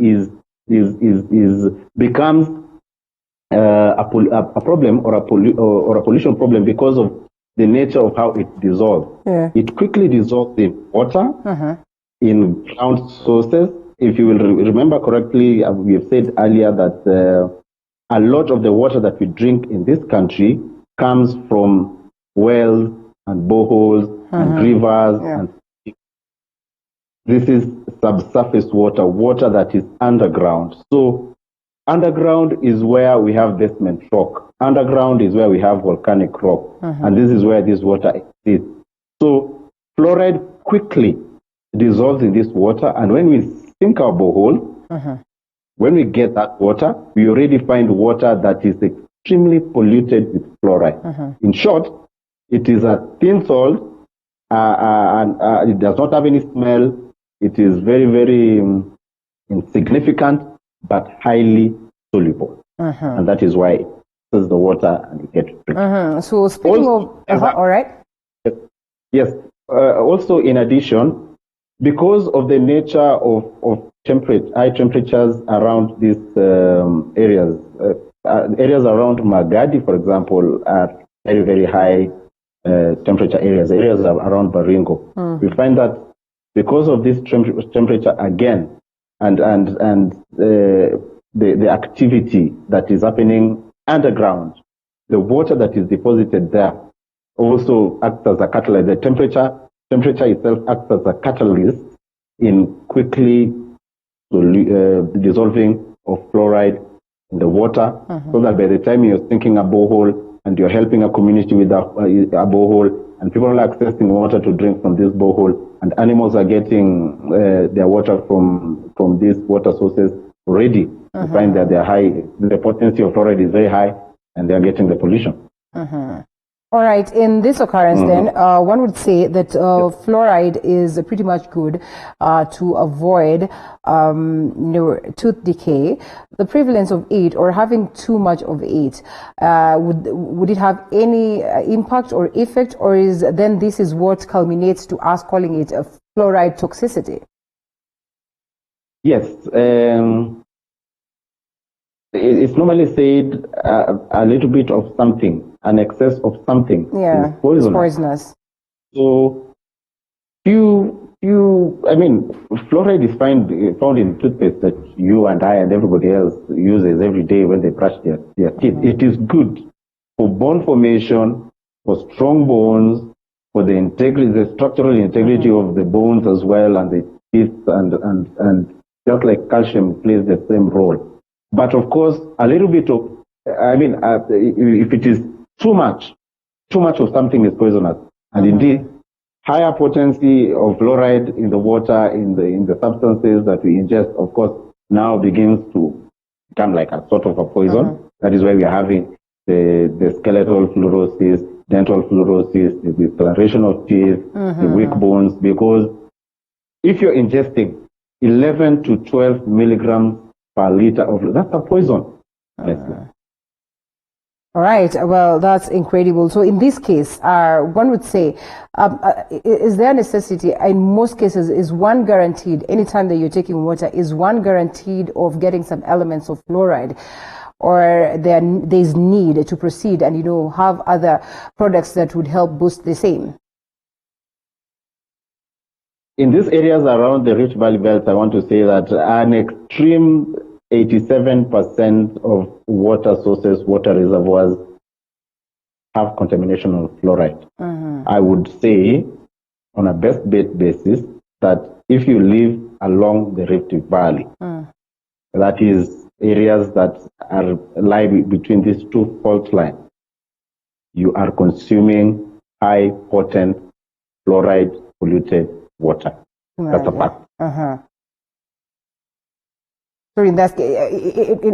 becomes a problem or a pollution problem because of the nature of how it dissolves. Yeah. It quickly dissolves in water, in ground sources. If you will remember correctly, we have said earlier that a lot of the water that we drink in this country comes from wells and boreholes and rivers. And this is subsurface water that is underground. So underground is where we have basement rock. Underground is where we have volcanic rock. And this is where this water exists. So fluoride quickly dissolves in this water, and when we sink our borehole, when we get that water, we already find water that is extremely polluted with fluoride. In short, it is a thin salt, and it does not have any smell. It is very, very insignificant, but highly soluble. And that is why it fills the water and you get to drink. So speaking of, all right. Yes. Also, in addition, because of the nature of high temperatures around these areas, areas around Magadi, for example, are very, very high temperature areas around Baringo. We find that because of this temperature again, and the activity that is happening underground, the water that is deposited there also acts as a catalyst. The temperature itself acts as a catalyst in quickly dissolving of fluoride in the water, so that by the time you're sinking a borehole and you're helping a community with a borehole, and people are accessing water to drink from this borehole, and animals are getting their water from these water sources already, you find that they're high, the potency of fluoride is very high, and they're getting the pollution. All right. In this occurrence, then, one would say that fluoride is pretty much good to avoid tooth decay. The prevalence of it, or having too much of it, would it have any impact or effect, or is then this is what culminates to us calling it a fluoride toxicity? Yes. It's normally said a little bit of something, an excess of something is poisonous. So fluoride is found in toothpaste that you and I and everybody else uses every day when they brush their teeth. It is good for bone formation, for strong bones, for the structural integrity of the bones as well, and the teeth, and just like calcium plays the same role. But of course, a little bit of, if it is too much of something is poisonous. And indeed, higher potency of fluoride in the water, in the substances that we ingest, of course, now begins to become like a sort of a poison. That is why we are having the skeletal fluorosis, dental fluorosis, the discoloration of teeth, the weak bones, because if you're ingesting 11 to 12 milligrams per liter of, that's a poison. All right. Well, that's incredible. So in this case, one would say, is there a necessity? In most cases, is one guaranteed, anytime that you're taking water, is one guaranteed of getting some elements of fluoride? Or there's need to proceed and, have other products that would help boost the same? In these areas around the Rift Valley Belt, I want to say that an extreme 87% of water sources, water reservoirs have contamination of fluoride. I would say, on a best bet basis, that if you live along the Rift Valley, that is areas that lie between these two fault lines, you are consuming high potent fluoride polluted water. That's a fact. So in that,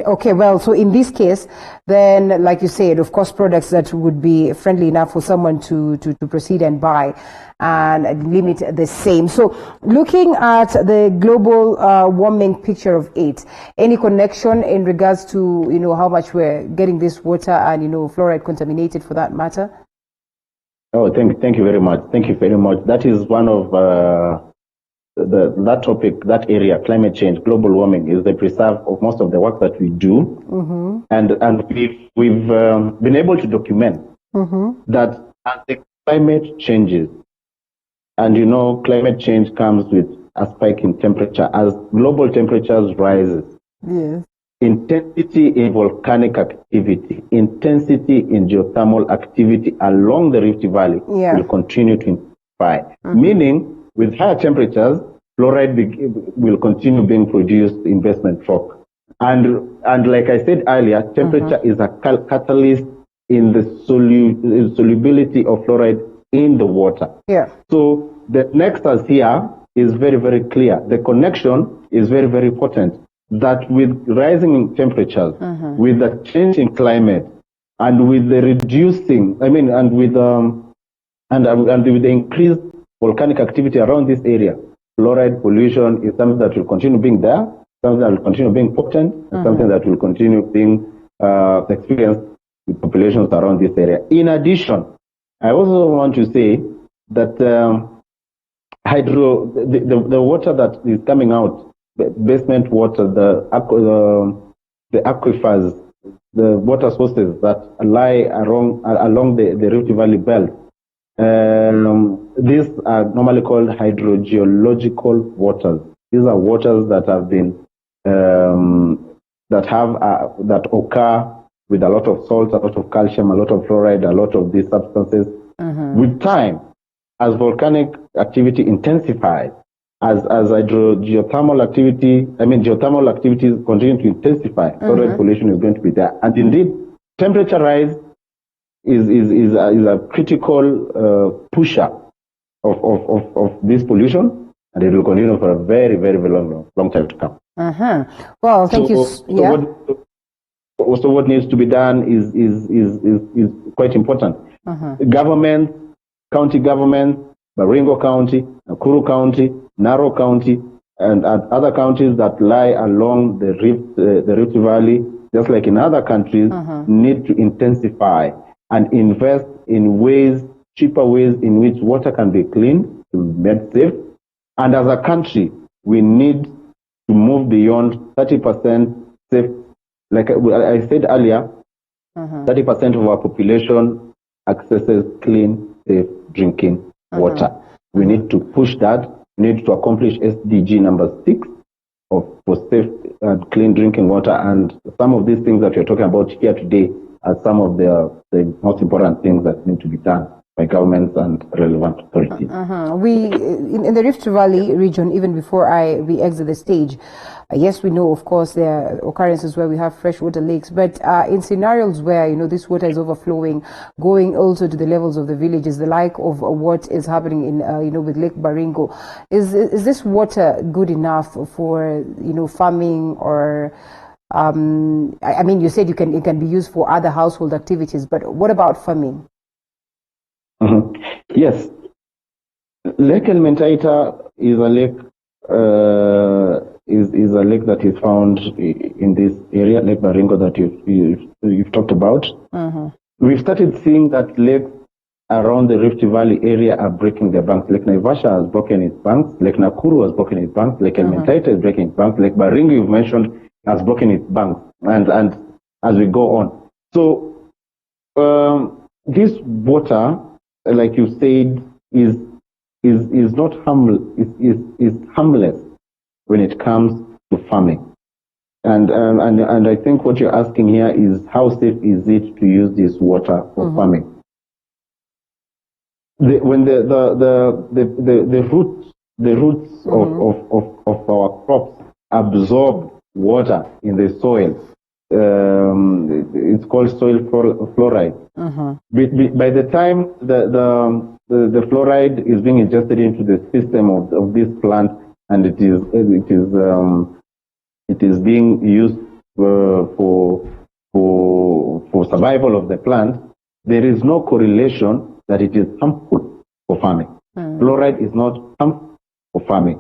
okay, well, so in this case, then, like you said, of course, products that would be friendly enough for someone to proceed and buy and limit the same. So looking at the global warming picture of it, any connection in regards to, how much we're getting this water and, fluoride contaminated for that matter? Oh, thank you very much. Thank you very much. That is one of that topic, that area, climate change, global warming, is the preserve of most of the work that we do, and we've been able to document that as the climate changes, and climate change comes with a spike in temperature as global temperatures rises. Yes. Intensity in volcanic activity, intensity in geothermal activity along the Rift Valley will continue to intensify. Meaning, with higher temperatures, fluoride will continue being produced in basement rock. And like I said earlier, temperature is a catalyst in the solubility of fluoride in the water. Yeah. So the nexus here is very, very clear. The connection is very, very potent. That with rising temperatures, with the change in climate, and with the reducing, and with the increased volcanic activity around this area, fluoride pollution is something that will continue being there, something that will continue being potent, something that will continue being experienced with populations around this area. In addition, I also want to say that the water that is coming out, basement water, the aquifers, the water sources that lie along the Rift Valley belt, these are normally called hydrogeological waters. These are waters that have been that occur with a lot of salt, a lot of calcium, a lot of fluoride, a lot of these substances. With time, as volcanic activity intensifies, as geothermal activities continue to intensify, fluoride pollution is going to be there. And indeed, temperature rise is a critical pusher of this pollution, and it will continue for a very, very, very long time to come. Well, thank you. So what needs to be done is quite important. Government, county government, Baringo County, Nakuru County, Narok County, and other counties that lie along the Rift Valley, just like in other countries, need to intensify and invest in cheaper ways in which water can be cleaned, to be made safe. And as a country, we need to move beyond 30% safe. Like I said earlier, 30% of our population accesses clean, safe drinking water. We need to push that. We need to accomplish SDG number 6 for safe and clean drinking water. And some of these things that we're talking about here today are some of the most important things that need to be done by governments and relevant authorities. We, in the Rift Valley region, even before we exit the stage, yes, we know, of course, there are occurrences where we have freshwater lakes, but in scenarios where, this water is overflowing, going also to the levels of the villages, the like of what is happening in, with Lake Baringo, is this water good enough for, farming or, you said it can be used for other household activities, but what about farming? Yes. Lake Elementaita is a lake is a lake that is found in this area, Lake Baringo, that you've talked about. We've started seeing that lakes around the Rift Valley area are breaking their banks. Lake Naivasha has broken its banks. Lake Nakuru has broken its banks. Lake Elementaita is breaking its banks. Lake Baringo, you've mentioned, has broken its banks. And as we go on. So this water, like you said, is not is harmless when it comes to farming, and I think what you're asking here is how safe is it to use this water for farming? When the roots of our crops absorb water in the soil, it's called soil fluoride. By the time the fluoride is being ingested into the system of this plant, and it is being used for survival of the plant, there is no correlation that it is harmful for farming. Fluoride is not harmful for farming.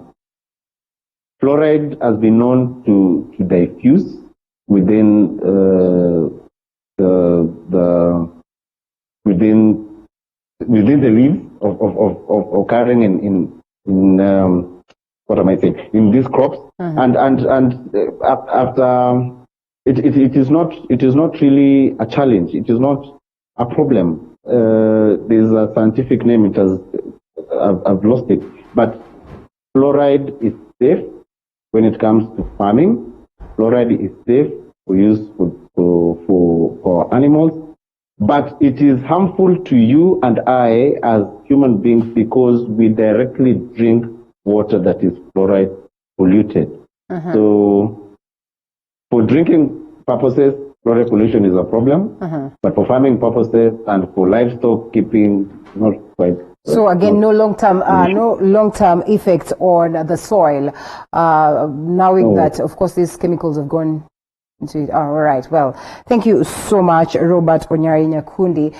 Fluoride has been known to diffuse within within the leaves of occurring in what am I saying, in these crops, and after it is not really a challenge. It is not a problem. There's a scientific name. I've lost it, but fluoride is safe when it comes to farming. Fluoride is safe for use for animals, but it is harmful to you and I as human beings because we directly drink water that is fluoride polluted. So for drinking purposes, fluoride pollution is a problem, but for farming purposes and for livestock keeping, not quite. So again, no long-term effects on the soil, knowing that, of course, these chemicals have gone into it. All right. Well, thank you so much, Robert Onyari Nyakundi,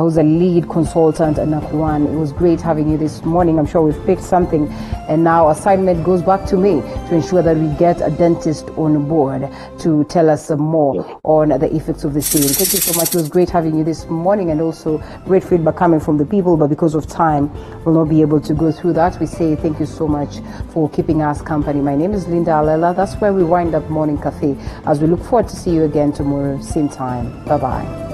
who's a lead consultant at NACWAN. It was great having you this morning. I'm sure we've picked something, and now assignment goes back to me to ensure that we get a dentist on board to tell us some more on the effects of the same. Thank you so much. It was great having you this morning, and also great feedback coming from the people, but because of time, we'll not be able to go through that. We say thank you so much for keeping us company. My name is Linda Alela. That's where we wind up Morning Cafe, as we look forward to see you again tomorrow, same time. Bye-bye.